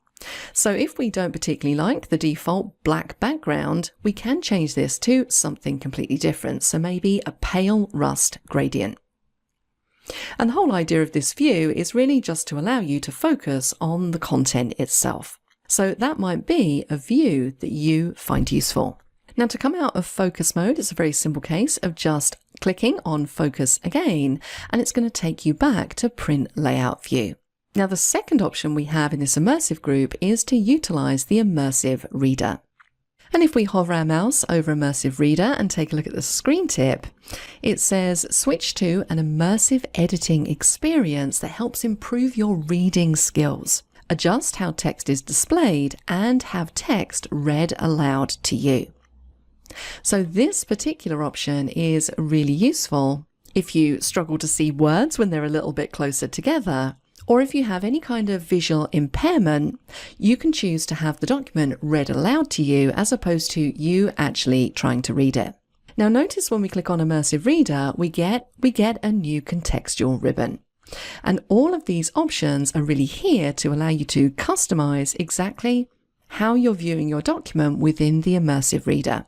So if we don't particularly like the default black background, we can change this to something completely different. So maybe a pale rust gradient. And the whole idea of this view is really just to allow you to focus on the content itself. So that might be a view that you find useful. Now, to come out of focus mode, it's a very simple case of just clicking on focus again, and it's going to take you back to print layout view. Now, the second option we have in this immersive group is to utilize the immersive reader. And if we hover our mouse over immersive reader and take a look at the screen tip, it says switch to an immersive editing experience that helps improve your reading skills. Adjust how text is displayed and have text read aloud to you. So this particular option is really useful if you struggle to see words when they're a little bit closer together, or if you have any kind of visual impairment. You can choose to have the document read aloud to you as opposed to you actually trying to read it. Now notice when we click on Immersive Reader, we get a new contextual ribbon. And all of these options are really here to allow you to customize exactly how you're viewing your document within the Immersive Reader.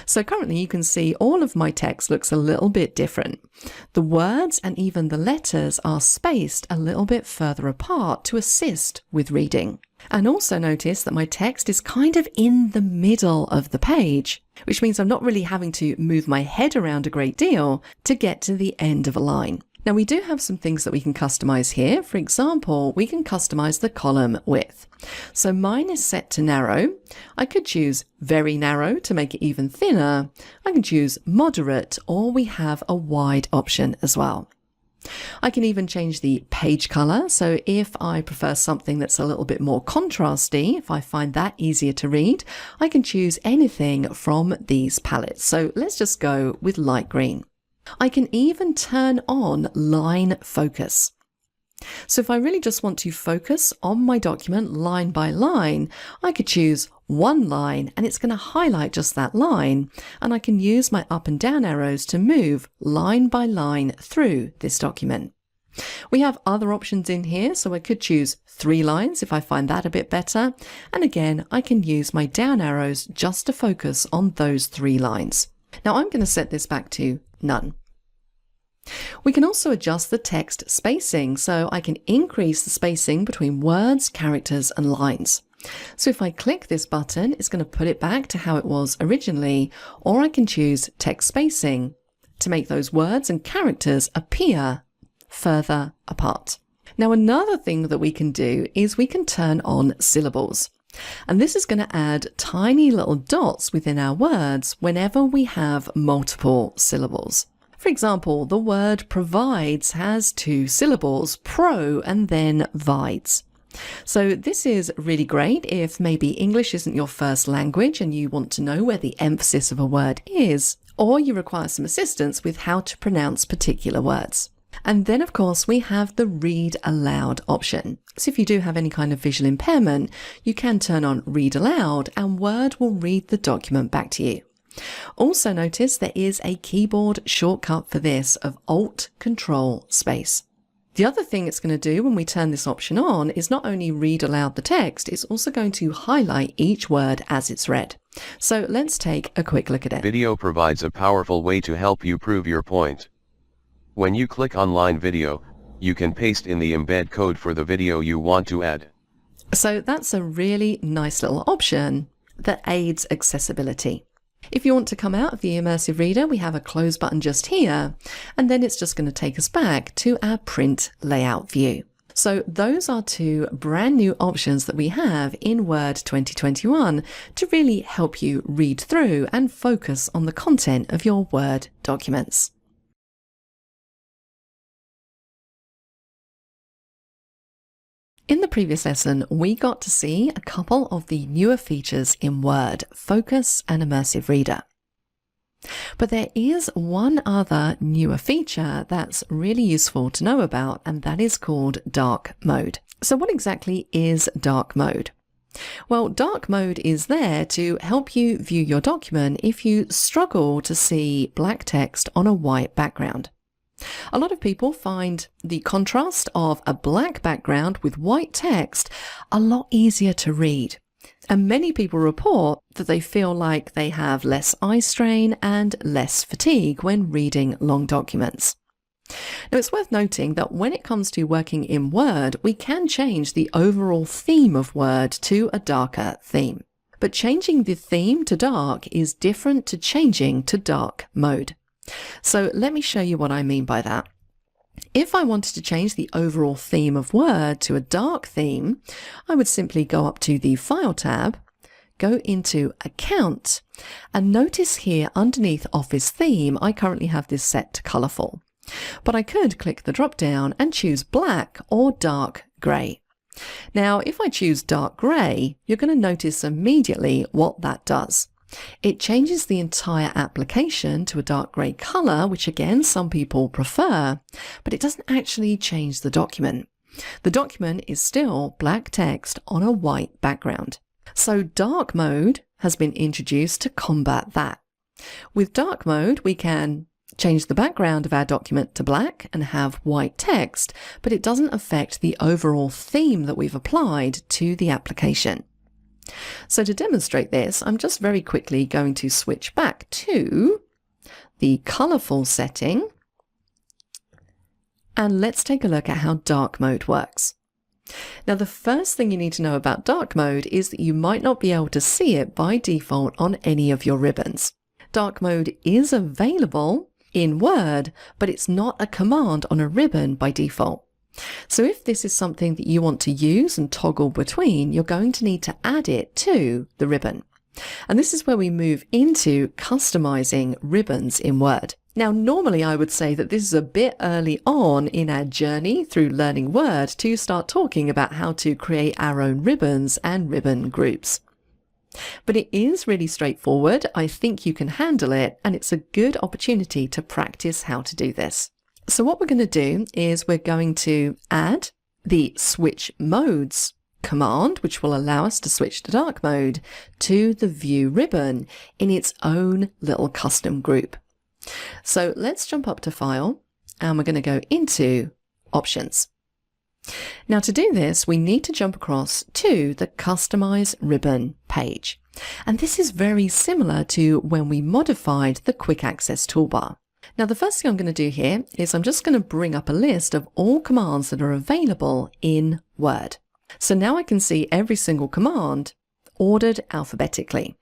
So currently you can see all of my text looks a little bit different. The words and even the letters are spaced a little bit further apart to assist with reading. And also notice that my text is kind of in the middle of the page, which means I'm not really having to move my head around a great deal to get to the end of a line. Now we do have some things that we can customize here. For example, we can customize the column width. So mine is set to narrow. I could choose very narrow to make it even thinner. I can choose moderate, or we have a wide option as well. I can even change the page color. So if I prefer something that's a little bit more contrasty, if I find that easier to read, I can choose anything from these palettes. So let's just go with light green. I can even turn on line focus. So if I really just want to focus on my document line by line, I could choose one line and it's going to highlight just that line, and I can use my up and down arrows to move line by line through this document. We have other options in here, so I could choose 3 lines if I find that a bit better, and again I can use my down arrows just to focus on those 3 lines. Now I'm going to set this back to none. We can also adjust the text spacing, so I can increase the spacing between words, characters and lines. So if I click this button, it's going to put it back to how it was originally, or I can choose text spacing to make those words and characters appear further apart. Now another thing that we can do is we can turn on syllables. And this is going to add tiny little dots within our words whenever we have multiple syllables. For example, the word provides has 2 syllables, pro and then vides. So this is really great if maybe English isn't your first language and you want to know where the emphasis of a word is, or you require some assistance with how to pronounce particular words. And then of course we have the read aloud option. So if you do have any kind of visual impairment, you can turn on read aloud and Word will read the document back to you. Also notice there is a keyboard shortcut for this of Alt Control Space. The other thing it's going to do when we turn this option on is not only read aloud the text, it's also going to highlight each word as it's read. So let's take a quick look at it. Video provides a powerful way to help you prove your point. When you click Online Video, you can paste in the embed code for the video you want to add. So that's a really nice little option that aids accessibility. If you want to come out of the Immersive Reader, we have a close button just here, and then it's just going to take us back to our print layout view. So those are 2 brand new options that we have in Word 2021 to really help you read through and focus on the content of your Word documents. In the previous lesson, we got to see a couple of the newer features in Word, Focus and Immersive Reader. But there is one other newer feature that's really useful to know about, and that is called Dark Mode. So what exactly is Dark Mode? Well, Dark Mode is there to help you view your document if you struggle to see black text on a white background. A lot of people find the contrast of a black background with white text a lot easier to read. And many people report that they feel like they have less eye strain and less fatigue when reading long documents. Now, it's worth noting that when it comes to working in Word, we can change the overall theme of Word to a darker theme. But changing the theme to dark is different to changing to dark mode. So let me show you what I mean by that. If I wanted to change the overall theme of Word to a dark theme, I would simply go up to the File tab, go into Account, and notice here underneath Office Theme, I currently have this set to colourful. But I could click the drop down and choose black or dark grey. Now, if I choose dark grey, you're going to notice immediately what that does. It changes the entire application to a dark grey colour, which again, some people prefer, but it doesn't actually change the document. The document is still black text on a white background. So dark mode has been introduced to combat that. With dark mode, we can change the background of our document to black and have white text, but it doesn't affect the overall theme that we've applied to the application. So to demonstrate this, I'm just very quickly going to switch back to the colourful setting, and let's take a look at how dark mode works. Now, the first thing you need to know about dark mode is that you might not be able to see it by default on any of your ribbons. Dark mode is available in Word, but it's not a command on a ribbon by default. So if this is something that you want to use and toggle between, you're going to need to add it to the ribbon. And this is where we move into customizing ribbons in Word. Now, normally I would say that this is a bit early on in our journey through learning Word to start talking about how to create our own ribbons and ribbon groups. But it is really straightforward. I think you can handle it, and it's a good opportunity to practice how to do this. So what we're going to do is we're going to add the switch modes command, which will allow us to switch to dark mode, to the view ribbon in its own little custom group. So let's jump up to File, and we're going to go into Options. Now to do this, we need to jump across to the Customize Ribbon page. And this is very similar to when we modified the Quick Access Toolbar. Now the first thing I'm going to do here is I'm just going to bring up a list of all commands that are available in Word. So now I can see every single command ordered alphabetically.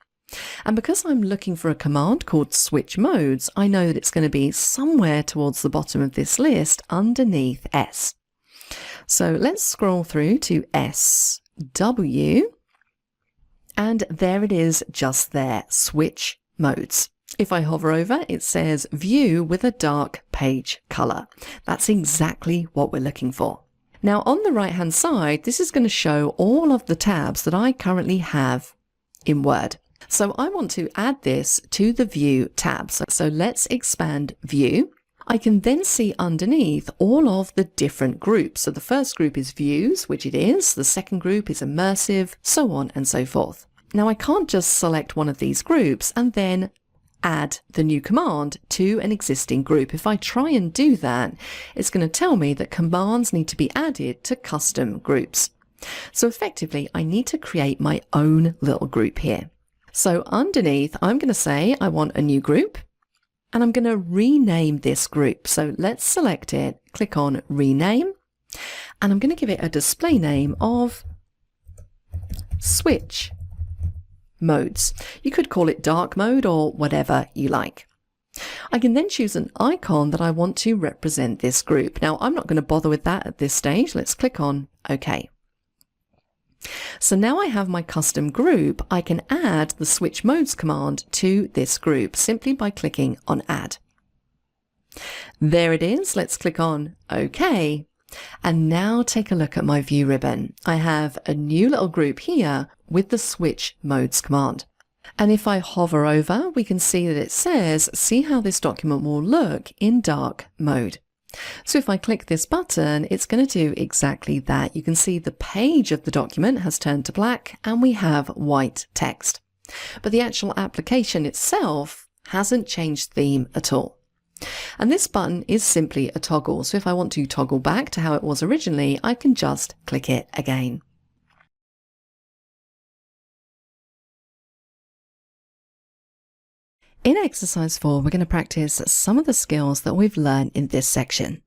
And because I'm looking for a command called Switch Modes, I know that it's going to be somewhere towards the bottom of this list underneath S. So let's scroll through to SW, and there it is just there, Switch Modes. If I hover over, it says View with a dark page color. That's exactly what we're looking for. Now on the right hand side, this is going to show all of the tabs that I currently have in Word. So I want to add this to the View tab. So let's expand View. I can then see underneath all of the different groups. So the first group is Views, which it is. The second group is Immersive, so on and so forth. Now I can't just select one of these groups and then add the new command to an existing group. If I try and do that, it's going to tell me that commands need to be added to custom groups. So effectively, I need to create my own little group here. So underneath, I'm going to say I want a new group, and I'm going to rename this group. So let's select it, click on Rename, and I'm going to give it a display name of Switch Modes. You could call it dark mode or whatever you like. I can then choose an icon that I want to represent this group. Now, I'm not going to bother with that at this stage. Let's click on OK. So now I have my custom group. I can add the Switch Modes command to this group simply by clicking on Add. There it is. Let's click on OK. And now take a look at my view ribbon. I have a new little group here with the Switch Modes command. And if I hover over, we can see that it says, see how this document will look in dark mode. So if I click this button, it's going to do exactly that. You can see the page of the document has turned to black and we have white text. But the actual application itself hasn't changed theme at all. And this button is simply a toggle. So if I want to toggle back to how it was originally, I can just click it again. In exercise 4, we're going to practice some of the skills that we've learned in this section.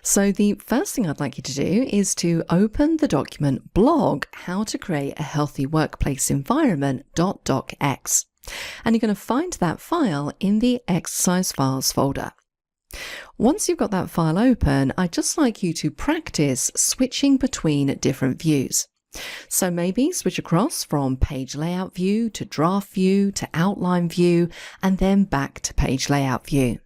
So the first thing I'd like you to do is to open the document blog, How to Create a Healthy Workplace Environment .docx. And you're going to find that file in the exercise files folder. Once you've got that file open, I'd just like you to practice switching between different views. So maybe switch across from page layout view to draft view to outline view and then back to page layout view.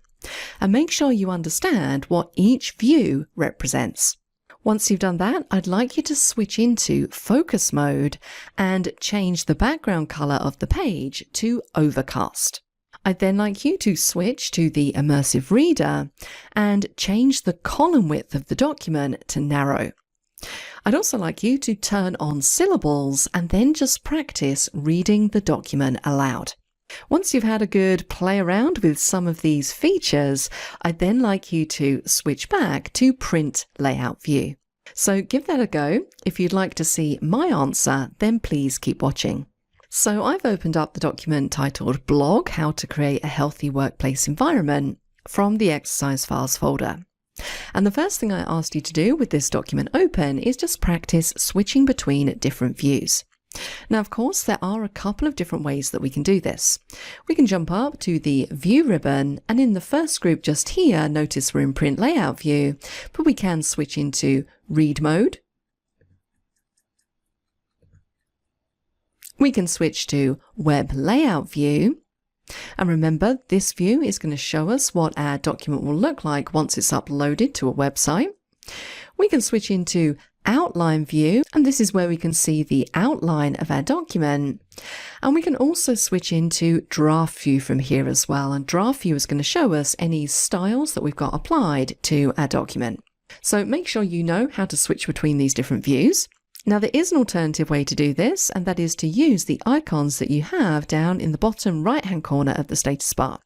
And make sure you understand what each view represents. Once you've done that, I'd like you to switch into focus mode and change the background color of the page to overcast. I'd then like you to switch to the Immersive Reader and change the column width of the document to narrow. I'd also like you to turn on syllables and then just practice reading the document aloud. Once you've had a good play around with some of these features, I'd then like you to switch back to print layout view. So give that a go. If you'd like to see my answer, then please keep watching. So I've opened up the document titled Blog, How to Create a Healthy Workplace Environment from the exercise files folder. And the first thing I asked you to do with this document open is just practice switching between different views. Now, of course, there are a couple of different ways that we can do this. We can jump up to the View ribbon, and in the first group just here, notice we're in Print Layout View, but we can switch into Read mode. We can switch to Web Layout View, And remember, this view is going to show us what our document will look like once it's uploaded to a website. We can switch into Outline View, and this is where we can see the outline of our document. And we can also switch into Draft View from here as well. And Draft View is going to show us any styles that we've got applied to our document. So make sure you know how to switch between these different views. Now there is an alternative way to do this, and that is to use the icons that you have down in the bottom right hand corner of the status bar.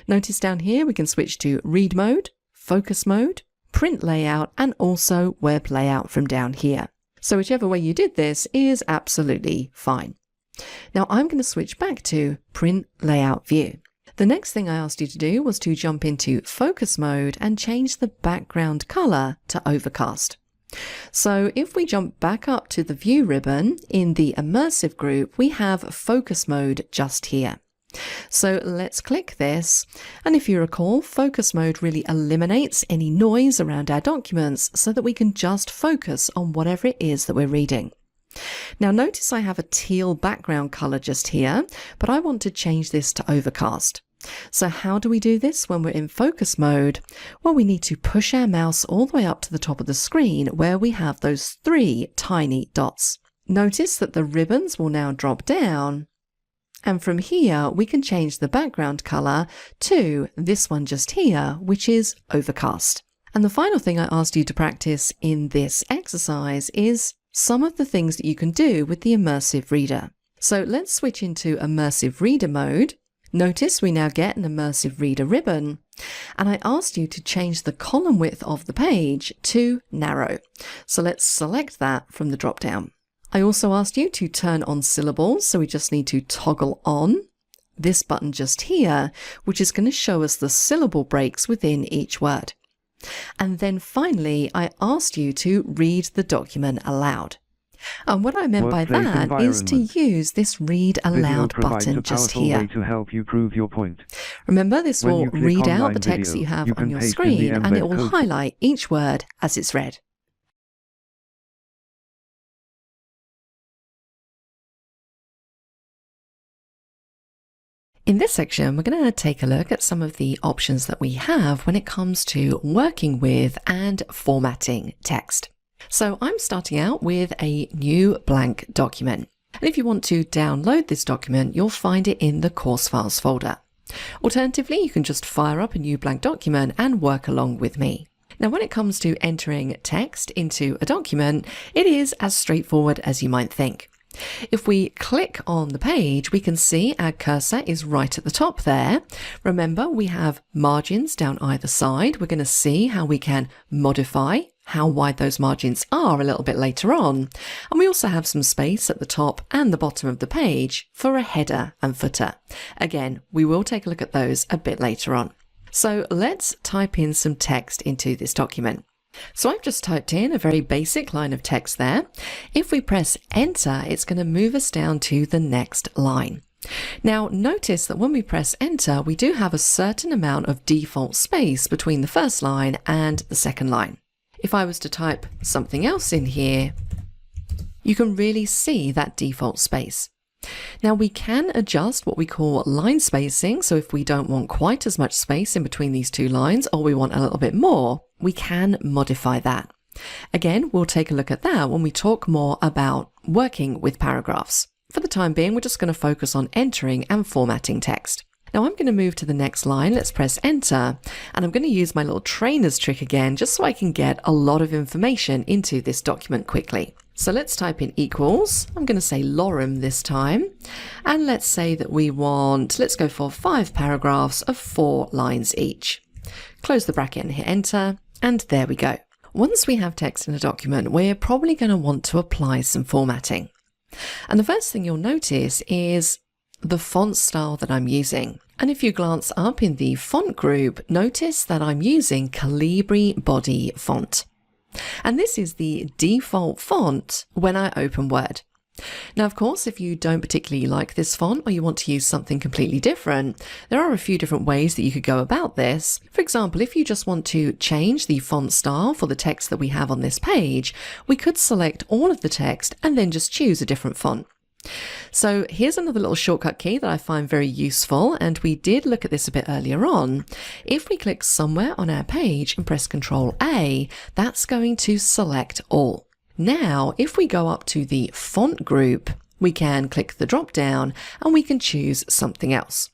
Notice down here we can switch to Read Mode, Focus Mode, Print Layout, and also Web Layout from down here. So whichever way you did this is absolutely fine. Now I'm going to switch back to Print Layout View. The next thing I asked you to do was to jump into Focus Mode and change the background color to Overcast. So if we jump back up to the View ribbon in the Immersive group, we have Focus Mode just here. So let's click this, and if you recall, Focus Mode really eliminates any noise around our documents so that we can just focus on whatever it is that we're reading. Now notice I have a teal background color just here, but I want to change this to Overcast. So how do we do this when we're in focus mode? Well, we need to push our mouse all the way up to the top of the screen where we have those 3 tiny dots. Notice that the ribbons will now drop down, and from here we can change the background color to this one just here, which is Overcast. And the final thing I asked you to practice in this exercise is some of the things that you can do with the Immersive Reader. So let's switch into Immersive Reader mode. Notice we now get an Immersive Reader ribbon, and I asked you to change the column width of the page to narrow. So let's select that from the drop down. I also asked you to turn on syllables, so we just need to toggle on this button just here, which is going to show us the syllable breaks within each word. And then finally, I asked you to read the document aloud. And what I meant by that is to use this Read Aloud button just here. To help you prove your point. Remember, this will read out the text that you have on your screen, and it will highlight each word as it's read. In this section, we're going to take a look at some of the options that we have when it comes to working with and formatting text. So I'm starting out with a new blank document. And if you want to download this document, you'll find it in the Course Files folder. Alternatively, you can just fire up a new blank document and work along with me. Now, when it comes to entering text into a document, it is as straightforward as you might think. If we click on the page, we can see our cursor is right at the top there. Remember, we have margins down either side. We're going to see how we can modify how wide those margins are a little bit later on. And we also have some space at the top and the bottom of the page for a header and footer. Again, we will take a look at those a bit later on. So let's type in some text into this document. So I've just typed in a very basic line of text there. If we press enter, it's going to move us down to the next line. Now notice that when we press enter, we do have a certain amount of default space between the first line and the second line. If I was to type something else in here, you can really see that default space. Now we can adjust what we call line spacing, so if we don't want quite as much space in between these two lines, or we want a little bit more, we can modify that. Again, we'll take a look at that when we talk more about working with paragraphs. For the time being, we're just going to focus on entering and formatting text. Now I'm going to move to the next line. Let's press enter, and I'm going to use my little trainer's trick again, just so I can get a lot of information into this document quickly. So let's type in equals. I'm going to say lorem this time, and let's say that let's go for 5 paragraphs of 4 lines each. Close the bracket and hit enter, and there we go. Once we have text in a document, we're probably going to want to apply some formatting. And the first thing you'll notice is the font style that I'm using. And if you glance up in the font group, notice that I'm using Calibri Body font. And this is the default font when I open Word. Now, of course, if you don't particularly like this font or you want to use something completely different, there are a few different ways that you could go about this. For example, if you just want to change the font style for the text that we have on this page, we could select all of the text and then just choose a different font. So here's another little shortcut key that I find very useful, and we did look at this a bit earlier on. If we click somewhere on our page and press Ctrl A, that's going to select all. Now, if we go up to the font group, we can click the drop down and we can choose something else.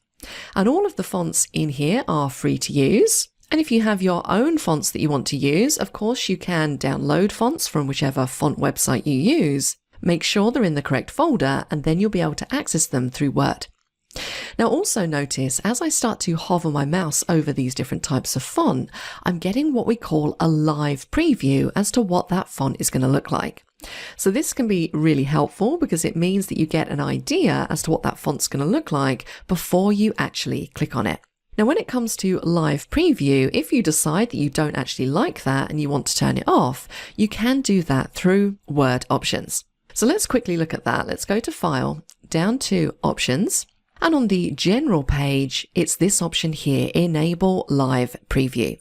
And all of the fonts in here are free to use. And if you have your own fonts that you want to use, of course you can download fonts from whichever font website you use. Make sure they're in the correct folder, and then you'll be able to access them through Word. Now also notice, as I start to hover my mouse over these different types of font, I'm getting what we call a live preview as to what that font is going to look like. So this can be really helpful because it means that you get an idea as to what that font's going to look like before you actually click on it. Now, when it comes to live preview, if you decide that you don't actually like that and you want to turn it off, you can do that through Word options. So let's quickly look at that. Let's go to File, down to Options, and on the General page, it's this option here, Enable Live Preview.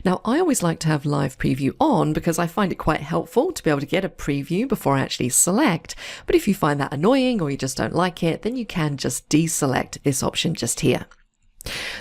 Now, I always like to have Live Preview on because I find it quite helpful to be able to get a preview before I actually select. But if you find that annoying or you just don't like it, then you can just deselect this option just here.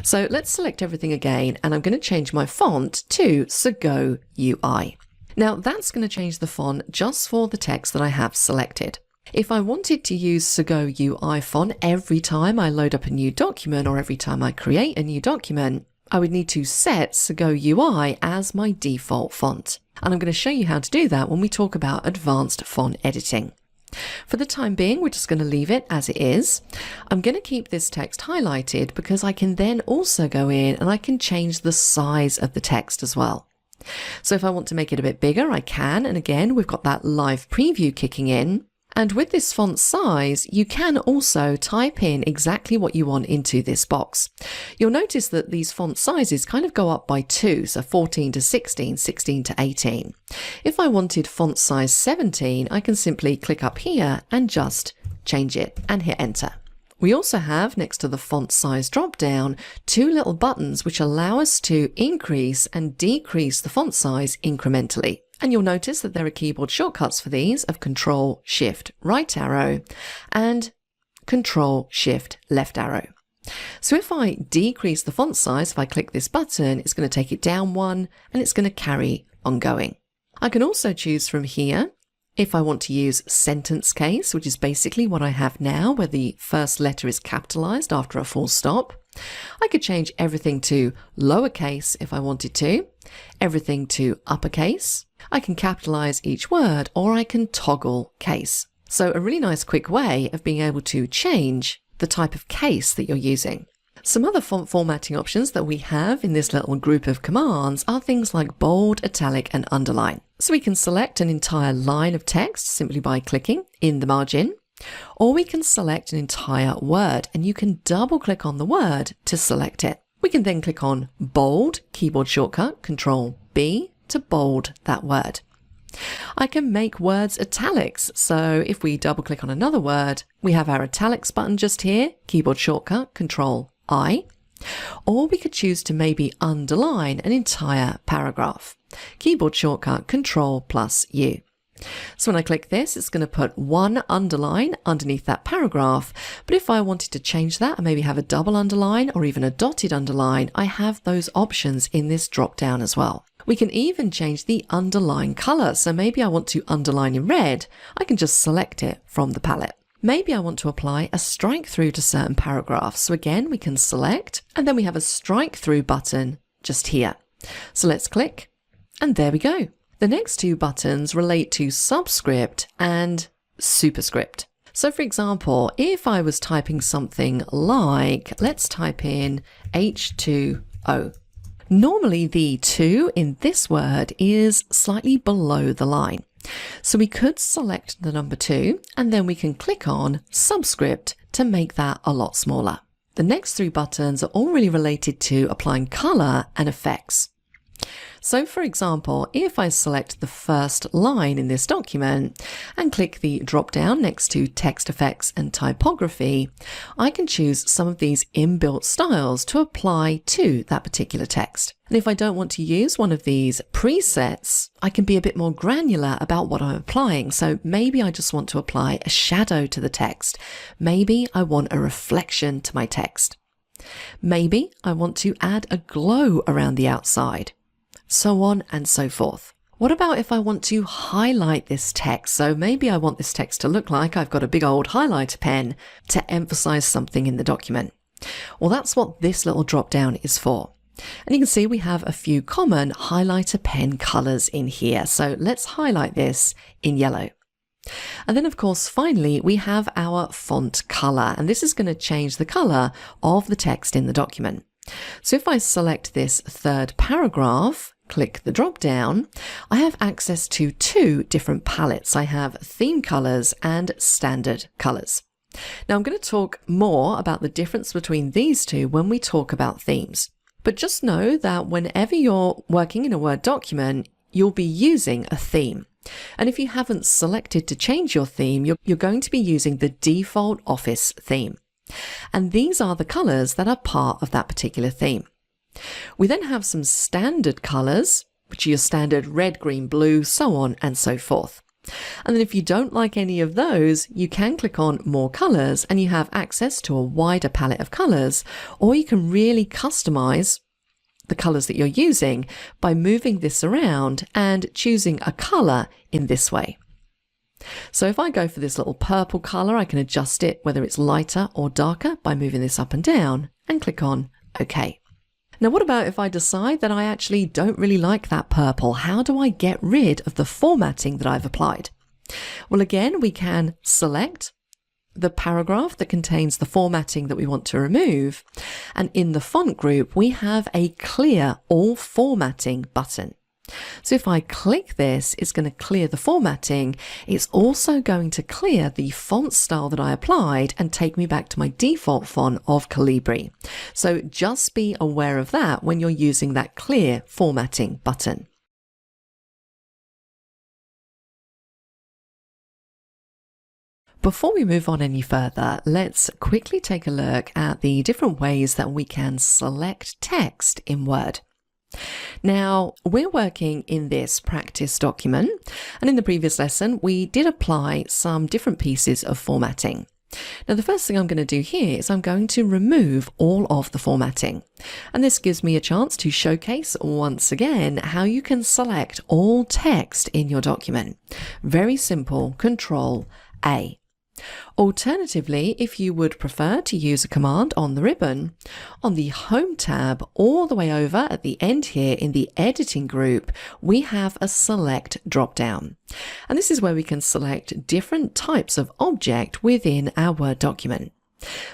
So let's select everything again, and I'm going to change my font to Segoe UI. Now that's going to change the font just for the text that I have selected. If I wanted to use Segoe UI font every time I load up a new document or every time I create a new document, I would need to set Segoe UI as my default font. And I'm going to show you how to do that when we talk about advanced font editing. For the time being, we're just going to leave it as it is. I'm going to keep this text highlighted because I can then also go in and I can change the size of the text as well. So if I want to make it a bit bigger, I can. And again, we've got that live preview kicking in. And with this font size, you can also type in exactly what you want into this box. You'll notice that these font sizes kind of go up by 2, so 14 to 16, 16 to 18. If I wanted font size 17, I can simply click up here and just change it and hit enter. We also have, next to the font size drop-down, 2 little buttons which allow us to increase and decrease the font size incrementally. And you'll notice that there are keyboard shortcuts for these of Control, Shift, right arrow, and Control, Shift, left arrow. So if I decrease the font size, if I click this button, it's going to take it down 1, and it's going to carry on going. I can also choose from here if I want to use sentence case, which is basically what I have now, where the first letter is capitalized after a full stop. I could change everything to lowercase if I wanted to, everything to uppercase. I can capitalize each word, or I can toggle case. So a really nice quick way of being able to change the type of case that you're using. Some other font formatting options that we have in this little group of commands are things like bold, italic, and underline. So we can select an entire line of text simply by clicking in the margin, or we can select an entire word, and you can double click on the word to select it. We can then click on bold, keyboard shortcut, Control B, to bold that word. I can make words italics, so if we double click on another word, we have our italics button just here, keyboard shortcut, Control I, or we could choose to maybe underline an entire paragraph. Keyboard shortcut, Control+U. So when I click this, it's going to put one underline underneath that paragraph. But if I wanted to change that and maybe have a double underline or even a dotted underline, I have those options in this drop down as well. We can even change the underline color. So maybe I want to underline in red. I can just select it from the palette. Maybe I want to apply a strike through to certain paragraphs. So again, we can select, and then we have a strike through button just here. So let's click, and there we go. The next 2 buttons relate to subscript and superscript. So for example, if I was typing something like, let's type in H2O. Normally the 2 in this word is slightly below the line. So we could select the number 2, and then we can click on subscript to make that a lot smaller. The next 3 buttons are all really related to applying color and effects. So for example, if I select the first line in this document and click the drop down next to text effects and typography, I can choose some of these inbuilt styles to apply to that particular text. And if I don't want to use one of these presets, I can be a bit more granular about what I'm applying. So maybe I just want to apply a shadow to the text. Maybe I want a reflection to my text. Maybe I want to add a glow around the outside. So on and so forth. What about if I want to highlight this text? So maybe I want this text to look like I've got a big old highlighter pen to emphasize something in the document. Well, that's what this little drop down is for. And you can see we have a few common highlighter pen colors in here. So let's highlight this in yellow. And then of course, finally, we have our font color, and this is going to change the color of the text in the document. So if I select this third paragraph, click the drop down, I have access to two different palettes. I have theme colors and standard colors. Now I'm going to talk more about the difference between these two when we talk about themes. But just know that whenever you're working in a Word document, you'll be using a theme. And if you haven't selected to change your theme, you're going to be using the default Office theme. And these are the colors that are part of that particular theme. We then have some standard colors, which are your standard red, green, blue, so on and so forth. And then if you don't like any of those, you can click on more colors and you have access to a wider palette of colors, or you can really customize the colors that you're using by moving this around and choosing a color in this way. So if I go for this little purple color, I can adjust it whether it's lighter or darker by moving this up and down and click on OK. Now, what about if I decide that I actually don't really like that purple? How do I get rid of the formatting that I've applied? Well, again, we can select the paragraph that contains the formatting that we want to remove. And in the font group, we have a clear all formatting button. So if I click this, it's going to clear the formatting. It's also going to clear the font style that I applied and take me back to my default font of Calibri. So just be aware of that when you're using that clear formatting button. Before we move on any further, let's quickly take a look at the different ways that we can select text in Word. Now, we're working in this practice document, and in the previous lesson, we did apply some different pieces of formatting. Now, the first thing I'm going to do here is I'm going to remove all of the formatting. And this gives me a chance to showcase once again how you can select all text in your document. Very simple, Control A. Alternatively, if you would prefer to use a command on the ribbon, on the Home tab all the way over at the end here in the Editing group, we have a Select drop-down. And this is where we can select different types of object within our Word document.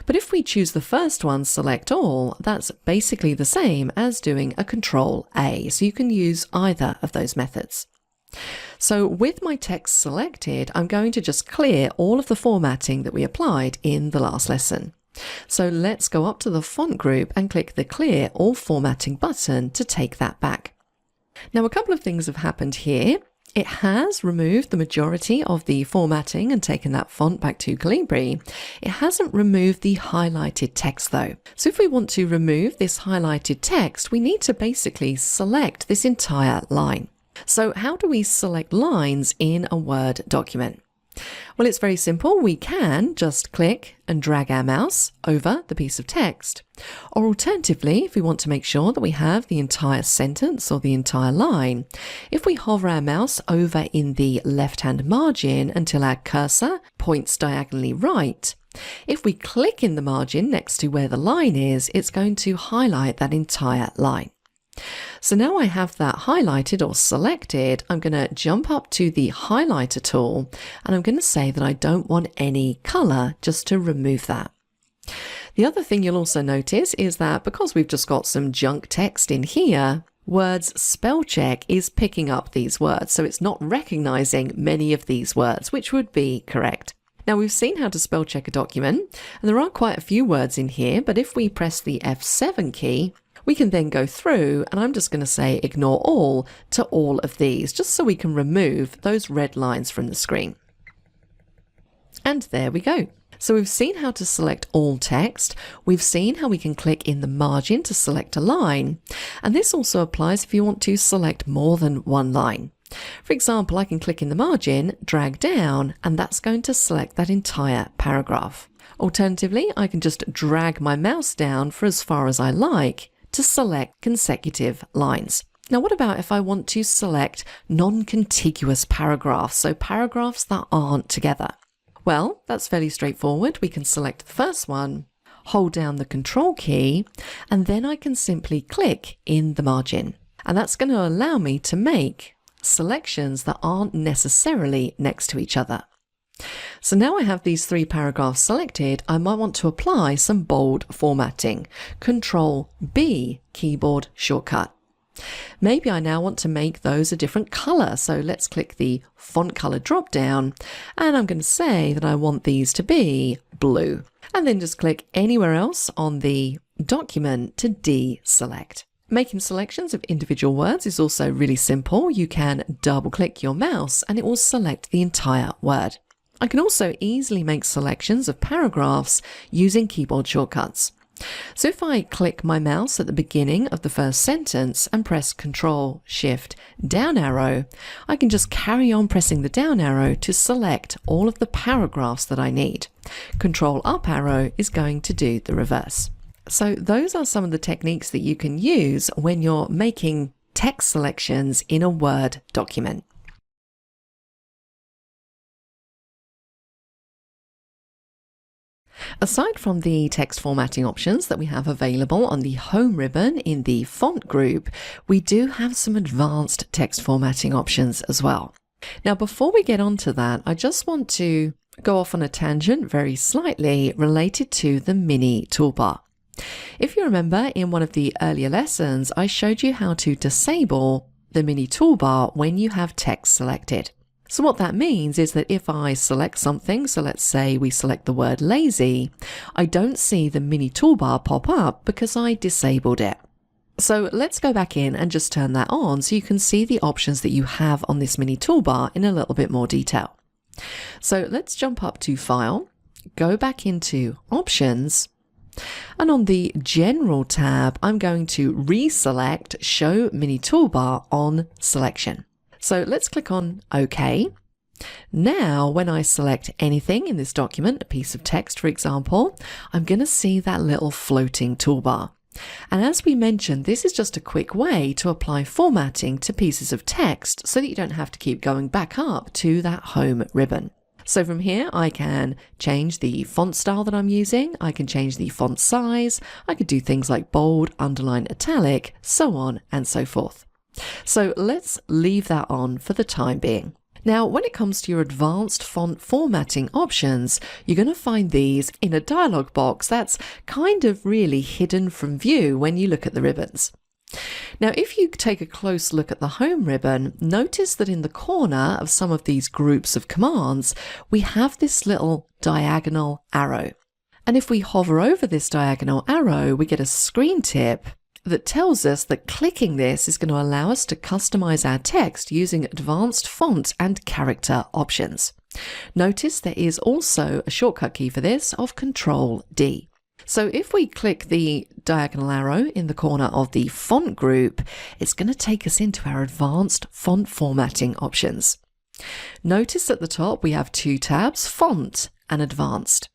But if we choose the first one, Select All, that's basically the same as doing a Control A, so you can use either of those methods. So with my text selected, I'm going to just clear all of the formatting that we applied in the last lesson. So let's go up to the font group and click the Clear All Formatting button to take that back. Now, a couple of things have happened here. It has removed the majority of the formatting and taken that font back to Calibri. It hasn't removed the highlighted text though. So if we want to remove this highlighted text, we need to basically select this entire line. So how do we select lines in a Word document? Well, it's very simple. We can just click and drag our mouse over the piece of text. Or alternatively, if we want to make sure that we have the entire sentence or the entire line, if we hover our mouse over in the left-hand margin until our cursor points diagonally right, if we click in the margin next to where the line is, it's going to highlight that entire line. So now I have that highlighted or selected, I'm going to jump up to the highlighter tool and I'm going to say that I don't want any color just to remove that. The other thing you'll also notice is that because we've just got some junk text in here, Word's spell check is picking up these words, so it's not recognizing many of these words, which would be correct. Now we've seen how to spell check a document, and there are quite a few words in here, but if we press the F7 key, We can then go through, and I'm just going to say ignore all to all of these, just so we can remove those red lines from the screen. And there we go. So we've seen how to select all text, we've seen how we can click in the margin to select a line, and this also applies if you want to select more than one line. For example, I can click in the margin, drag down, and that's going to select that entire paragraph. Alternatively, I can just drag my mouse down for as far as I like to select consecutive lines. Now, what about if I want to select non-contiguous paragraphs, so paragraphs that aren't together? Well, that's fairly straightforward. We can select the first one, hold down the Control key, and then I can simply click in the margin. And that's going to allow me to make selections that aren't necessarily next to each other. So now I have these 3 paragraphs selected, I might want to apply some bold formatting. Control B keyboard shortcut. Maybe I now want to make those a different color, so let's click the font color drop down, and I'm going to say that I want these to be blue, and then just click anywhere else on the document to deselect. Making selections of individual words is also really simple. You can double click your mouse and it will select the entire word. I can also easily make selections of paragraphs using keyboard shortcuts. So if I click my mouse at the beginning of the first sentence and press Control Shift down arrow, I can just carry on pressing the down arrow to select all of the paragraphs that I need. Control up arrow is going to do the reverse. So those are some of the techniques that you can use when you're making text selections in a Word document. Aside from the text formatting options that we have available on the Home ribbon in the Font group, we do have some advanced text formatting options as well. Now, before we get on to that, I just want to go off on a tangent very slightly related to the mini toolbar. If you remember, in one of the earlier lessons, I showed you how to disable the mini toolbar when you have text selected. So what that means is that if I select something, so let's say we select the word lazy, I don't see the mini toolbar pop up because I disabled it. So let's go back in and just turn that on so you can see the options that you have on this mini toolbar in a little bit more detail. So let's jump up to File, go back into Options, and on the General tab, I'm going to reselect Show Mini Toolbar on Selection. So let's click on OK. Now, when I select anything in this document, a piece of text, for example, I'm going to see that little floating toolbar. And as we mentioned, this is just a quick way to apply formatting to pieces of text so that you don't have to keep going back up to that Home ribbon. So from here, I can change the font style that I'm using, I can change the font size, I could do things like bold, underline, italic, so on and so forth. So let's leave that on for the time being. Now, when it comes to your advanced font formatting options, you're going to find these in a dialog box that's kind of really hidden from view when you look at the ribbons. Now, if you take a close look at the Home ribbon, notice that in the corner of some of these groups of commands, we have this little diagonal arrow. And if we hover over this diagonal arrow, we get a screen tip that tells us that clicking this is going to allow us to customize our text using advanced font and character options. Notice there is also a shortcut key for this of Control D. So if we click the diagonal arrow in the corner of the font group, it's going to take us into our advanced font formatting options. Notice at the top we have 2 tabs, Font and Advanced.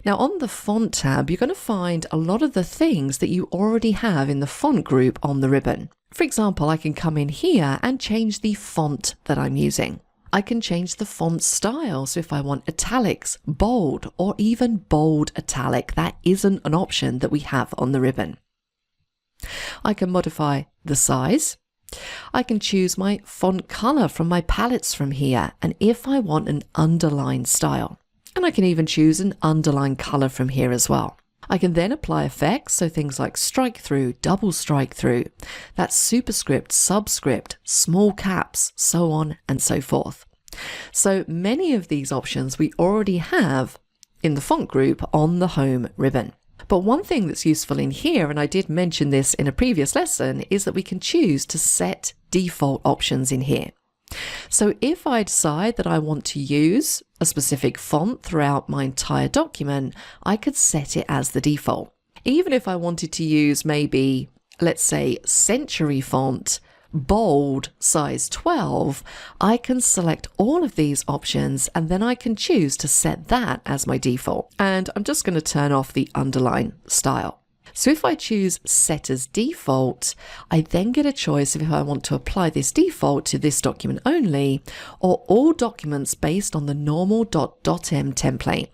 Now on the Font tab, you're going to find a lot of the things that you already have in the font group on the ribbon. For example, I can come in here and change the font that I'm using. I can change the font style, so if I want italics, bold, or even bold italic, that isn't an option that we have on the ribbon. I can modify the size. I can choose my font color from my palettes from here, and if I want an underline style. And I can even choose an underline color from here as well. I can then apply effects, so things like strike through, double strike through, that's superscript, subscript, small caps, so on and so forth. So many of these options we already have in the font group on the Home ribbon. But one thing that's useful in here, and I did mention this in a previous lesson, is that we can choose to set default options in here. So if I decide that I want to use a specific font throughout my entire document, I could set it as the default. Even if I wanted to use maybe, let's say, Century font, bold, size 12, I can select all of these options and then I can choose to set that as my default. And I'm just going to turn off the underline style. So if I choose set as default, I then get a choice of if I want to apply this default to this document only or all documents based on the normal.m template.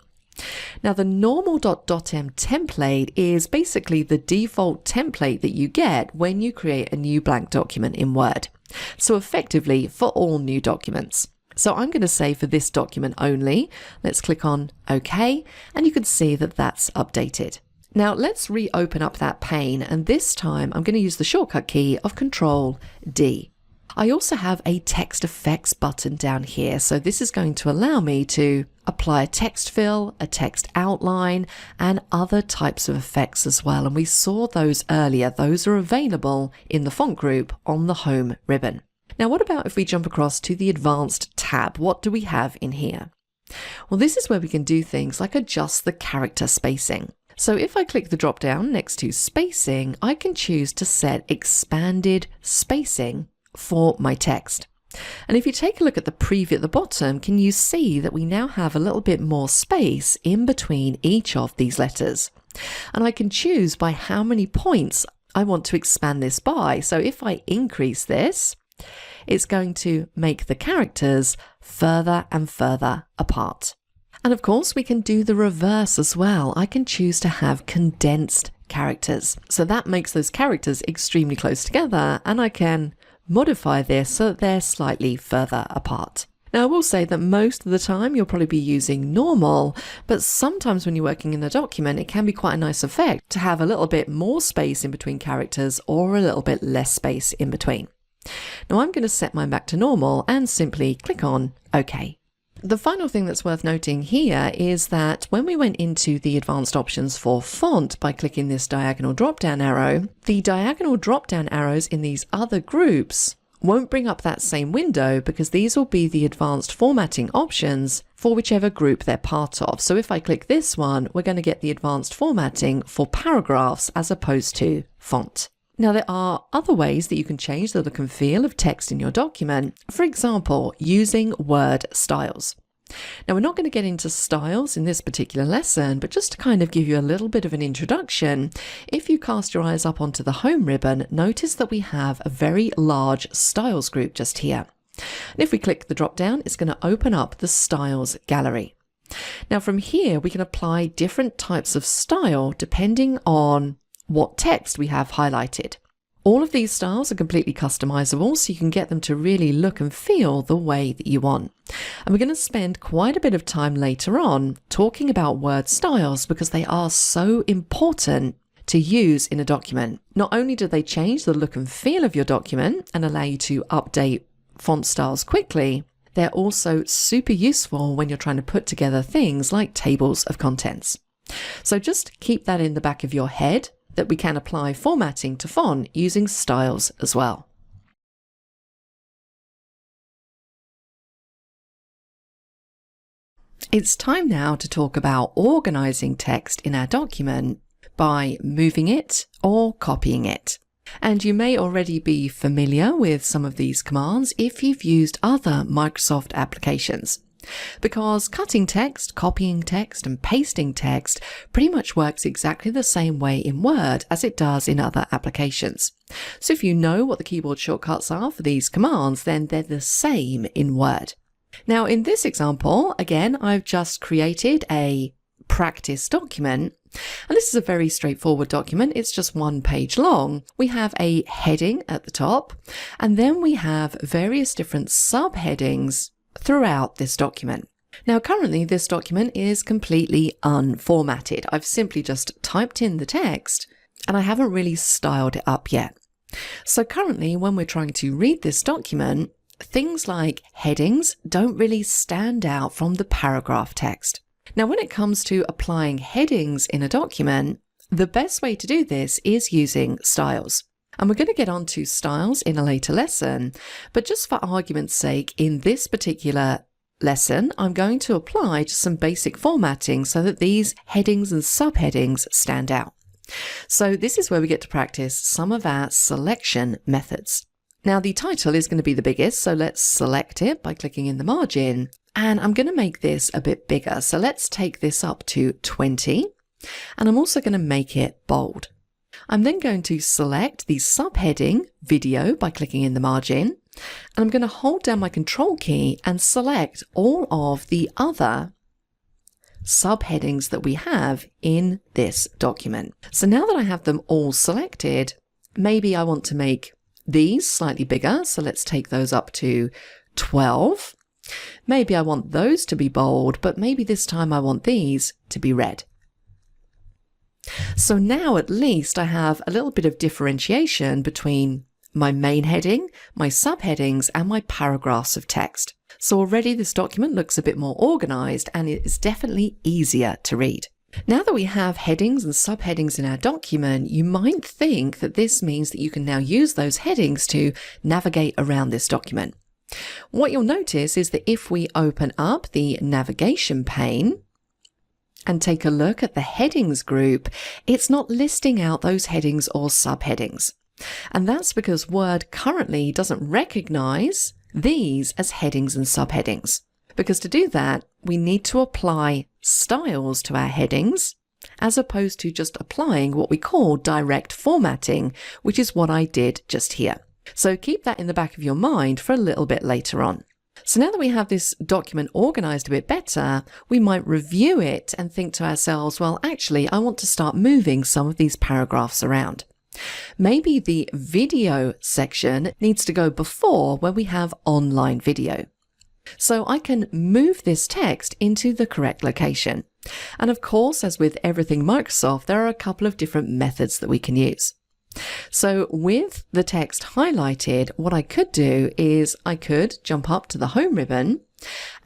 Now the normal.m template is basically the default template that you get when you create a new blank document in Word. So effectively for all new documents. So I'm going to say for this document only, let's click on OK, and you can see that that's updated. Now let's reopen up that pane, and this time I'm going to use the shortcut key of Control D. I also have a text effects button down here, so this is going to allow me to apply a text fill, a text outline, and other types of effects as well. And we saw those earlier. Those are available in the font group on the Home ribbon. Now what about if we jump across to the Advanced tab? What do we have in here? Well, this is where we can do things like adjust the character spacing. So if I click the drop down next to spacing, I can choose to set expanded spacing for my text. And if you take a look at the preview at the bottom, can you see that we now have a little bit more space in between each of these letters? And I can choose by how many points I want to expand this by. So if I increase this, it's going to make the characters further and further apart. And of course, we can do the reverse as well. I can choose to have condensed characters. So that makes those characters extremely close together, and I can modify this so that they're slightly further apart. Now, I will say that most of the time you'll probably be using normal, but sometimes when you're working in a document, it can be quite a nice effect to have a little bit more space in between characters or a little bit less space in between. Now, I'm going to set mine back to normal and simply click on OK. The final thing that's worth noting here is that when we went into the advanced options for font by clicking this diagonal drop-down arrow, the diagonal drop-down arrows in these other groups won't bring up that same window because these will be the advanced formatting options for whichever group they're part of. So if I click this one, we're going to get the advanced formatting for paragraphs as opposed to font. Now, there are other ways that you can change the look and feel of text in your document. For example, using word styles. Now, we're not going to get into styles in this particular lesson, but just to kind of give you a little bit of an introduction, if you cast your eyes up onto the Home ribbon, notice that we have a very large styles group just here. And if we click the drop down, it's going to open up the styles gallery. Now, from here, we can apply different types of style depending on what text we have highlighted. All of these styles are completely customizable, so you can get them to really look and feel the way that you want. And we're going to spend quite a bit of time later on talking about word styles because they are so important to use in a document. Not only do they change the look and feel of your document and allow you to update font styles quickly, they're also super useful when you're trying to put together things like tables of contents. So just keep that in the back of your head, that we can apply formatting to font using styles as well. It's time now to talk about organizing text in our document by moving it or copying it. And you may already be familiar with some of these commands if you've used other Microsoft applications. Because cutting text, copying text, and pasting text pretty much works exactly the same way in Word as it does in other applications. So if you know what the keyboard shortcuts are for these commands, then they're the same in Word. Now, in this example, again, I've just created a practice document. And this is a very straightforward document. It's just 1 page long. We have a heading at the top, and then we have various different subheadings throughout this document. Now, currently this document is completely unformatted. I've simply just typed in the text and I haven't really styled it up yet. So currently when we're trying to read this document, things like headings don't really stand out from the paragraph text. Now, when it comes to applying headings in a document, The best way to do this is using styles. And we're going to get onto styles in a later lesson, but just for argument's sake, in this particular lesson, I'm going to apply just some basic formatting so that these headings and subheadings stand out. So this is where we get to practice some of our selection methods. Now the title is going to be the biggest, so let's select it by clicking in the margin. And I'm going to make this a bit bigger. So let's take this up to 20. And I'm also going to make it bold. I'm then going to select the subheading video by clicking in the margin. And I'm going to hold down my control key and select all of the other subheadings that we have in this document. So now that I have them all selected, maybe I want to make these slightly bigger. So let's take those up to 12. Maybe I want those to be bold, but maybe this time I want these to be red. So now at least I have a little bit of differentiation between my main heading, my subheadings, and my paragraphs of text. So already this document looks a bit more organized and it is definitely easier to read. Now that we have headings and subheadings in our document, you might think that this means that you can now use those headings to navigate around this document. What you'll notice is that if we open up the navigation pane and take a look at the headings group, it's not listing out those headings or subheadings. And that's because Word currently doesn't recognize these as headings and subheadings. Because to do that, we need to apply styles to our headings, as opposed to just applying what we call direct formatting, which is what I did just here. So keep that in the back of your mind for a little bit later on. So now that we have this document organized a bit better, we might review it and think to ourselves, well, actually, I want to start moving some of these paragraphs around. Maybe the video section needs to go before where we have online video. So I can move this text into the correct location. And of course, as with everything Microsoft, there are a couple of different methods that we can use. So with the text highlighted, what I could do is I could jump up to the home ribbon,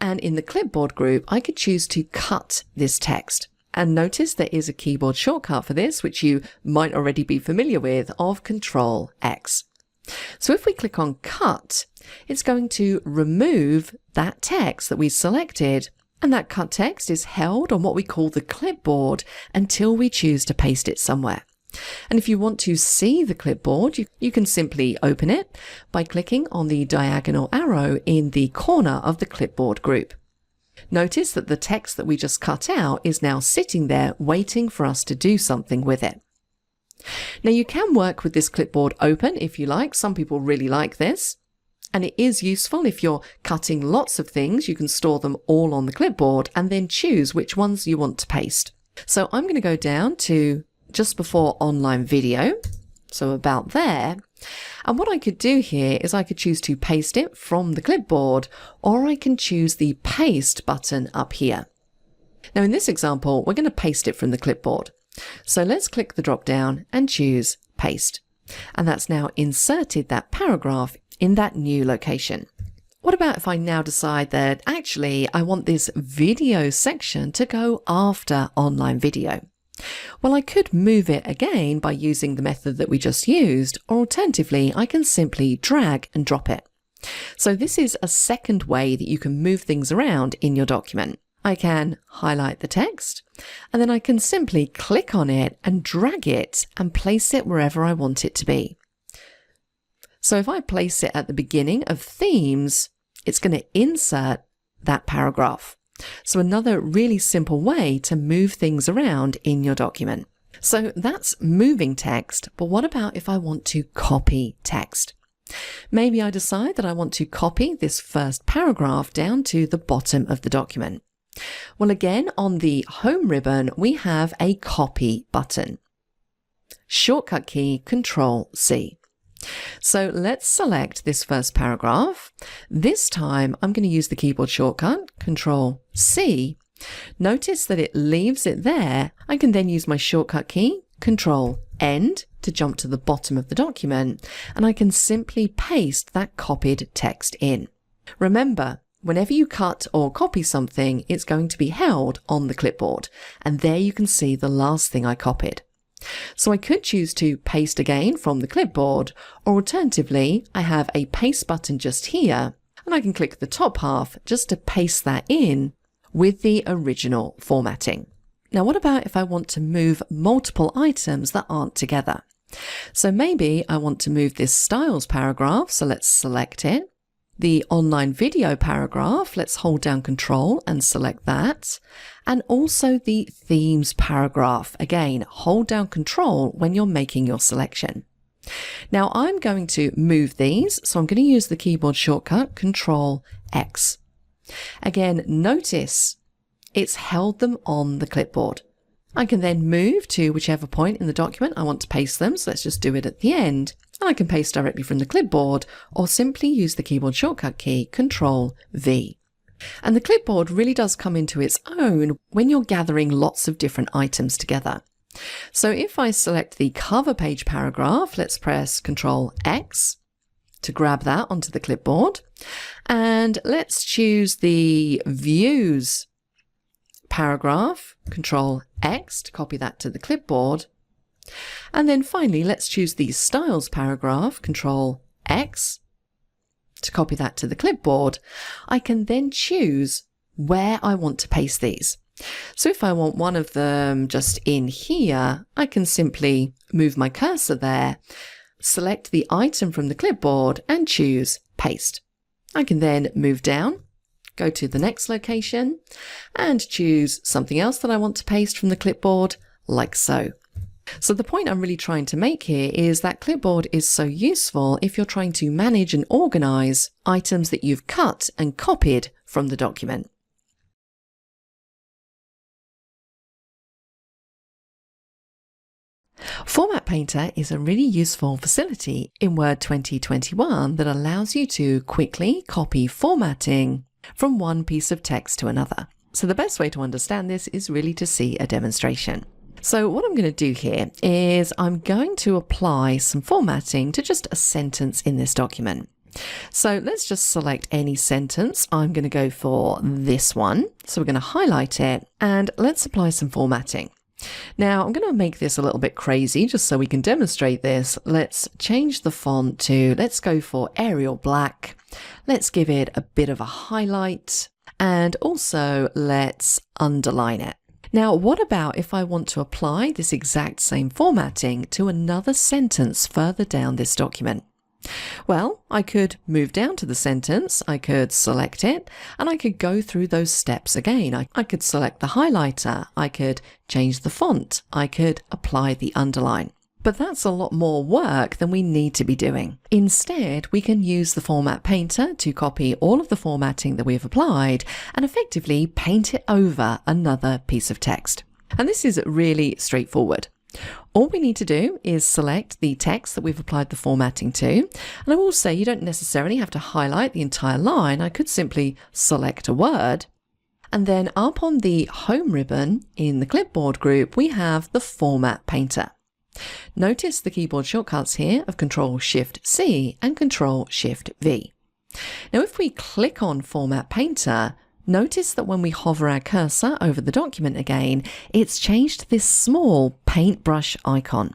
and in the clipboard group, I could choose to cut this text. And notice there is a keyboard shortcut for this, which you might already be familiar with, of Control X. So if we click on Cut, it's going to remove that text that we selected, and that cut text is held on what we call the clipboard until we choose to paste it somewhere. And if you want to see the clipboard, you can simply open it by clicking on the diagonal arrow in the corner of the clipboard group. Notice that the text that we just cut out is now sitting there waiting for us to do something with it. Now you can work with this clipboard open if you like. Some people really like this. And it is useful if you're cutting lots of things, you can store them all on the clipboard and then choose which ones you want to paste. So I'm going to go down to just before online video, so about there. And what I could do here is I could choose to paste it from the clipboard, or I can choose the paste button up here. Now in this example, we're going to paste it from the clipboard. So let's click the drop down and choose paste. And that's now inserted that paragraph in that new location. What about if I now decide that actually I want this video section to go after online video? Well, I could move it again by using the method that we just used, or alternatively, I can simply drag and drop it. So this is a second way that you can move things around in your document. I can highlight the text, and then I can simply click on it and drag it and place it wherever I want it to be. So if I place it at the beginning of themes, it's going to insert that paragraph. So another really simple way to move things around in your document. So that's moving text, but what about if I want to copy text? Maybe I decide that I want to copy this first paragraph down to the bottom of the document. Well, again, on the home ribbon, we have a copy button. Shortcut key, Control C. So let's select this first paragraph. This time I'm going to use the keyboard shortcut, Control C. Notice that it leaves it there. I can then use my shortcut key, Control End, to jump to the bottom of the document, and I can simply paste that copied text in. Remember, whenever you cut or copy something, it's going to be held on the clipboard, and there you can see the last thing I copied. So I could choose to paste again from the clipboard, or alternatively, I have a paste button just here, and I can click the top half just to paste that in with the original formatting. Now, what about if I want to move multiple items that aren't together? So maybe I want to move this styles paragraph, so let's select it. The online video paragraph, let's hold down Control and select that. And also the themes paragraph, again, hold down Control when you're making your selection. Now I'm going to move these, so I'm going to use the keyboard shortcut Control X. Again, notice it's held them on the clipboard. I can then move to whichever point in the document I want to paste them, so let's just do it at the end. I can paste directly from the clipboard or simply use the keyboard shortcut key Control V. And the clipboard really does come into its own when you're gathering lots of different items together. So if I select the cover page paragraph, let's press Control X to grab that onto the clipboard. And let's choose the views paragraph, Control X to copy that to the clipboard. And then finally, let's choose the styles paragraph, Control X to copy that to the clipboard. I can then choose where I want to paste these. So if I want one of them just in here, I can simply move my cursor there, select the item from the clipboard and choose paste. I can then move down, go to the next location and choose something else that I want to paste from the clipboard, like so. So the point I'm really trying to make here is that clipboard is so useful if you're trying to manage and organize items that you've cut and copied from the document. Format Painter is a really useful facility in Word 2021 that allows you to quickly copy formatting from one piece of text to another. So the best way to understand this is really to see a demonstration. So what I'm going to do here is I'm going to apply some formatting to just a sentence in this document. So let's just select any sentence. I'm going to go for this one. So we're going to highlight it and let's apply some formatting. Now I'm going to make this a little bit crazy just so we can demonstrate this. Let's change the font to, let's go for Arial Black. Let's give it a bit of a highlight and also let's underline it. Now, what about if I want to apply this exact same formatting to another sentence further down this document? Well, I could move down to the sentence, I could select it, and I could go through those steps again. I could select the highlighter, I could change the font, I could apply the underline. But that's a lot more work than we need to be doing. Instead, we can use the Format Painter to copy all of the formatting that we've applied and effectively paint it over another piece of text. And this is really straightforward. All we need to do is select the text that we've applied the formatting to. And I will say you don't necessarily have to highlight the entire line. I could simply select a word. And then up on the Home ribbon in the Clipboard group, we have the Format Painter. Notice the keyboard shortcuts here of Control-Shift-C and Control-Shift-V. Now if we click on Format Painter, notice that when we hover our cursor over the document again, it's changed this small paintbrush icon.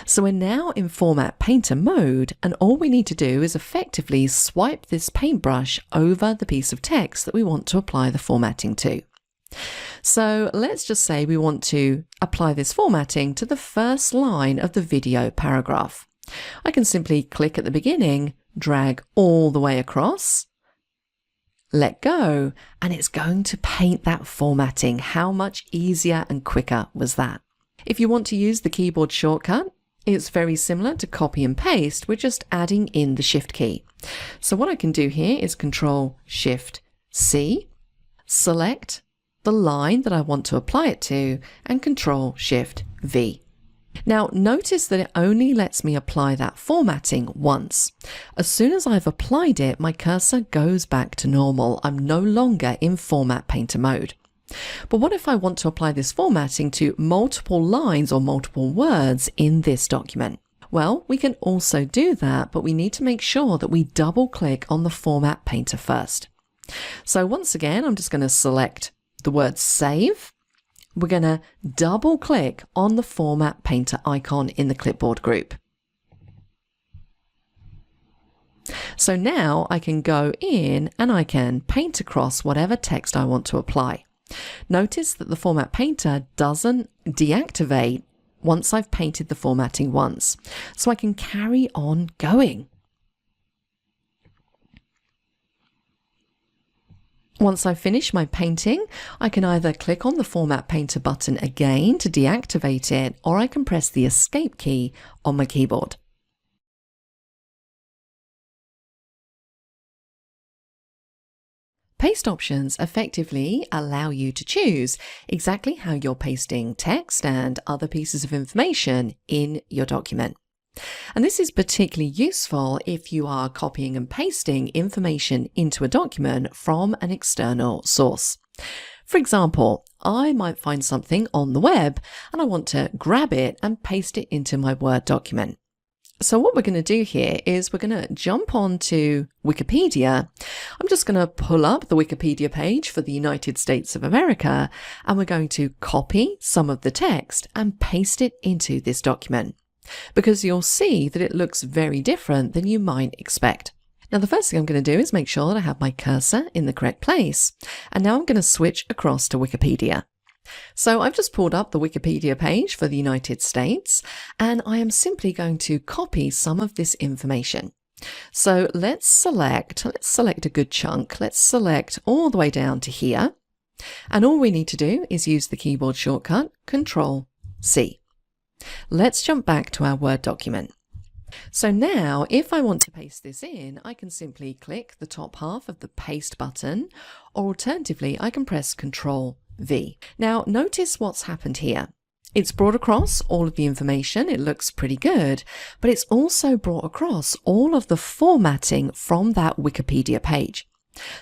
So we're now in Format Painter mode, and all we need to do is effectively swipe this paintbrush over the piece of text that we want to apply the formatting to. So let's just say we want to apply this formatting to the first line of the video paragraph. I can simply click at the beginning, drag all the way across, let go, and it's going to paint that formatting. How much easier and quicker was that? If you want to use the keyboard shortcut, it's very similar to copy and paste. We're just adding in the Shift key. So what I can do here is Control-Shift-C, select the line that I want to apply it to, and Control-Shift-V. Now notice that it only lets me apply that formatting once. As soon as I've applied it, my cursor goes back to normal. I'm no longer in Format Painter mode. But what if I want to apply this formatting to multiple lines or multiple words in this document? Well, we can also do that, but we need to make sure that we double click on the Format Painter first. So once again, I'm just going to select the word save. we're going to double click on the Format Painter icon in the clipboard group. So now I can go in and I can paint across whatever text I want to apply. Notice that the Format Painter doesn't deactivate once I've painted the formatting once, so I can carry on going. Once I've finished my painting, I can either click on the Format Painter button again to deactivate it, or I can press the Escape key on my keyboard. Paste options effectively allow you to choose exactly how you're pasting text and other pieces of information in your document. And this is particularly useful if you are copying and pasting information into a document from an external source. For example, I might find something on the web and I want to grab it and paste it into my Word document. So what we're going to do here is we're going to jump on to Wikipedia. I'm just going to pull up the Wikipedia page for the United States of America, and we're going to copy some of the text and paste it into this document, because you'll see that it looks very different than you might expect. Now, the first thing I'm going to do is make sure that I have my cursor in the correct place. And now I'm going to switch across to Wikipedia. So I've just pulled up the Wikipedia page for the United States, and I am simply going to copy some of this information. So let's select a good chunk. Let's select all the way down to here. And all we need to do is use the keyboard shortcut, Control-C. Let's jump back to our Word document. So now, if I want to paste this in, I can simply click the top half of the Paste button, or alternatively, I can press Control-V. Now, notice what's happened here. It's brought across all of the information. It looks pretty good, but it's also brought across all of the formatting from that Wikipedia page.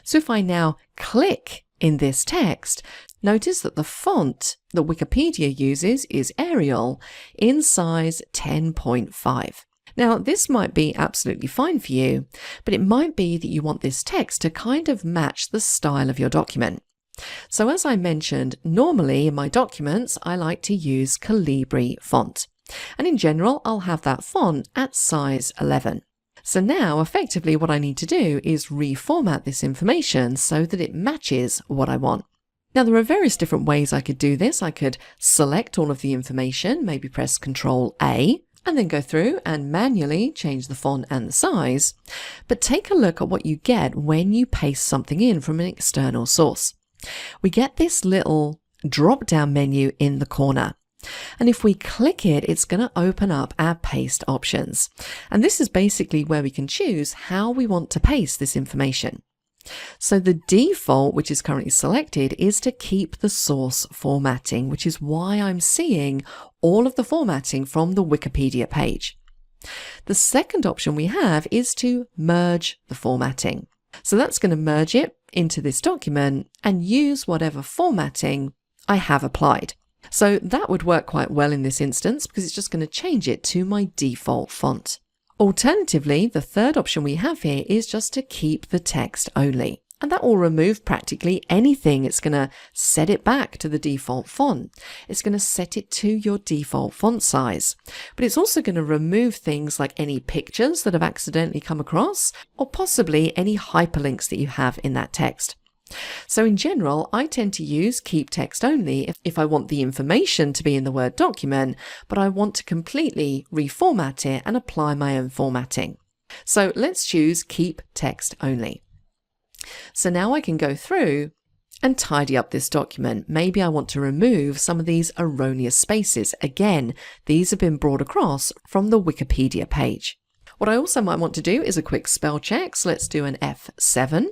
So if I now click in this text, notice that the font that Wikipedia uses is Arial in size 10.5. Now, this might be absolutely fine for you, but it might be that you want this text to kind of match the style of your document. So as I mentioned, normally in my documents, I like to use Calibri font. And in general, I'll have that font at size 11. So now, effectively, what I need to do is reformat this information so that it matches what I want. Now, there are various different ways I could do this. I could select all of the information, maybe press Control-A, and then go through and manually change the font and the size. But take a look at what you get when you paste something in from an external source. We get this little drop-down menu in the corner. And if we click it, it's going to open up our paste options. And this is basically where we can choose how we want to paste this information. So the default, which is currently selected, is to keep the source formatting, which is why I'm seeing all of the formatting from the Wikipedia page. The second option we have is to merge the formatting. So that's going to merge it into this document and use whatever formatting I have applied. So that would work quite well in this instance because it's just going to change it to my default font. Alternatively, the third option we have here is just to keep the text only. And that will remove practically anything. It's going to set it back to the default font. It's going to set it to your default font size. But it's also going to remove things like any pictures that have accidentally come across, or possibly any hyperlinks that you have in that text. So in general, I tend to use keep text only if I want the information to be in the Word document, but I want to completely reformat it and apply my own formatting. So let's choose keep text only. So now I can go through and tidy up this document. Maybe I want to remove some of these erroneous spaces. Again, these have been brought across from the Wikipedia page. What I also might want to do is a quick spell check. So let's do an F7.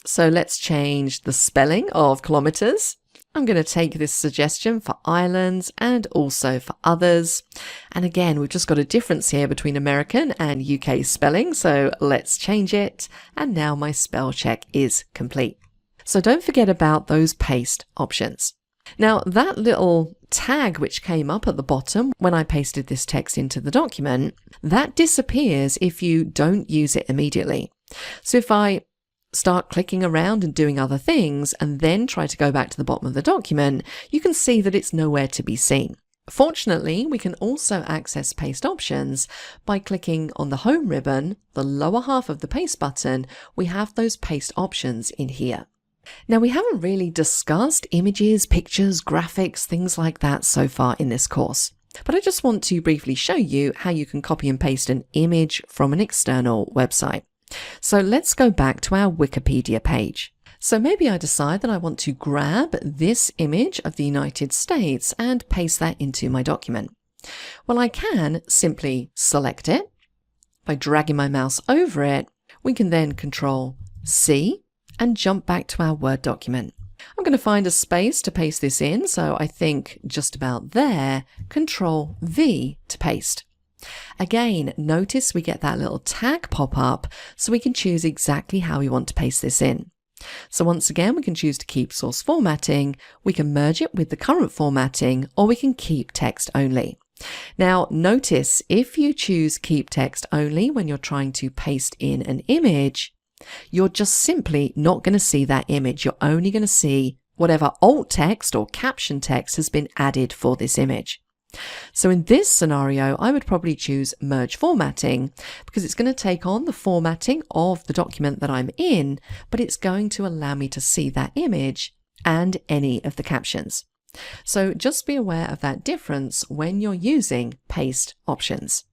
So let's change the spelling of kilometers. I'm going to take this suggestion for islands and also for others. And again, we've just got a difference here between American and UK spelling. So let's change it. And now my spell check is complete. So don't forget about those paste options. Now that little tag which came up at the bottom when I pasted this text into the document, that disappears if you don't use it immediately. So if I start clicking around and doing other things and then try to go back to the bottom of the document, you can see that it's nowhere to be seen. Fortunately, we can also access paste options by clicking on the home ribbon, the lower half of the paste button. We have those paste options in here. Now, we haven't really discussed images, pictures, graphics, things like that so far in this course, but I just want to briefly show you how you can copy and paste an image from an external website. So let's go back to our Wikipedia page. So maybe I decide that I want to grab this image of the United States and paste that into my document. Well, I can simply select it. By dragging my mouse over it, we can then Control-C and jump back to our Word document. I'm going to find a space to paste this in, so I think just about there, Control-V to paste. Again, notice we get that little tag pop up so we can choose exactly how we want to paste this in. So once again, we can choose to keep source formatting, we can merge it with the current formatting, or we can keep text only. Now, notice if you choose keep text only when you're trying to paste in an image, you're just simply not going to see that image. You're only going to see whatever alt text or caption text has been added for this image. So in this scenario, I would probably choose merge formatting because it's going to take on the formatting of the document that I'm in, but it's going to allow me to see that image and any of the captions. So just be aware of that difference when you're using paste options.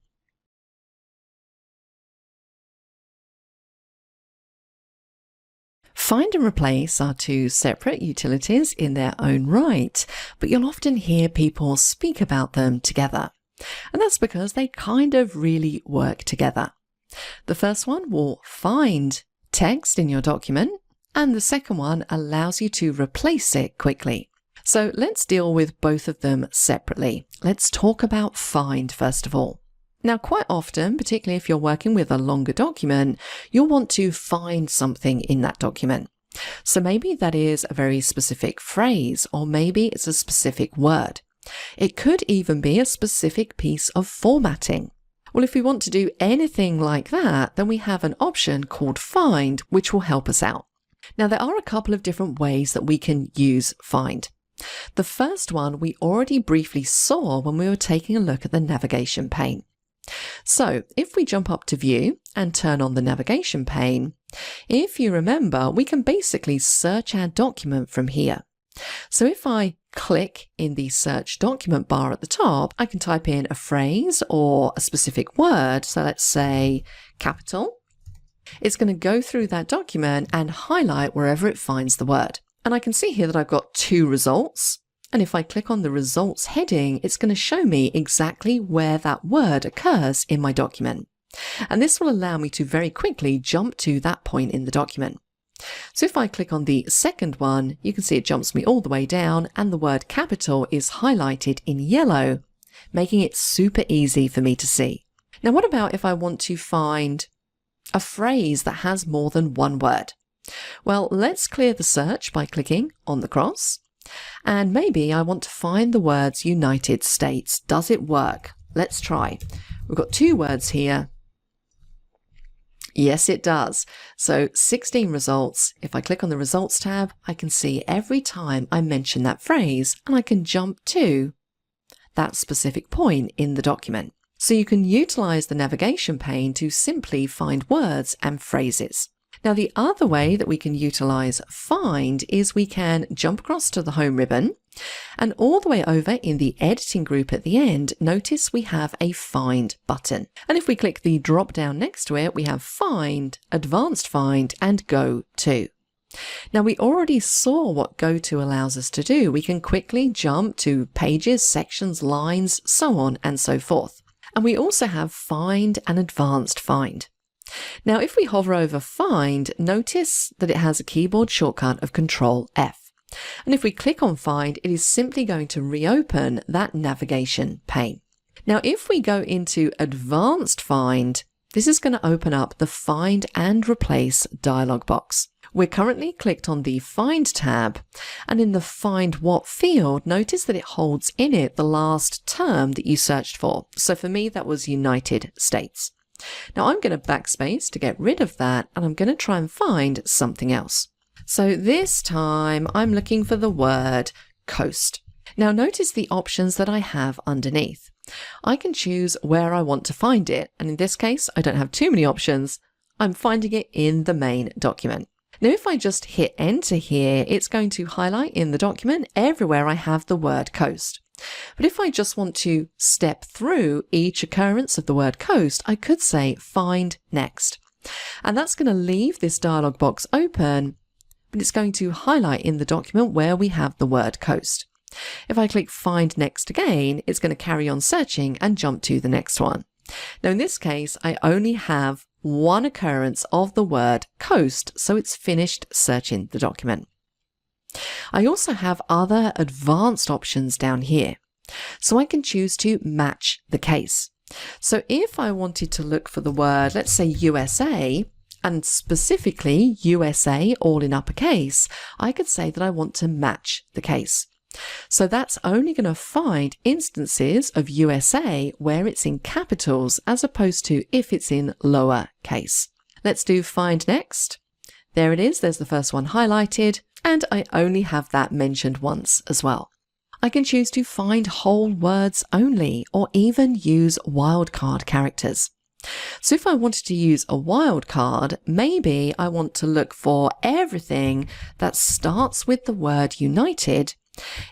Find and replace are two separate utilities in their own right, but you'll often hear people speak about them together. And that's because they kind of really work together. The first one will find text in your document, and the second one allows you to replace it quickly. So let's deal with both of them separately. Let's talk about find first of all. Now, quite often, particularly if you're working with a longer document, you'll want to find something in that document. So maybe that is a very specific phrase, or maybe it's a specific word. It could even be a specific piece of formatting. Well, if we want to do anything like that, then we have an option called find, which will help us out. Now, there are a couple of different ways that we can use find. The first one we already briefly saw when we were taking a look at the navigation pane. So if we jump up to view and turn on the navigation pane, if you remember, we can basically search our document from here. So if I click in the search document bar at the top, I can type in a phrase or a specific word. So let's say capital. It's going to go through that document and highlight wherever it finds the word. And I can see here that I've got two results. And if I click on the results heading, it's going to show me exactly where that word occurs in my document. And this will allow me to very quickly jump to that point in the document. So if I click on the second one, you can see it jumps me all the way down and the word capital is highlighted in yellow, making it super easy for me to see. Now, what about if I want to find a phrase that has more than one word? Well, let's clear the search by clicking on the cross. And maybe I want to find the words United States. Does it work? Let's try. We've got two words here. Yes, it does. So 16 results. If I click on the results tab, I can see every time I mention that phrase and I can jump to that specific point in the document. So you can utilize the navigation pane to simply find words and phrases. Now, the other way that we can utilize find is we can jump across to the home ribbon and all the way over in the editing group at the end, notice we have a find button. And if we click the drop down next to it, we have find, advanced find, and go to. Now, we already saw what go to allows us to do. We can quickly jump to pages, sections, lines, so on and so forth. And we also have find and advanced find. Now, if we hover over find, notice that it has a keyboard shortcut of Control-F. And if we click on find, it is simply going to reopen that navigation pane. Now, if we go into advanced find, this is going to open up the find and replace dialog box. We're currently clicked on the find tab, and in the find what field, notice that it holds in it the last term that you searched for. So for me, that was United States. Now I'm going to backspace to get rid of that, and I'm going to try and find something else. So this time I'm looking for the word coast. Now notice the options that I have underneath. I can choose where I want to find it, and in this case I don't have too many options. I'm finding it in the main document. Now if I just hit enter here, it's going to highlight in the document everywhere I have the word coast. But if I just want to step through each occurrence of the word coast, I could say find next. And that's going to leave this dialog box open, but it's going to highlight in the document where we have the word coast. If I click find next again, it's going to carry on searching and jump to the next one. Now in this case, I only have one occurrence of the word coast, so it's finished searching the document. I also have other advanced options down here, so I can choose to match the case. So if I wanted to look for the word, let's say USA, and specifically USA all in uppercase, I could say that I want to match the case. So that's only going to find instances of USA where it's in capitals as opposed to if it's in lower case. Let's do find next. There it is, there's the first one highlighted, and I only have that mentioned once as well. I can choose to find whole words only, or even use wildcard characters. So if I wanted to use a wildcard, maybe I want to look for everything that starts with the word united.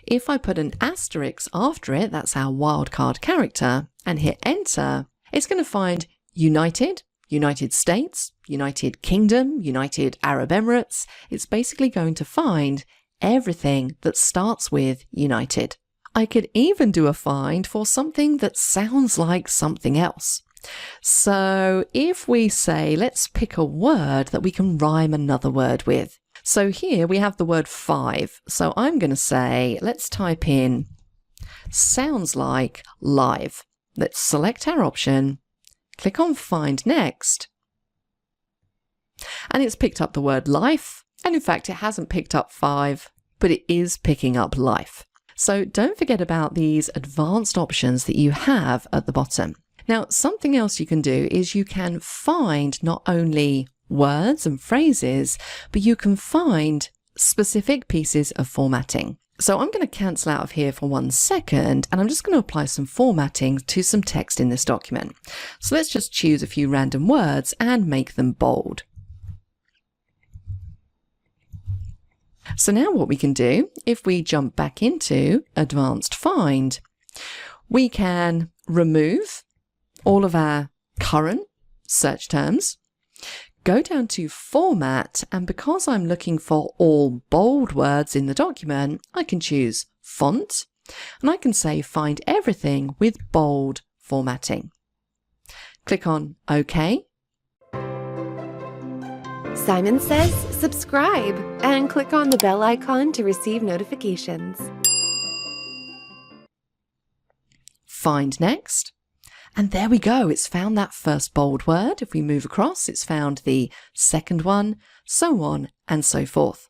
If I put an asterisk after it, that's our wildcard character, and hit enter, it's going to find United, United States, United Kingdom, United Arab Emirates. It's basically going to find everything that starts with United. I could even do a find for something that sounds like something else. So if we say, let's pick a word that we can rhyme another word with. So here we have the word 5. So I'm going to say, let's type in sounds like live. Let's select our option, click on find next, and it's picked up the word life. And in fact, it hasn't picked up 5, but it is picking up life. So don't forget about these advanced options that you have at the bottom. Now, something else you can do is you can find not only words and phrases, but you can find specific pieces of formatting. So I'm going to cancel out of here for 1 second, and I'm just going to apply some formatting to some text in this document. So let's just choose a few random words and make them bold. So now what we can do, if we jump back into Advanced Find, we can remove all of our current search terms, go down to Format, and because I'm looking for all bold words in the document, I can choose Font, and I can say Find Everything with bold formatting. Click on OK. Simon says subscribe and click on the bell icon to receive notifications. Find next. And there we go, it's found that first bold word. If we move across, it's found the second one, so on and so forth.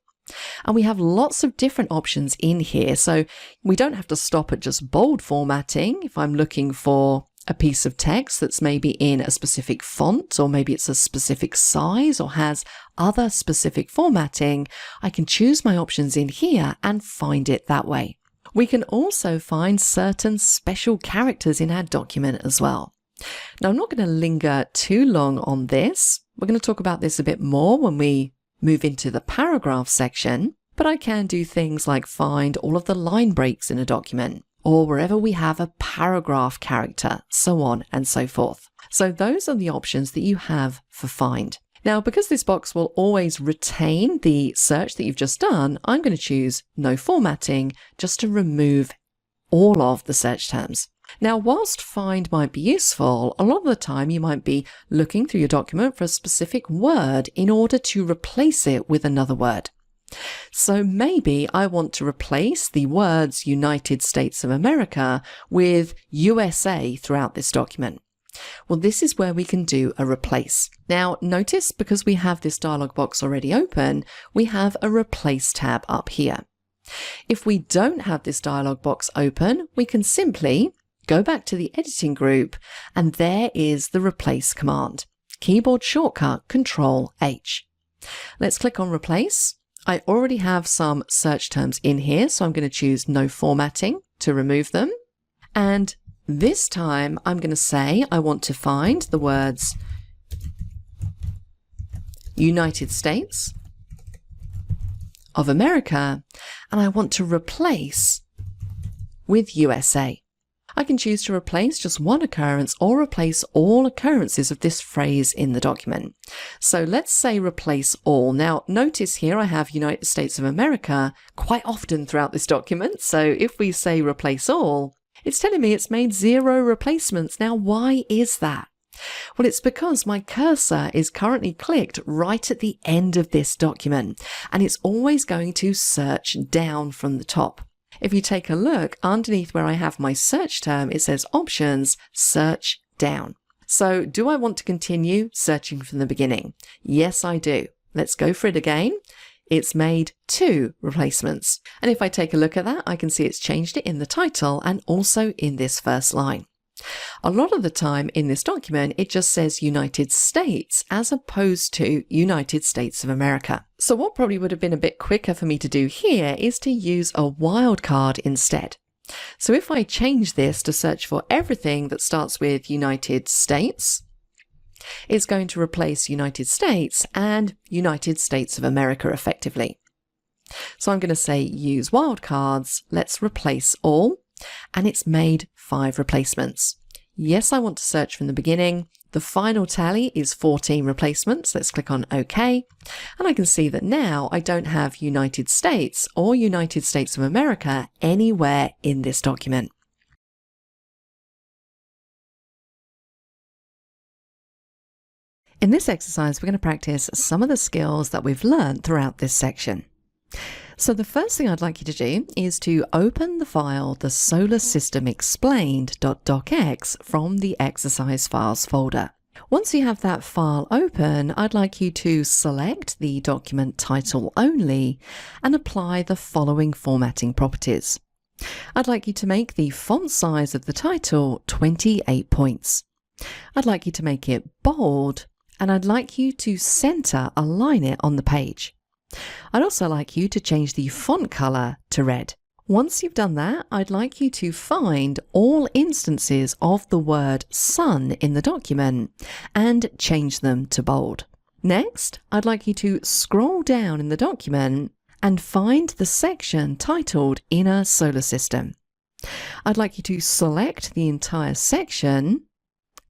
And we have lots of different options in here, so we don't have to stop at just bold formatting. If I'm looking for a piece of text that's maybe in a specific font, or maybe it's a specific size or has other specific formatting, I can choose my options in here and find it that way. We can also find certain special characters in our document as well. Now, I'm not going to linger too long on this. We're going to talk about this a bit more when we move into the paragraph section, but I can do things like find all of the line breaks in a document, or wherever we have a paragraph character, so on and so forth. So those are the options that you have for find. Now, because this box will always retain the search that you've just done, I'm going to choose no formatting just to remove all of the search terms. Now, whilst find might be useful, a lot of the time you might be looking through your document for a specific word in order to replace it with another word. So maybe I want to replace the words United States of America with USA throughout this document. Well, this is where we can do a replace. Now, notice because we have this dialog box already open, we have a replace tab up here. If we don't have this dialog box open, we can simply go back to the editing group, and there is the replace command. Keyboard shortcut Control H. Let's click on replace. I already have some search terms in here, so I'm going to choose no formatting to remove them. And this time I'm going to say I want to find the words United States of America, and I want to replace with USA. I can choose to replace just one occurrence or replace all occurrences of this phrase in the document. So let's say replace all. Now notice here I have United States of America quite often throughout this document. So if we say replace all, it's telling me it's made 0 replacements. Now why is that? Well, it's because my cursor is currently clicked right at the end of this document, and it's always going to search down from the top. If you take a look underneath where I have my search term, it says Options, Search Down. So do I want to continue searching from the beginning? Yes, I do. Let's go for it again. It's made 2 replacements. And if I take a look at that, I can see it's changed it in the title and also in this first line. A lot of the time in this document, it just says United States as opposed to United States of America. So what probably would have been a bit quicker for me to do here is to use a wildcard instead. So if I change this to search for everything that starts with United States, it's going to replace United States and United States of America effectively. So I'm going to say use wildcards, let's replace all. And it's made 5 replacements. Yes, I want to search from the beginning. The final tally is 14 replacements. Let's click on OK. And I can see that now I don't have United States or United States of America anywhere in this document. In this exercise, we're going to practice some of the skills that we've learned throughout this section. So the first thing I'd like you to do is to open the file the Solar System Explained.docx from the exercise files folder. Once you have that file open, I'd like you to select the document title only and apply the following formatting properties. I'd like you to make the font size of the title 28 points. I'd like you to make it bold, and I'd like you to align it on the page. I'd also like you to change the font color to red. Once you've done that, I'd like you to find all instances of the word sun in the document and change them to bold. Next, I'd like you to scroll down in the document and find the section titled Inner Solar System. I'd like you to select the entire section,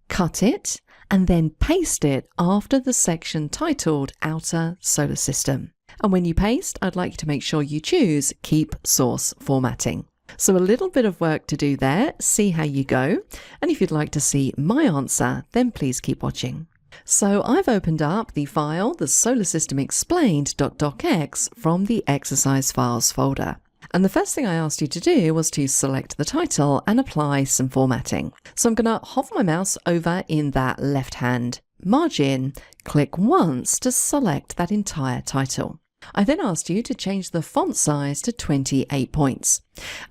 cut it, and then paste it after the section titled Outer Solar System. And when you paste, I'd like you to make sure you choose Keep Source Formatting. So a little bit of work to do there, see how you go. And if you'd like to see my answer, then please keep watching. So I've opened up the file, the Solar System Explained.docx from the exercise files folder. And the first thing I asked you to do was to select the title and apply some formatting. So I'm going to hover my mouse over in that left-hand margin, click once to select that entire title. I then asked you to change the font size to 28 points.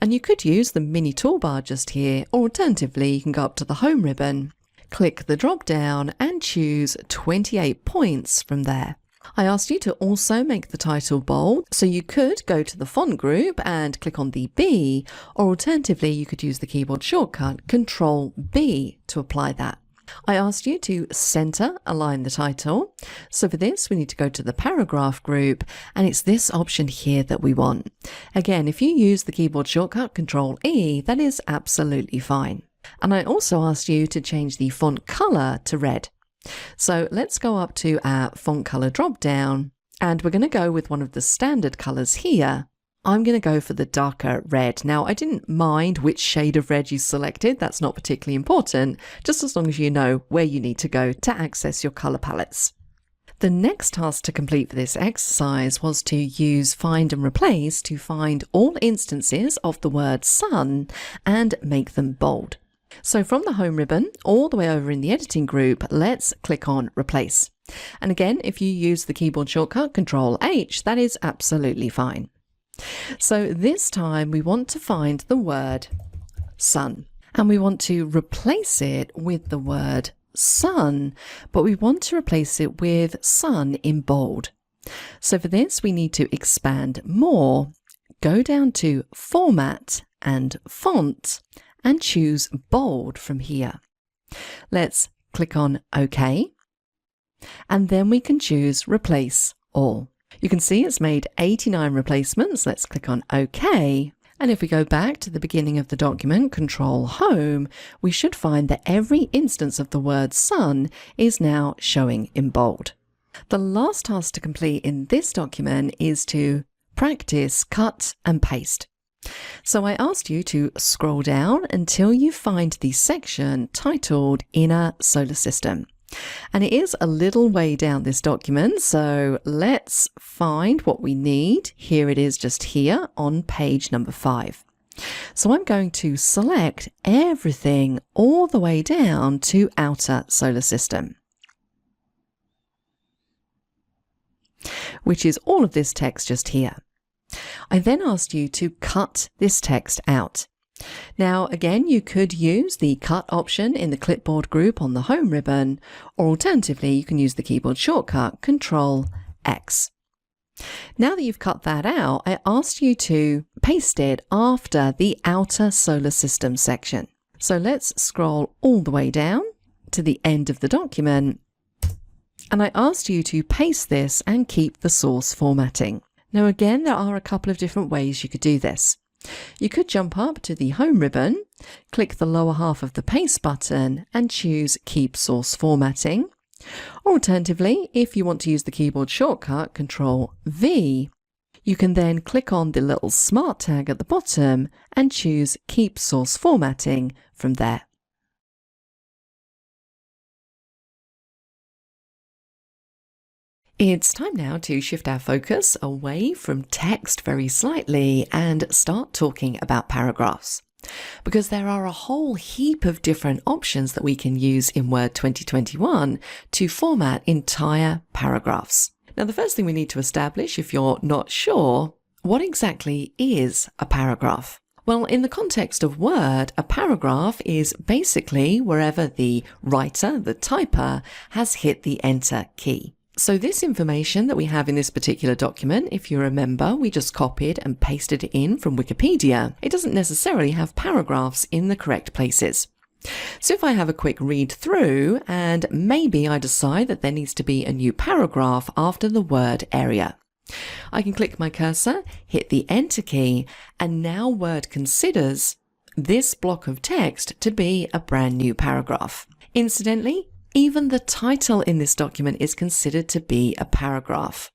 And you could use the mini toolbar just here, or alternatively, you can go up to the home ribbon, click the drop down and choose 28 points from there. I asked you to also make the title bold, so you could go to the font group and click on the B, or alternatively, you could use the keyboard shortcut Control B to apply that. I asked you to align the title. So for this, we need to go to the paragraph group, and it's this option here that we want. Again, if you use the keyboard shortcut Control E, that is absolutely fine. And I also asked you to change the font color to red. So let's go up to our font color drop down, and we're going to go with one of the standard colors here. I'm going to go for the darker red. Now, I didn't mind which shade of red you selected. That's not particularly important, just as long as you know where you need to go to access your color palettes. The next task to complete for this exercise was to use Find and Replace to find all instances of the word sun and make them bold. So from the home ribbon all the way over in the editing group, let's click on Replace. And again, if you use the keyboard shortcut Control H, that is absolutely fine. So this time we want to find the word sun. And we want to replace it with the word sun, but we want to replace it with sun in bold. So for this, we need to expand more, go down to Format and Font, and choose Bold from here. Let's click on OK, and then we can choose Replace All. You can see it's made 89 replacements. Let's click on OK. And if we go back to the beginning of the document, Control Home, we should find that every instance of the word sun is now showing in bold. The last task to complete in this document is to practice cut and paste. So I asked you to scroll down until you find the section titled Inner Solar System. And it is a little way down this document, so let's find what we need. Here it is, just here on page number 5. So I'm going to select everything all the way down to Outer Solar System, which is all of this text just here. I then asked you to cut this text out. Now, again, you could use the cut option in the clipboard group on the home ribbon, or alternatively, you can use the keyboard shortcut Control X. Now that you've cut that out, I asked you to paste it after the Outer Solar System section. So let's scroll all the way down to the end of the document, and I asked you to paste this and keep the source formatting. Now again, there are a couple of different ways you could do this. You could jump up to the home ribbon, click the lower half of the paste button and choose Keep Source Formatting. Or alternatively, if you want to use the keyboard shortcut Control V, you can then click on the little smart tag at the bottom and choose Keep Source Formatting from there. It's time now to shift our focus away from text very slightly and start talking about paragraphs. Because there are a whole heap of different options that we can use in Word 2021 to format entire paragraphs. Now, the first thing we need to establish, if you're not sure, what exactly is a paragraph? Well, in the context of Word, a paragraph is basically wherever the writer, the typer, has hit the Enter key. So this information that we have in this particular document, if you remember, we just copied and pasted it in from Wikipedia. It doesn't necessarily have paragraphs in the correct places. So if I have a quick read through and maybe I decide that there needs to be a new paragraph after the word area, I can click my cursor, hit the Enter key, and now Word considers this block of text to be a brand new paragraph. Incidentally, even the title in this document is considered to be a paragraph.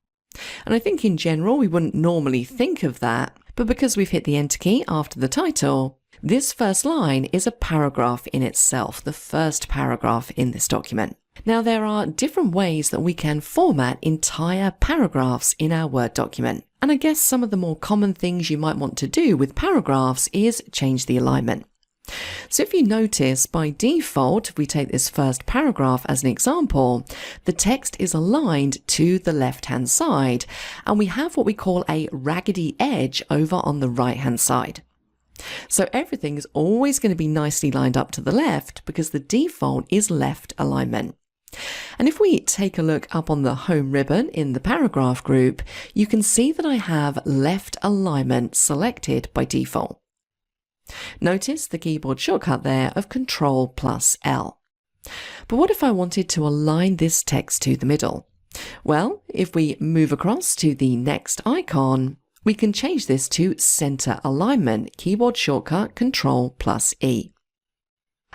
And I think in general we wouldn't normally think of that, but because we've hit the Enter key after the title, this first line is a paragraph in itself, the first paragraph in this document. Now there are different ways that we can format entire paragraphs in our Word document. And I guess some of the more common things you might want to do with paragraphs is change the alignment. So if you notice, by default, if we take this first paragraph as an example, the text is aligned to the left-hand side, and we have what we call a raggedy edge over on the right-hand side. So everything is always going to be nicely lined up to the left because the default is left alignment. And if we take a look up on the home ribbon in the paragraph group, you can see that I have left alignment selected by default. Notice the keyboard shortcut there of Control+L. But what if I wanted to align this text to the middle? Well, if we move across to the next icon, we can change this to Center Alignment, keyboard shortcut Control+E.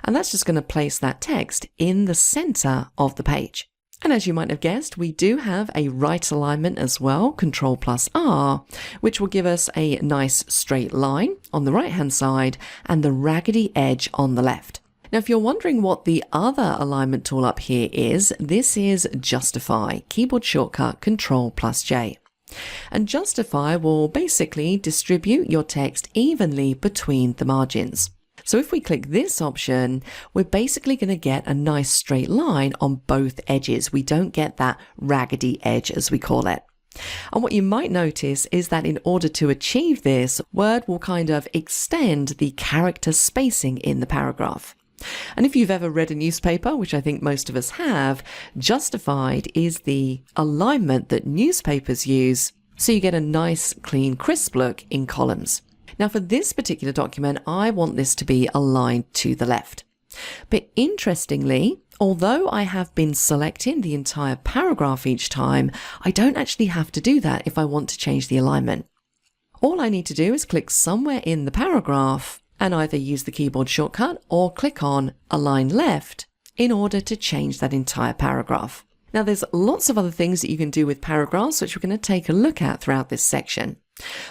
And that's just going to place that text in the center of the page. And as you might have guessed, we do have a right alignment as well, Control+R, which will give us a nice straight line on the right-hand side and the raggedy edge on the left. Now, if you're wondering what the other alignment tool up here is, this is Justify, keyboard shortcut Control+J. And Justify will basically distribute your text evenly between the margins. So if we click this option, we're basically going to get a nice straight line on both edges. We don't get that raggedy edge, as we call it. And what you might notice is that in order to achieve this, Word will kind of extend the character spacing in the paragraph. And if you've ever read a newspaper, which I think most of us have, justified is the alignment that newspapers use, so you get a nice, clean, crisp look in columns. Now for this particular document, I want this to be aligned to the left. But interestingly, although I have been selecting the entire paragraph each time, I don't actually have to do that if I want to change the alignment. All I need to do is click somewhere in the paragraph and either use the keyboard shortcut or click on Align Left in order to change that entire paragraph. Now there's lots of other things that you can do with paragraphs, which we're going to take a look at throughout this section.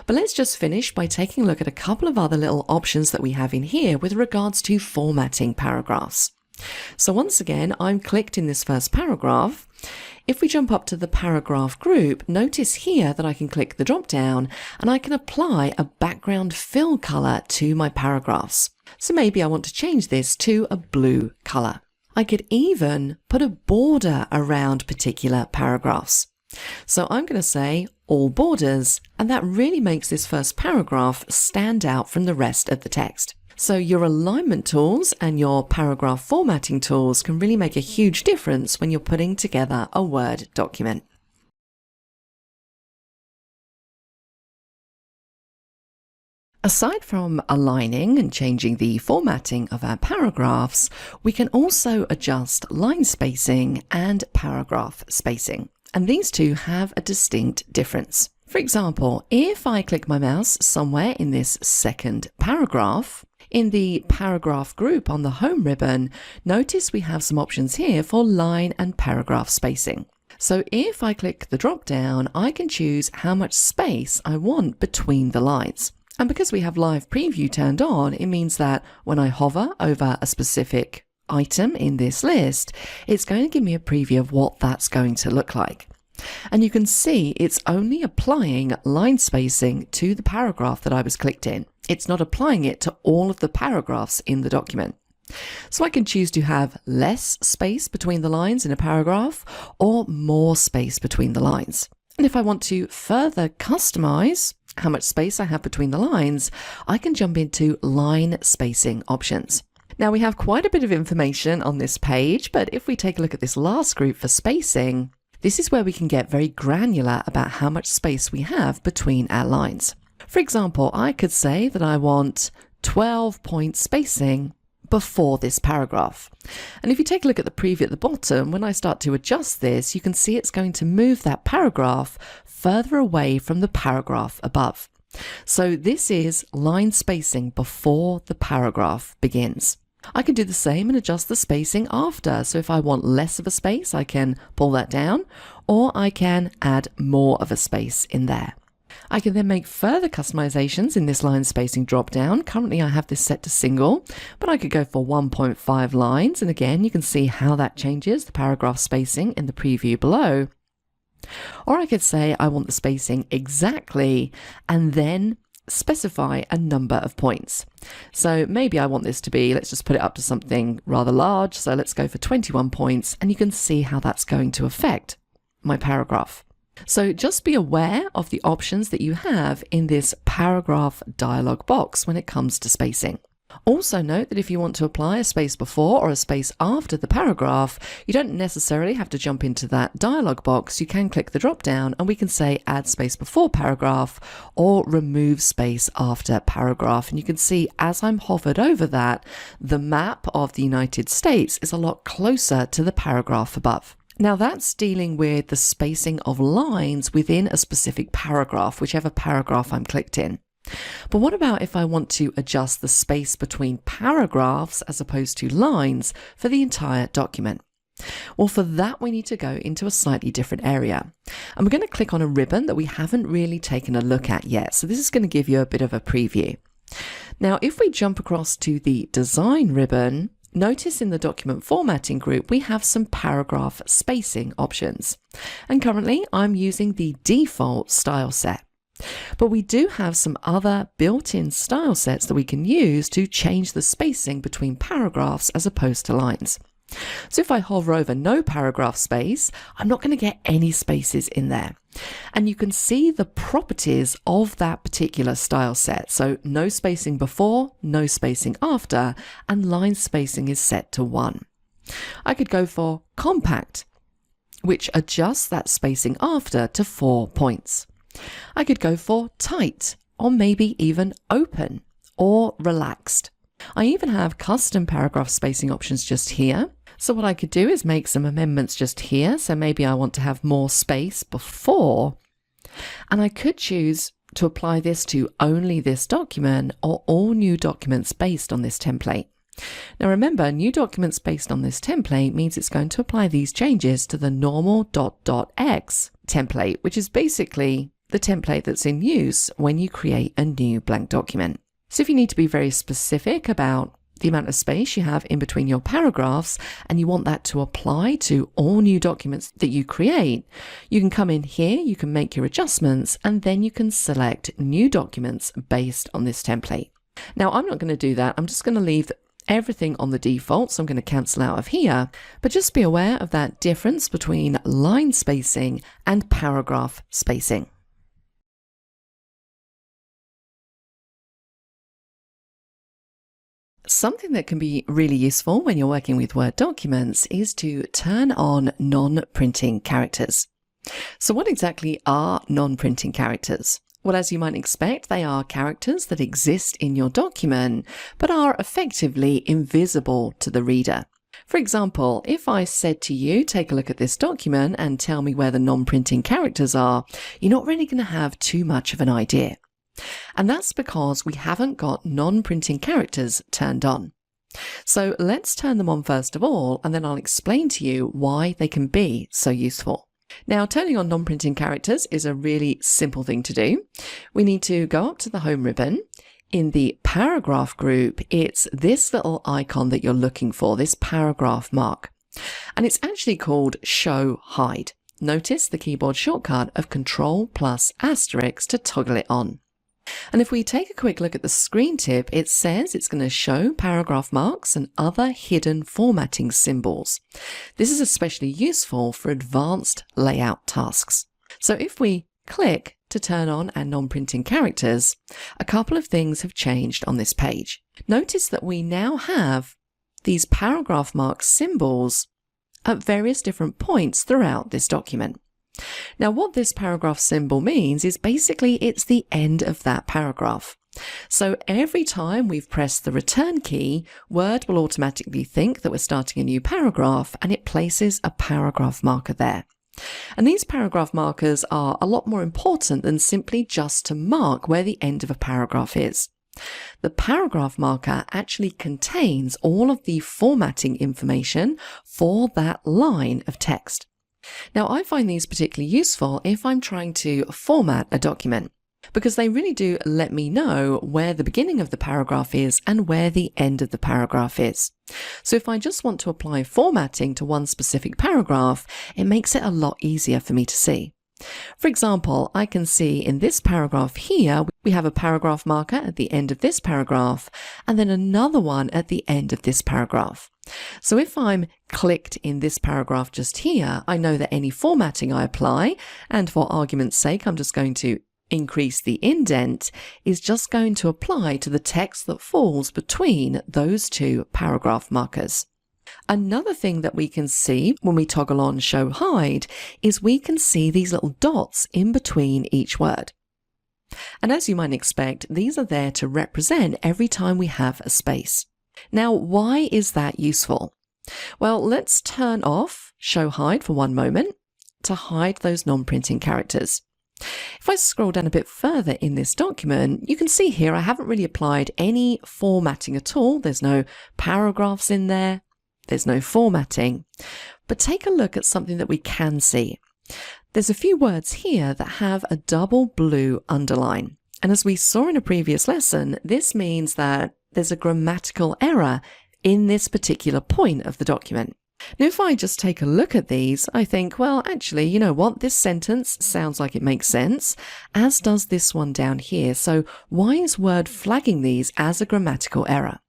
But let's just finish by taking a look at a couple of other little options that we have in here with regards to formatting paragraphs. So once again, I'm clicked in this first paragraph. If we jump up to the paragraph group, notice here that I can click the drop down and I can apply a background fill color to my paragraphs. So maybe I want to change this to a blue color. I could even put a border around particular paragraphs. So I'm going to say all borders, and that really makes this first paragraph stand out from the rest of the text. So your alignment tools and your paragraph formatting tools can really make a huge difference when you're putting together a Word document. Aside from aligning and changing the formatting of our paragraphs, we can also adjust line spacing and paragraph spacing. And these two have a distinct difference. For example, if I click my mouse somewhere in this second paragraph, in the paragraph group on the home ribbon, notice we have some options here for line and paragraph spacing. So if I click the drop down, I can choose how much space I want between the lines. And because we have live preview turned on, it means that when I hover over a specific item in this list, it's going to give me a preview of what that's going to look like. And you can see it's only applying line spacing to the paragraph that I was clicked in. It's not applying it to all of the paragraphs in the document. So I can choose to have less space between the lines in a paragraph or more space between the lines. And if I want to further customize how much space I have between the lines, I can jump into line spacing options. Now we have quite a bit of information on this page, but if we take a look at this last group for spacing, this is where we can get very granular about how much space we have between our lines. For example, I could say that I want 12-point spacing before this paragraph. And if you take a look at the preview at the bottom, when I start to adjust this, you can see it's going to move that paragraph further away from the paragraph above. So this is line spacing before the paragraph begins. I can do the same and adjust the spacing after. So if I want less of a space, I can pull that down, or I can add more of a space in there. I can then make further customizations in this line spacing drop down. Currently I have this set to single, but I could go for 1.5 lines. And again, you can see how that changes the paragraph spacing in the preview below. Or I could say I want the spacing exactly and then specify a number of points. So maybe I want this to be, let's just put it up to something rather large. So let's go for 21 points, and you can see how that's going to affect my paragraph. So just be aware of the options that you have in this paragraph dialog box when it comes to spacing. Also note that if you want to apply a space before or a space after the paragraph, you don't necessarily have to jump into that dialog box. You can click the drop down and we can say add space before paragraph or remove space after paragraph. And you can see as I'm hovered over that, the map of the United States is a lot closer to the paragraph above. Now that's dealing with the spacing of lines within a specific paragraph, whichever paragraph I'm clicked in. But what about if I want to adjust the space between paragraphs as opposed to lines for the entire document? Well, for that we need to go into a slightly different area. And we're going to click on a ribbon that we haven't really taken a look at yet. So this is going to give you a bit of a preview. Now, if we jump across to the design ribbon, notice in the document formatting group, we have some paragraph spacing options. And currently I'm using the default style set. But we do have some other built-in style sets that we can use to change the spacing between paragraphs as opposed to lines. So if I hover over no paragraph space, I'm not going to get any spaces in there. And you can see the properties of that particular style set. So no spacing before, no spacing after, and line spacing is set to 1. I could go for compact, which adjusts that spacing after to 4 points. I could go for tight, or maybe even open, or relaxed. I even have custom paragraph spacing options just here. So what I could do is make some amendments just here. So maybe I want to have more space before, and I could choose to apply this to only this document or all new documents based on this template. Now remember, new documents based on this template means it's going to apply these changes to the normal .x template, which is basically the template that's in use when you create a new blank document. So if you need to be very specific about the amount of space you have in between your paragraphs and you want that to apply to all new documents that you create, you can come in here, you can make your adjustments, and then you can select new documents based on this template. Now I'm not going to do that. I'm just going to leave everything on the default, so I'm going to cancel out of here, but just be aware of that difference between line spacing and paragraph spacing. Something that can be really useful when you're working with Word documents is to turn on non-printing characters. So what exactly are non-printing characters? Well, as you might expect, they are characters that exist in your document, but are effectively invisible to the reader. For example, if I said to you, take a look at this document and tell me where the non-printing characters are, you're not really going to have too much of an idea. And that's because we haven't got non-printing characters turned on. So let's turn them on first of all, and then I'll explain to you why they can be so useful. Now, turning on non-printing characters is a really simple thing to do. We need to go up to the home ribbon. In the paragraph group, it's this little icon that you're looking for, this paragraph mark. And it's actually called Show Hide. Notice the keyboard shortcut of Control+* to toggle it on. And if we take a quick look at the screen tip, it says it's going to show paragraph marks and other hidden formatting symbols. This is especially useful for advanced layout tasks. So if we click to turn on our non-printing characters, a couple of things have changed on this page. Notice that we now have these paragraph mark symbols at various different points throughout this document. Now, what this paragraph symbol means is basically it's the end of that paragraph. So every time we've pressed the return key, Word will automatically think that we're starting a new paragraph, and it places a paragraph marker there. And these paragraph markers are a lot more important than simply just to mark where the end of a paragraph is. The paragraph marker actually contains all of the formatting information for that line of text. Now, I find these particularly useful if I'm trying to format a document, because they really do let me know where the beginning of the paragraph is and where the end of the paragraph is. So if I just want to apply formatting to one specific paragraph, it makes it a lot easier for me to see. For example, I can see in this paragraph here, we have a paragraph marker at the end of this paragraph, and then another one at the end of this paragraph. So if I'm clicked in this paragraph just here, I know that any formatting I apply, and for argument's sake, I'm just going to increase the indent, is just going to apply to the text that falls between those two paragraph markers. Another thing that we can see when we toggle on Show Hide is we can see these little dots in between each word. And as you might expect, these are there to represent every time we have a space. Now, why is that useful? Well, let's turn off Show Hide for one moment to hide those non-printing characters. If I scroll down a bit further in this document, you can see here I haven't really applied any formatting at all. There's no paragraphs in there. There's no formatting. But take a look at something that we can see. There's a few words here that have a double blue underline. And as we saw in a previous lesson, this means that there's a grammatical error in this particular point of the document. Now, if I just take a look at these, I think, well, actually, you know what? This sentence sounds like it makes sense, as does this one down here. So why is Word flagging these as a grammatical error?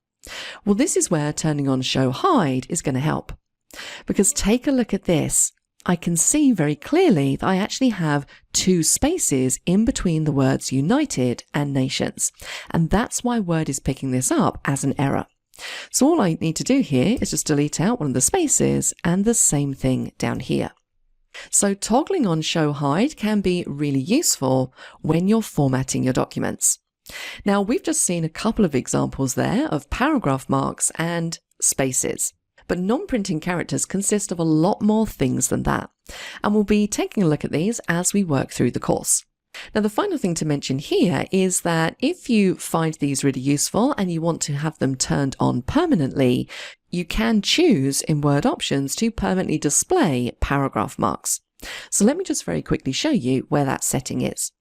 Well, this is where turning on Show Hide is going to help. Because take a look at this. I can see very clearly that I actually have 2 spaces in between the words united and nations. And that's why Word is picking this up as an error. So all I need to do here is just delete out one of the spaces, and the same thing down here. So toggling on show hide can be really useful when you're formatting your documents. Now we've just seen a couple of examples there of paragraph marks and spaces. But non-printing characters consist of a lot more things than that, and we'll be taking a look at these as we work through the course. Now the final thing to mention here is that if you find these really useful and you want to have them turned on permanently, you can choose in Word options to permanently display paragraph marks. So let me just very quickly show you where that setting is.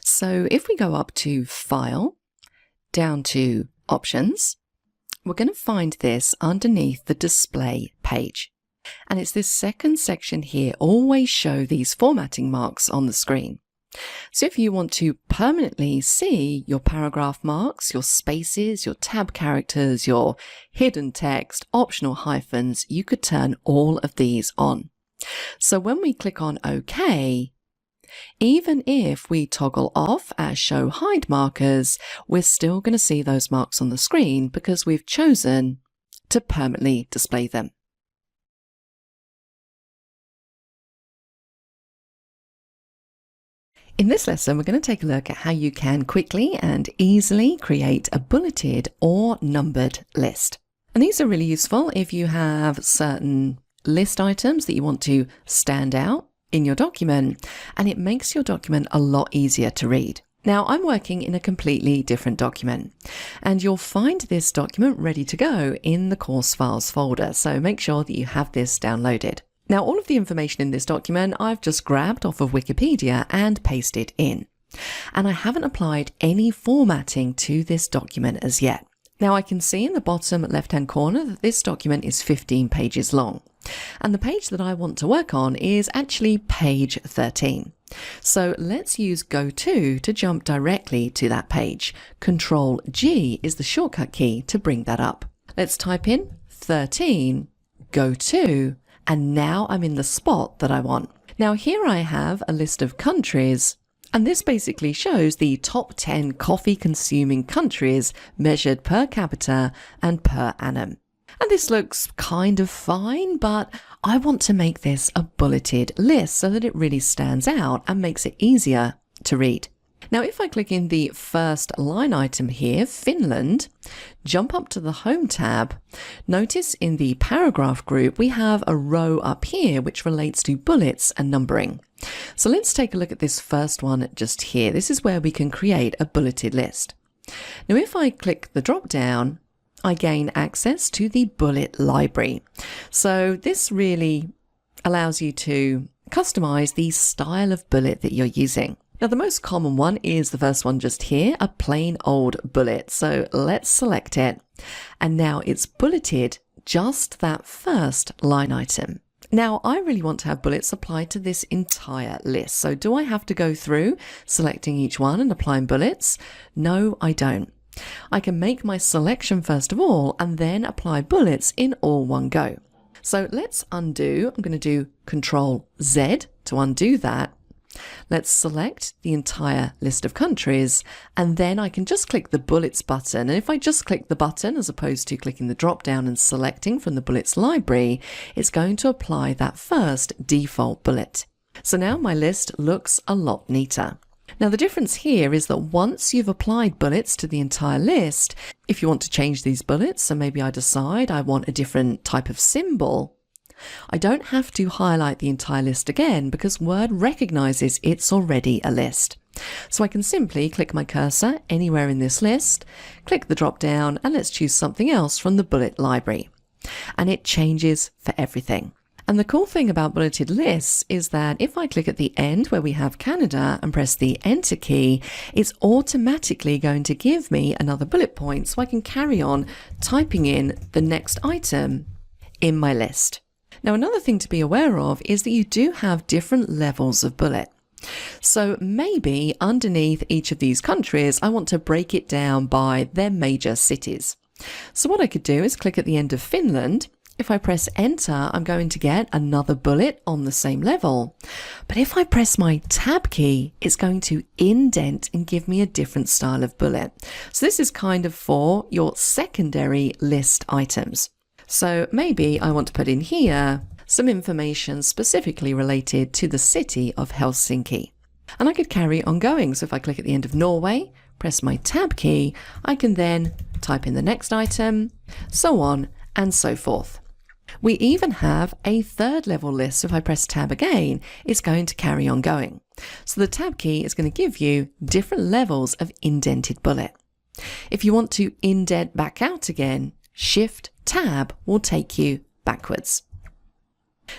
So if we go up to File, down to Options, we're going to find this underneath the display page. And it's this second section here, always show these formatting marks on the screen. So if you want to permanently see your paragraph marks, your spaces, your tab characters, your hidden text, optional hyphens, you could turn all of these on. So when we click on OK, even if we toggle off our show hide markers, we're still going to see those marks on the screen because we've chosen to permanently display them. In this lesson, we're going to take a look at how you can quickly and easily create a bulleted or numbered list. And these are really useful if you have certain list items that you want to stand out in your document, and it makes your document a lot easier to read. Now I'm working in a completely different document, and you'll find this document ready to go in the course files folder, so make sure that you have this downloaded. Now all of the information in this document I've just grabbed off of Wikipedia and pasted in, and I haven't applied any formatting to this document as yet. Now I can see in the bottom left hand corner that this document is 15 pages long. And the page that I want to work on is actually page 13. So let's use Go To jump directly to that page. Control G is the shortcut key to bring that up. Let's type in 13, Go To, and now I'm in the spot that I want. Now here I have a list of countries, and this basically shows the top 10 coffee consuming countries measured per capita and per annum. And this looks kind of fine, but I want to make this a bulleted list so that it really stands out and makes it easier to read. Now, if I click in the first line item here, Finland, jump up to the Home tab, notice in the paragraph group, we have a row up here which relates to bullets and numbering. So let's take a look at this first one just here. This is where we can create a bulleted list. Now, if I click the drop down, I gain access to the bullet library. So this really allows you to customize the style of bullet that you're using. Now the most common one is the first one just here, a plain old bullet. So let's select it. And now it's bulleted just that first line item. Now I really want to have bullets applied to this entire list. So do I have to go through selecting each one and applying bullets? No, I don't. I can make my selection first of all and then apply bullets in all one go. So let's undo. I'm going to do Control Z to undo that. Let's select the entire list of countries, and then I can just click the bullets button. And if I just click the button as opposed to clicking the drop down and selecting from the bullets library, it's going to apply that first default bullet. So now my list looks a lot neater. Now the difference here is that once you've applied bullets to the entire list, if you want to change these bullets, so maybe I decide I want a different type of symbol, I don't have to highlight the entire list again because Word recognizes it's already a list. So I can simply click my cursor anywhere in this list, click the drop down, and let's choose something else from the bullet library. And it changes for everything. And the cool thing about bulleted lists is that if I click at the end where we have Canada and press the Enter key, it's automatically going to give me another bullet point so I can carry on typing in the next item in my list. Now, another thing to be aware of is that you do have different levels of bullet. So maybe underneath each of these countries, I want to break it down by their major cities. So what I could do is click at the end of Finland, If I press enter, I'm going to get another bullet on the same level. But if I press my tab key, it's going to indent and give me a different style of bullet. So this is kind of for your secondary list items. So maybe I want to put in here some information specifically related to the city of Helsinki. And I could carry on going. So if I click at the end of Norway, press my tab key, I can then type in the next item, so on and so forth. We even have a third level list. So if I press tab again, it's going to carry on going. So the tab key is going to give you different levels of indented bullet. If you want to indent back out again, shift tab will take you backwards.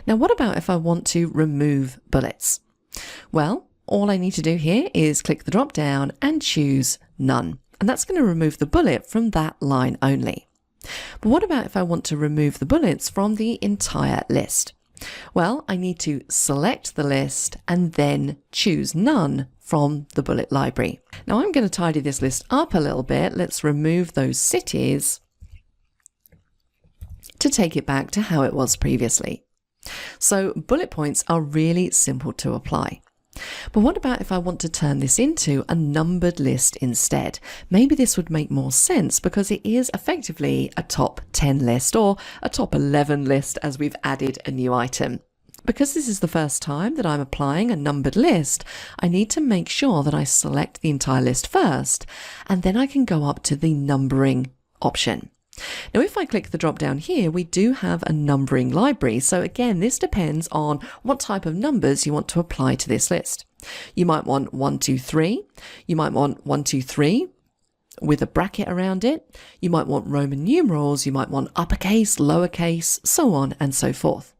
Now, what about if I want to remove bullets? Well, all I need to do here is click the drop down and choose none. And that's going to remove the bullet from that line only. But what about if I want to remove the bullets from the entire list? Well, I need to select the list and then choose none from the bullet library. Now I'm going to tidy this list up a little bit. Let's remove those cities to take it back to how it was previously. So bullet points are really simple to apply. But what about if I want to turn this into a numbered list instead? Maybe this would make more sense because it is effectively a top 10 list or a top 11 list as we've added a new item. Because this is the first time that I'm applying a numbered list, I need to make sure that I select the entire list first, and then I can go up to the numbering option. Now, if I click the drop down here, we do have a numbering library. So again, this depends on what type of numbers you want to apply to this list. You might want 1, 2, 3. You might want 1, 2, 3 with a bracket around it. You might want Roman numerals. You might want uppercase, lowercase, so on and so forth.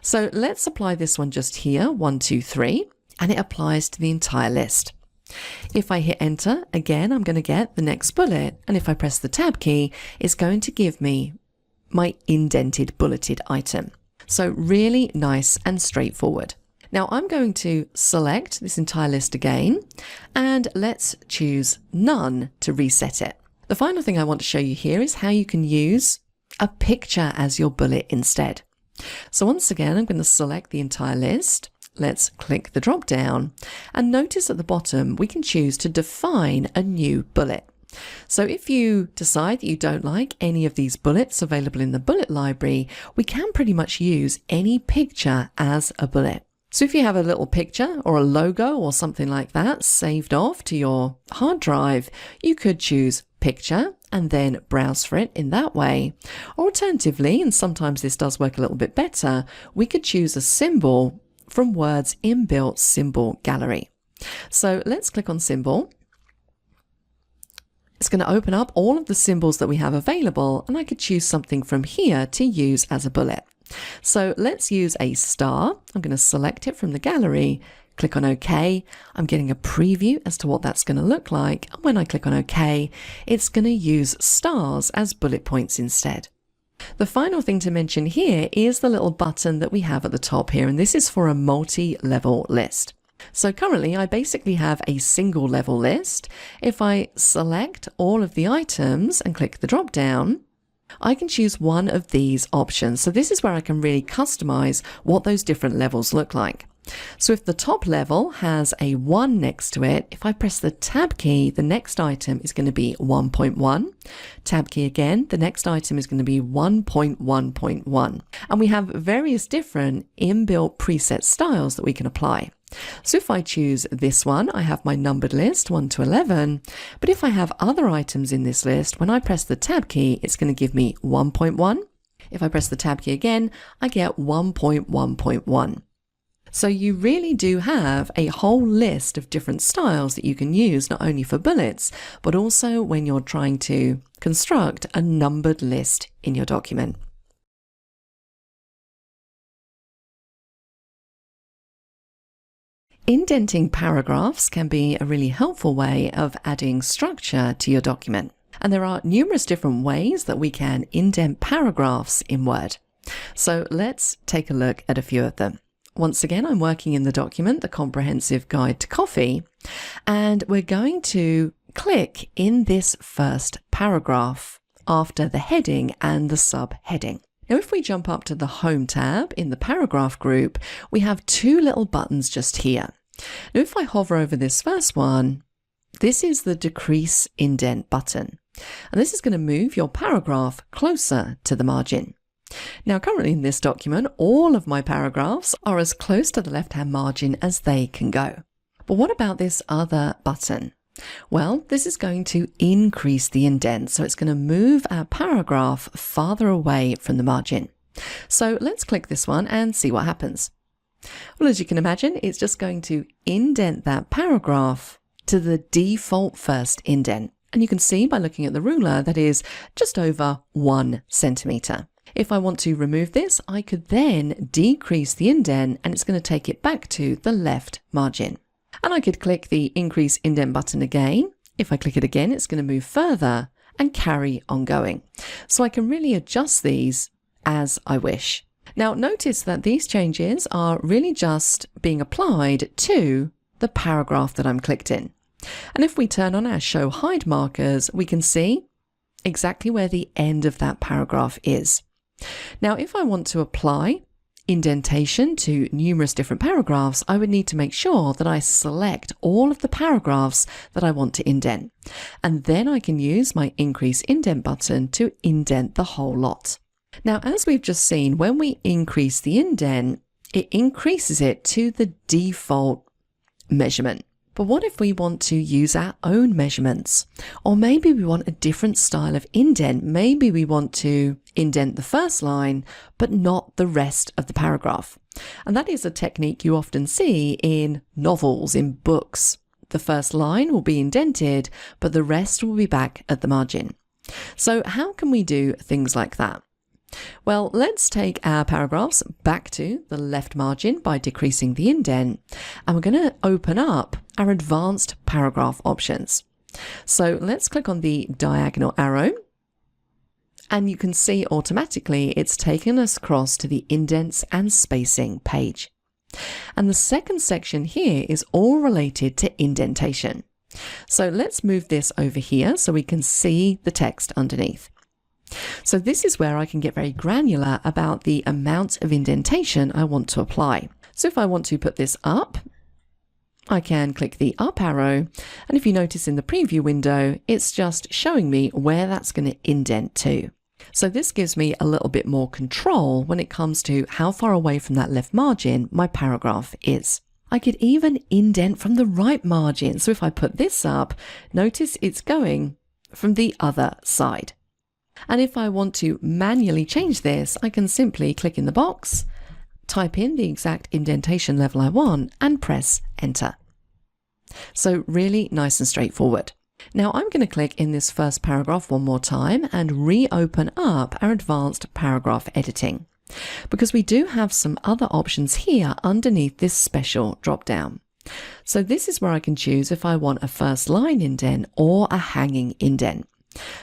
So let's apply this one just here, 1, 2, 3, and it applies to the entire list. If I hit enter, again, I'm going to get the next bullet. And if I press the tab key, it's going to give me my indented bulleted item. So really nice and straightforward. Now I'm going to select this entire list again, and let's choose none to reset it. The final thing I want to show you here is how you can use a picture as your bullet instead. So once again, I'm going to select the entire list. Let's click the drop down and notice at the bottom we can choose to define a new bullet. So if you decide that you don't like any of these bullets available in the bullet library, we can pretty much use any picture as a bullet. So if you have a little picture or a logo or something like that saved off to your hard drive, you could choose picture and then browse for it in that way. Or alternatively, and sometimes this does work a little bit better, we could choose a symbol from Word's inbuilt symbol gallery. So let's click on symbol. It's going to open up all of the symbols that we have available, and I could choose something from here to use as a bullet. So let's use a star. I'm going to select it from the gallery, click on OK. I'm getting a preview as to what that's going to look like. And when I click on OK, it's going to use stars as bullet points instead. The final thing to mention here is the little button that we have at the top here, and this is for a multi-level list. So currently I basically have a single level list. If I select all of the items and click the drop down, I can choose one of these options. So this is where I can really customize what those different levels look like. So if the top level has a 1 next to it, if I press the tab key, the next item is going to be 1.1. Tab key again, the next item is going to be 1.1.1. And we have various different inbuilt preset styles that we can apply. So if I choose this one, I have my numbered list 1 to 11. But if I have other items in this list, when I press the tab key, it's going to give me 1.1. If I press the tab key again, I get 1.1.1. So you really do have a whole list of different styles that you can use, not only for bullets, but also when you're trying to construct a numbered list in your document. Indenting paragraphs can be a really helpful way of adding structure to your document. And there are numerous different ways that we can indent paragraphs in Word. So let's take a look at a few of them. Once again, I'm working in the document, The Comprehensive Guide to Coffee, and we're going to click in this first paragraph after the heading and the subheading. Now, if we jump up to the Home tab in the Paragraph group, we have two little buttons just here. Now, if I hover over this first one, this is the Decrease Indent button. And this is going to move your paragraph closer to the margin. Now, currently in this document, all of my paragraphs are as close to the left-hand margin as they can go. But what about this other button? Well, this is going to increase the indent, so it's going to move our paragraph farther away from the margin. So let's click this one and see what happens. Well, as you can imagine, it's just going to indent that paragraph to the default first indent. And you can see by looking at the ruler that is just over 1 centimeter. If I want to remove this, I could then decrease the indent and it's going to take it back to the left margin. And I could click the Increase Indent button again. If I click it again, it's going to move further and carry on going. So I can really adjust these as I wish. Now notice that these changes are really just being applied to the paragraph that I'm clicked in. And if we turn on our Show Hide markers, we can see exactly where the end of that paragraph is. Now, if I want to apply indentation to numerous different paragraphs, I would need to make sure that I select all of the paragraphs that I want to indent. And then I can use my Increase Indent button to indent the whole lot. Now, as we've just seen, when we increase the indent, it increases it to the default measurement. But what if we want to use our own measurements? Or maybe we want a different style of indent. Maybe we want to indent the first line, but not the rest of the paragraph. And that is a technique you often see in novels, in books. The first line will be indented, but the rest will be back at the margin. So how can we do things like that? Well, let's take our paragraphs back to the left margin by decreasing the indent, and we're going to open up our advanced paragraph options. So let's click on the diagonal arrow, and you can see automatically it's taken us across to the indents and spacing page. And the second section here is all related to indentation. So let's move this over here so we can see the text underneath. So this is where I can get very granular about the amount of indentation I want to apply. So if I want to put this up, I can click the up arrow, and if you notice in the preview window, it's just showing me where that's going to indent to. So this gives me a little bit more control when it comes to how far away from that left margin my paragraph is. I could even indent from the right margin. So if I put this up, notice it's going from the other side. And if I want to manually change this, I can simply click in the box, type in the exact indentation level I want, and press enter. So really nice and straightforward. Now I'm going to click in this first paragraph one more time and reopen up our advanced paragraph editing, because we do have some other options here underneath this special drop down. So this is where I can choose if I want a first line indent or a hanging indent.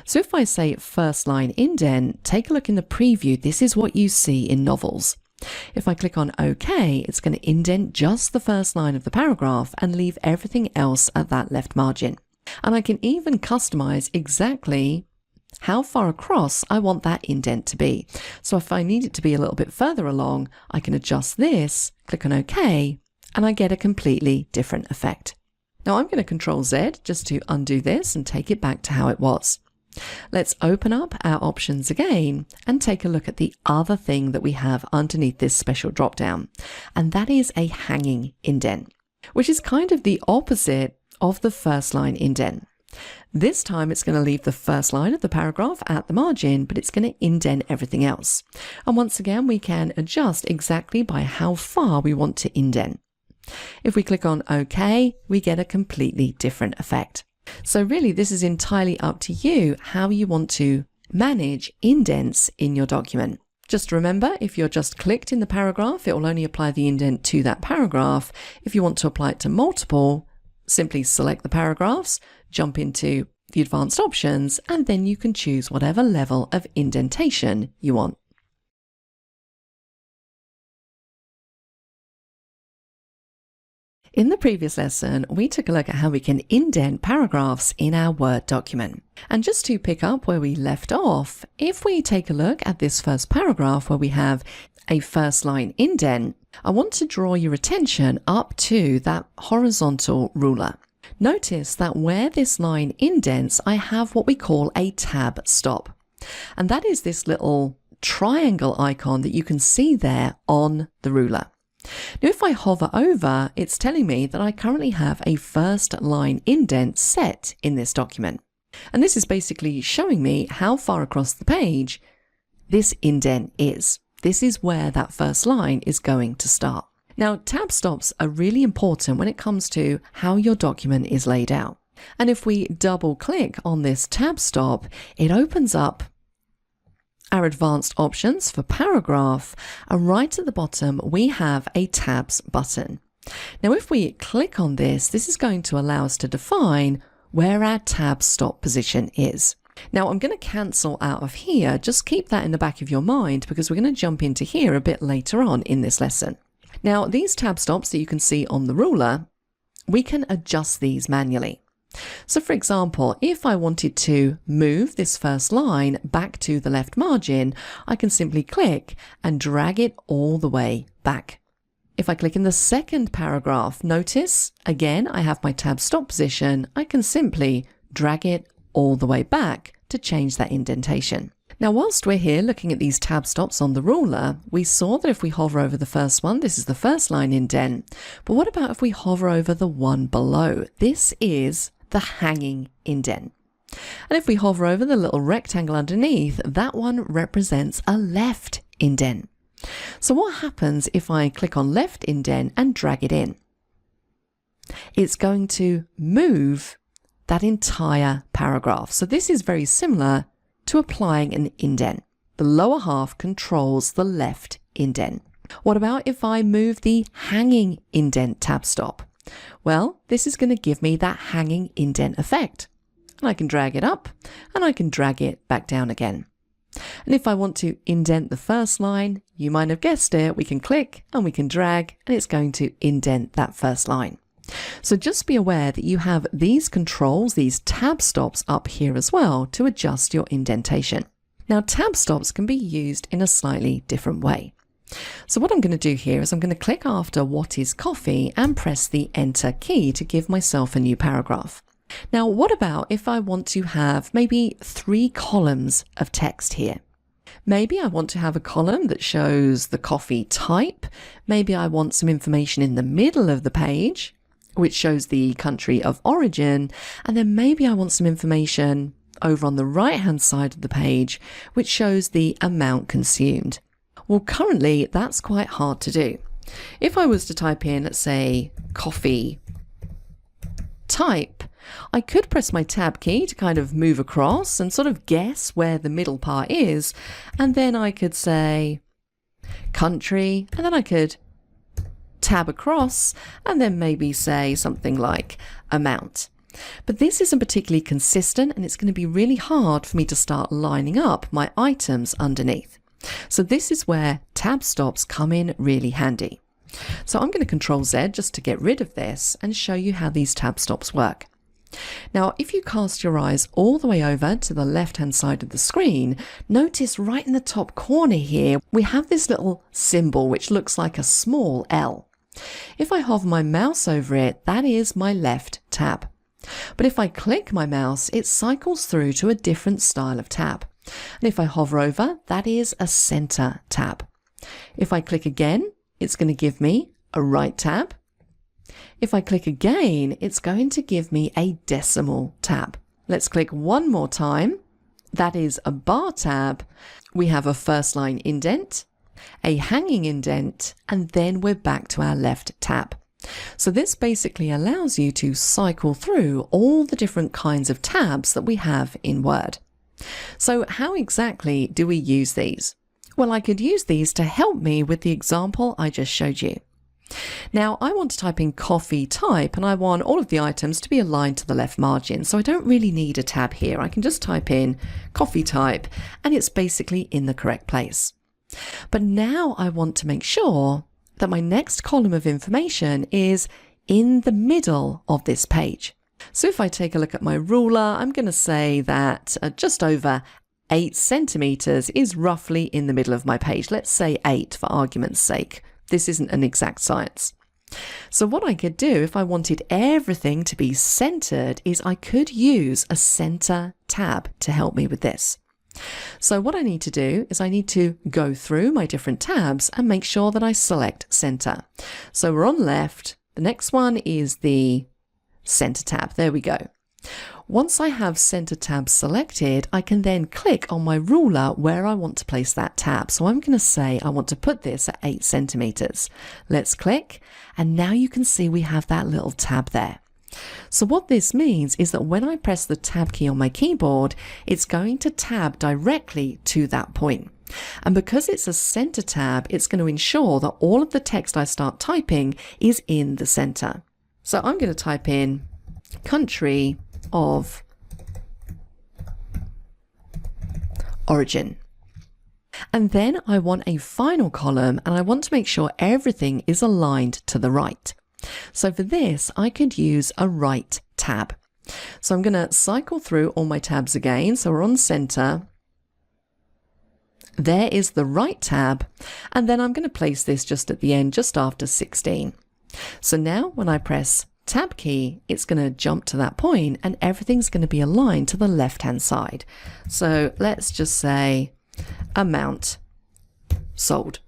So if I say first line indent, take a look in the preview. This is what you see in novels. If I click on OK, it's going to indent just the first line of the paragraph and leave everything else at that left margin. And I can even customize exactly how far across I want that indent to be. So if I need it to be a little bit further along, I can adjust this, click on OK, and I get a completely different effect. Now I'm going to Control Z just to undo this and take it back to how it was. Let's open up our options again and take a look at the other thing that we have underneath this special drop down, and that is a hanging indent, which is kind of the opposite of the first line indent. This time it's going to leave the first line of the paragraph at the margin, but it's going to indent everything else. And once again, we can adjust exactly by how far we want to indent. If we click on OK, we get a completely different effect. So really, this is entirely up to you how you want to manage indents in your document. Just remember, if you're just clicked in the paragraph, it will only apply the indent to that paragraph. If you want to apply it to multiple, simply select the paragraphs, jump into the advanced options, and then you can choose whatever level of indentation you want. In the previous lesson, we took a look at how we can indent paragraphs in our Word document. And just to pick up where we left off, if we take a look at this first paragraph where we have a first line indent, I want to draw your attention up to that horizontal ruler. Notice that where this line indents, I have what we call a tab stop. And that is this little triangle icon that you can see there on the ruler. Now, if I hover over, it's telling me that I currently have a first line indent set in this document. And this is basically showing me how far across the page this indent is. This is where that first line is going to start. Now, tab stops are really important when it comes to how your document is laid out. And if we double click on this tab stop, it opens up our advanced options for paragraph, and right at the bottom we have a tabs button. Now if we click on this, this is going to allow us to define where our tab stop position is. Now I'm going to cancel out of here, just keep that in the back of your mind because we're going to jump into here a bit later on in this lesson. Now these tab stops that you can see on the ruler, we can adjust these manually. So for example, if I wanted to move this first line back to the left margin, I can simply click and drag it all the way back. If I click in the second paragraph, notice again I have my tab stop position. I can simply drag it all the way back to change that indentation. Now whilst we're here looking at these tab stops on the ruler, we saw that if we hover over the first one, this is the first line indent. But what about if we hover over the one below? This is the hanging indent. And if we hover over the little rectangle underneath, that one represents a left indent. So what happens if I click on left indent and drag it in? It's going to move that entire paragraph. So this is very similar to applying an indent. The lower half controls the left indent. What about if I move the hanging indent tab stop? Well, this is going to give me that hanging indent effect. And I can drag it up and I can drag it back down again. And if I want to indent the first line, you might have guessed it, we can click and we can drag and it's going to indent that first line. So just be aware that you have these controls, these tab stops up here as well to adjust your indentation. Now tab stops can be used in a slightly different way. So what I'm going to do here is I'm going to click after what is coffee and press the enter key to give myself a new paragraph. Now what about if I want to have maybe 3 columns of text here? Maybe I want to have a column that shows the coffee type. Maybe I want some information in the middle of the page, which shows the country of origin. And then maybe I want some information over on the right hand side of the page, which shows the amount consumed. Well, currently that's quite hard to do. If I was to type in, let's say, coffee type, I could press my tab key to kind of move across and sort of guess where the middle part is. And then I could say country, and then I could tab across and then maybe say something like amount. But this isn't particularly consistent and it's going to be really hard for me to start lining up my items underneath. So this is where tab stops come in really handy. So I'm going to Control Z just to get rid of this and show you how these tab stops work. Now, if you cast your eyes all the way over to the left-hand side of the screen, notice right in the top corner here, we have this little symbol which looks like a small L. If I hover my mouse over it, that is my left tab. But if I click my mouse, it cycles through to a different style of tab. And if I hover over, that is a center tab. If I click again, it's going to give me a right tab. If I click again, it's going to give me a decimal tab. Let's click one more time. That is a bar tab. We have a first line indent, a hanging indent, and then we're back to our left tab. So this basically allows you to cycle through all the different kinds of tabs that we have in Word. So how exactly do we use these? Well, I could use these to help me with the example I just showed you. Now I want to type in coffee type and I want all of the items to be aligned to the left margin. So I don't really need a tab here. I can just type in coffee type and it's basically in the correct place. But now I want to make sure that my next column of information is in the middle of this page. So if I take a look at my ruler, I'm going to say that just over 8 centimeters is roughly in the middle of my page. Let's say 8 for argument's sake. This isn't an exact science. So what I could do if I wanted everything to be centered is I could use a center tab to help me with this. So what I need to do is I need to go through my different tabs and make sure that I select center. So we're on left. The next one is the center tab. There we go. Once I have center tab selected, I can then click on my ruler where I want to place that tab. So I'm going to say I want to put this at 8 centimeters. Let's click, and now you can see we have that little tab there. So what this means is that when I press the tab key on my keyboard, it's going to tab directly to that point. And because it's a center tab, it's going to ensure that all of the text I start typing is in the center. So I'm going to type in country of origin. And then I want a final column, and I want to make sure everything is aligned to the right. So for this, I could use a right tab. So I'm going to cycle through all my tabs again. So we're on center. There is the right tab. And then I'm going to place this just at the end, just after 16. So now when I press tab key, it's going to jump to that point and everything's going to be aligned to the left-hand side. So let's just say amount sold.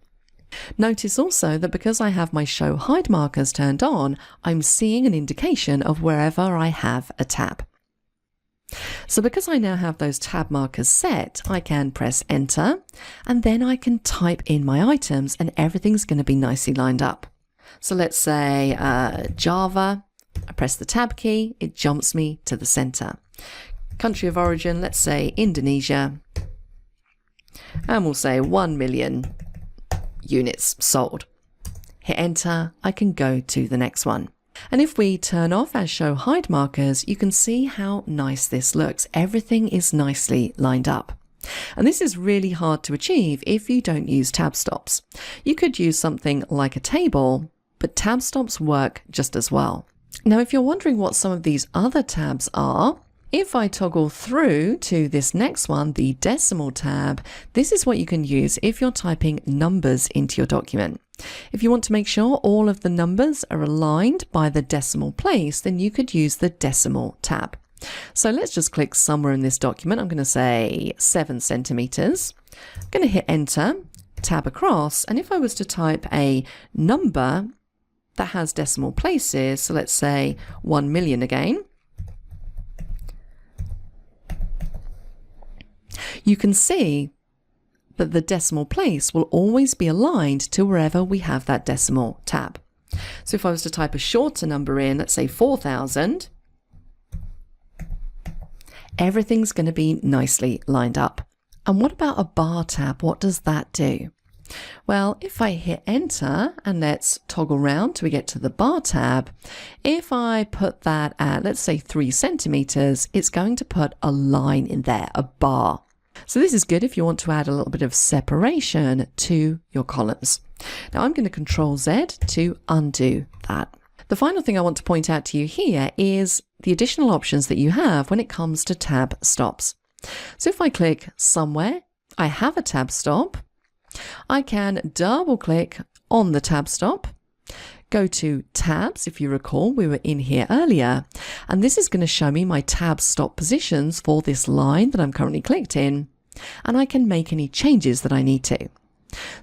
Notice also that because I have my show hide markers turned on, I'm seeing an indication of wherever I have a tab. So because I now have those tab markers set, I can press enter and then I can type in my items and everything's going to be nicely lined up. So let's say Java, I press the tab key, it jumps me to the center. Country of origin, let's say Indonesia, and we'll say 1 million units sold. Hit enter, I can go to the next one. And if we turn off our show hide markers, you can see how nice this looks. Everything is nicely lined up. And this is really hard to achieve if you don't use tab stops. You could use something like a table, but tab stops work just as well. Now, if you're wondering what some of these other tabs are, if I toggle through to this next one, the decimal tab, this is what you can use if you're typing numbers into your document. If you want to make sure all of the numbers are aligned by the decimal place, then you could use the decimal tab. So let's just click somewhere in this document. I'm going to say 7 centimeters. I'm going to hit enter, tab across, and if I was to type a number that has decimal places, so let's say 1 million again, you can see that the decimal place will always be aligned to wherever we have that decimal tab. So if I was to type a shorter number in, let's say 4,000, everything's going to be nicely lined up. And what about a bar tab? What does that do? Well, if I hit enter and let's toggle around till we get to the bar tab, if I put that at, let's say 3 centimeters, it's going to put a line in there, a bar. So this is good if you want to add a little bit of separation to your columns. Now I'm going to Control Z to undo that. The final thing I want to point out to you here is the additional options that you have when it comes to tab stops. So if I click somewhere, I have a tab stop. I can double click on the tab stop, go to tabs. If you recall, we were in here earlier, and this is going to show me my tab stop positions for this line that I'm currently clicked in, and I can make any changes that I need to.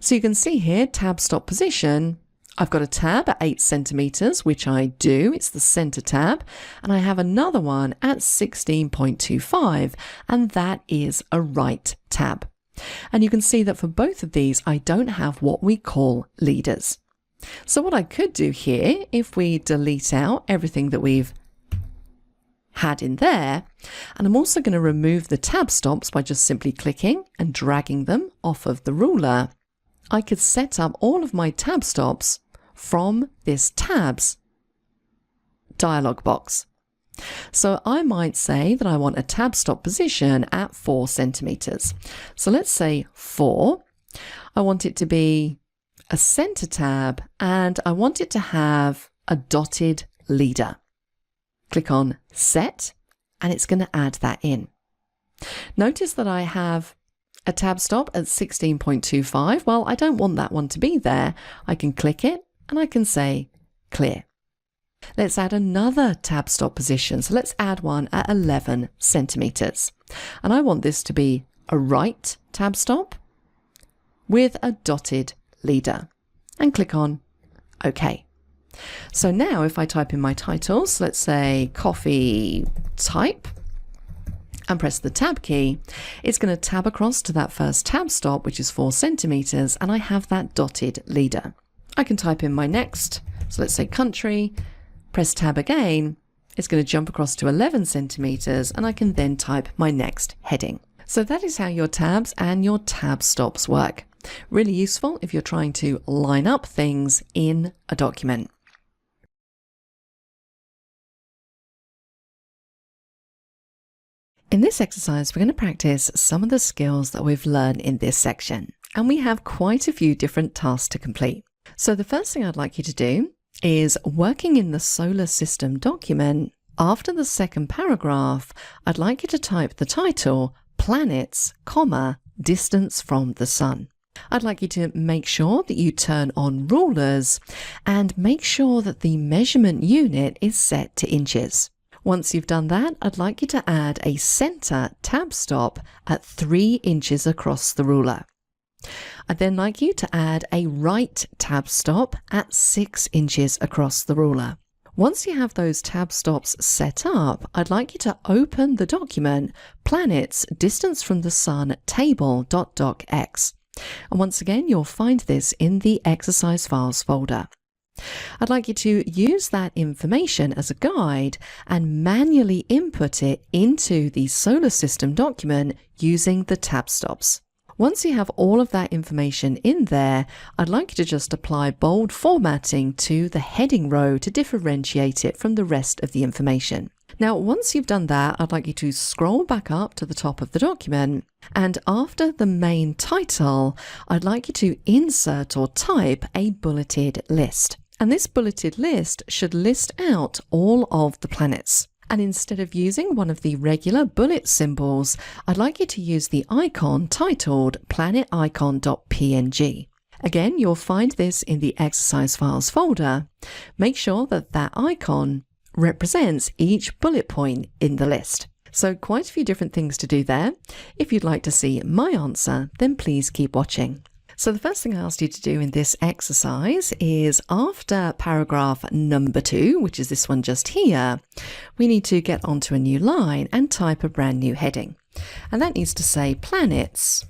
So you can see here, tab stop position. I've got a tab at 8 centimeters, which I do. It's the center tab. And I have another one at 16.25, and that is a right tab. And you can see that for both of these, I don't have what we call leaders. So what I could do here, if we delete out everything that we've had in there, and I'm also going to remove the tab stops by just simply clicking and dragging them off of the ruler, I could set up all of my tab stops from this tabs dialog box. So I might say that I want a tab stop position at 4 centimeters. So let's say 4. I want it to be a center tab, and I want it to have a dotted leader. Click on Set, and it's going to add that in. Notice that I have a tab stop at 16.25. Well, I don't want that one to be there. I can click it and I can say clear. Let's add another tab stop position. So let's add one at 11 centimeters. And I want this to be a right tab stop with a dotted leader. And click on OK. So now if I type in my titles, let's say coffee type, and press the tab key, it's going to tab across to that first tab stop, which is 4 centimeters, and I have that dotted leader. I can type in my next, so let's say country, press tab again, it's going to jump across to 11 centimeters, and I can then type my next heading. So that is how your tabs and your tab stops work. Really useful if you're trying to line up things in a document. In this exercise, we're going to practice some of the skills that we've learned in this section, and we have quite a few different tasks to complete. So the first thing I'd like you to do is, working in the solar system document, after the second paragraph, I'd like you to type the title, planets, distance from the sun. I'd like you to make sure that you turn on rulers and make sure that the measurement unit is set to inches. Once you've done that, I'd like you to add a center tab stop at 3 inches across the ruler. I'd then like you to add a right tab stop at 6 inches across the ruler. Once you have those tab stops set up, I'd like you to open the document Planets Distance from the Sun Table.docx. And once again, you'll find this in the Exercise Files folder. I'd like you to use that information as a guide and manually input it into the solar system document using the tab stops. Once you have all of that information in there, I'd like you to just apply bold formatting to the heading row to differentiate it from the rest of the information. Now, once you've done that, I'd like you to scroll back up to the top of the document, and after the main title, I'd like you to insert or type a bulleted list. And this bulleted list should list out all of the planets. And instead of using one of the regular bullet symbols, I'd like you to use the icon titled planeticon.png. Again, you'll find this in the Exercise Files folder. Make sure that that icon represents each bullet point in the list. So quite a few different things to do there. If you'd like to see my answer, then please keep watching. So the first thing I asked you to do in this exercise is, after paragraph number 2, which is this one just here, we need to get onto a new line and type a brand new heading. And that needs to say planets,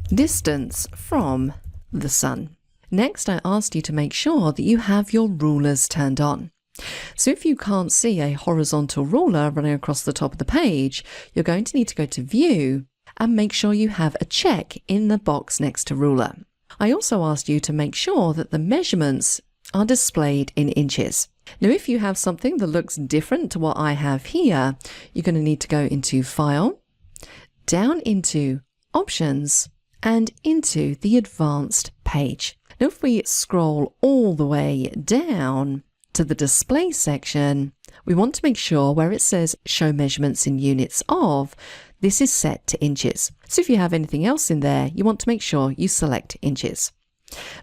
distance from the sun. Next, I asked you to make sure that you have your rulers turned on. So if you can't see a horizontal ruler running across the top of the page, you're going to need to go to View and make sure you have a check in the box next to ruler. I also asked you to make sure that the measurements are displayed in inches. Now, if you have something that looks different to what I have here, you're going to need to go into File, down into Options, and into the Advanced page. Now, if we scroll all the way down to the Display section, we want to make sure where it says Show Measurements in Units of, this is set to inches. So if you have anything else in there, you want to make sure you select inches.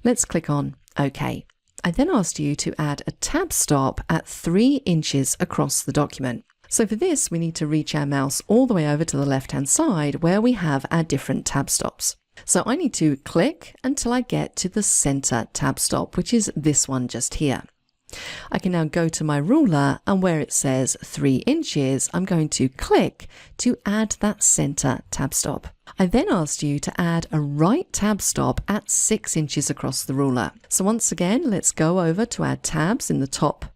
Let's click on OK. I then asked you to add a tab stop at 3 inches across the document. So for this, we need to reach our mouse all the way over to the left-hand side where we have our different tab stops. So I need to click until I get to the center tab stop, which is this one just here. I can now go to my ruler, and where it says 3 inches, I'm going to click to add that center tab stop. I then asked you to add a right tab stop at 6 inches across the ruler. So once again, let's go over to our tabs in the top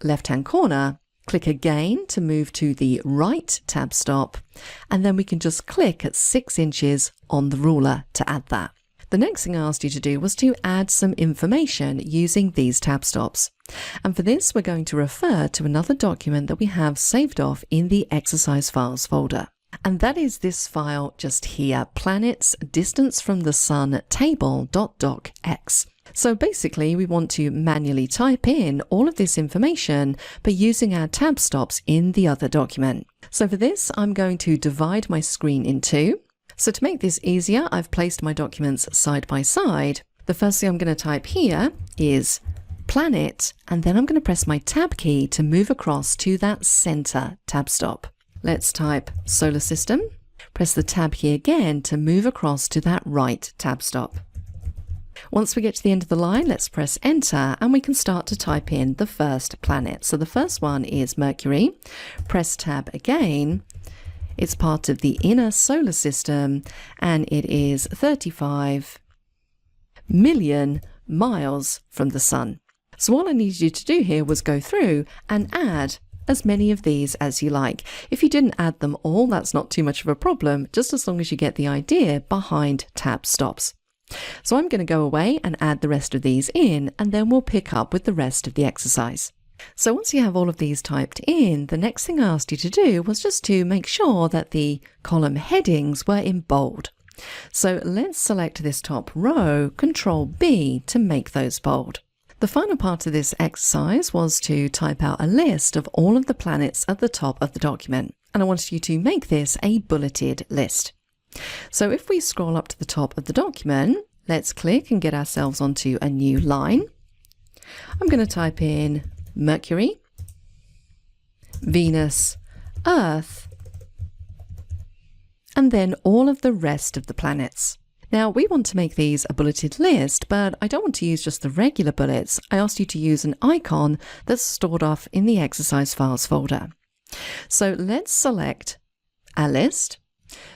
left-hand corner, click again to move to the right tab stop, and then we can just click at 6 inches on the ruler to add that. The next thing I asked you to do was to add some information using these tab stops. And for this, we're going to refer to another document that we have saved off in the Exercise Files folder. And that is this file just here, Planets Distance from the Sun Table.docx. So basically, we want to manually type in all of this information, but using our tab stops in the other document. So for this, I'm going to divide my screen in two. So to make this easier, I've placed my documents side by side. The first thing I'm going to type here is planet, and then I'm going to press my tab key to move across to that center tab stop. Let's type solar system. Press the tab key again to move across to that right tab stop. Once we get to the end of the line, let's press enter and we can start to type in the first planet. So the first one is Mercury. Press tab again. It's part of the inner solar system and it is 35 million miles from the sun. So all I needed you to do here was go through and add as many of these as you like. If you didn't add them all, that's not too much of a problem, just as long as you get the idea behind tab stops. So I'm going to go away and add the rest of these in, and then we'll pick up with the rest of the exercise. So once you have all of these typed in, the next thing I asked you to do was just to make sure that the column headings were in bold. So let's select this top row, Control B to make those bold. The final part of this exercise was to type out a list of all of the planets at the top of the document, and I wanted you to make this a bulleted list. So if we scroll up to the top of the document, let's click and get ourselves onto a new line. I'm going to type in Mercury, Venus, Earth, and then all of the rest of the planets. Now we want to make these a bulleted list, but I don't want to use just the regular bullets. I asked you to use an icon that's stored off in the exercise files folder. So let's select our list.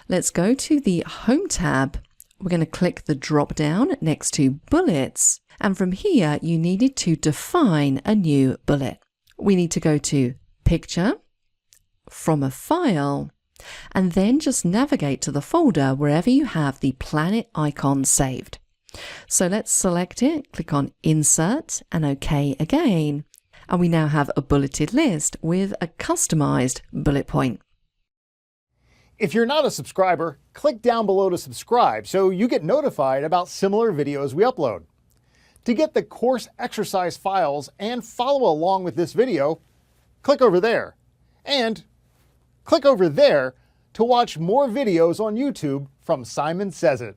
Let's go to the Home tab. We're going to click the drop down next to Bullets. And from here, you needed to define a new bullet. We need to go to Picture, From a File, and then just navigate to the folder wherever you have the planet icon saved. So let's select it, click on Insert and OK again. And we now have a bulleted list with a customized bullet point. If you're not a subscriber, click down below to subscribe so you get notified about similar videos we upload. To get the course exercise files and follow along with this video, click over there. And click over there to watch more videos on YouTube from Simon Says It.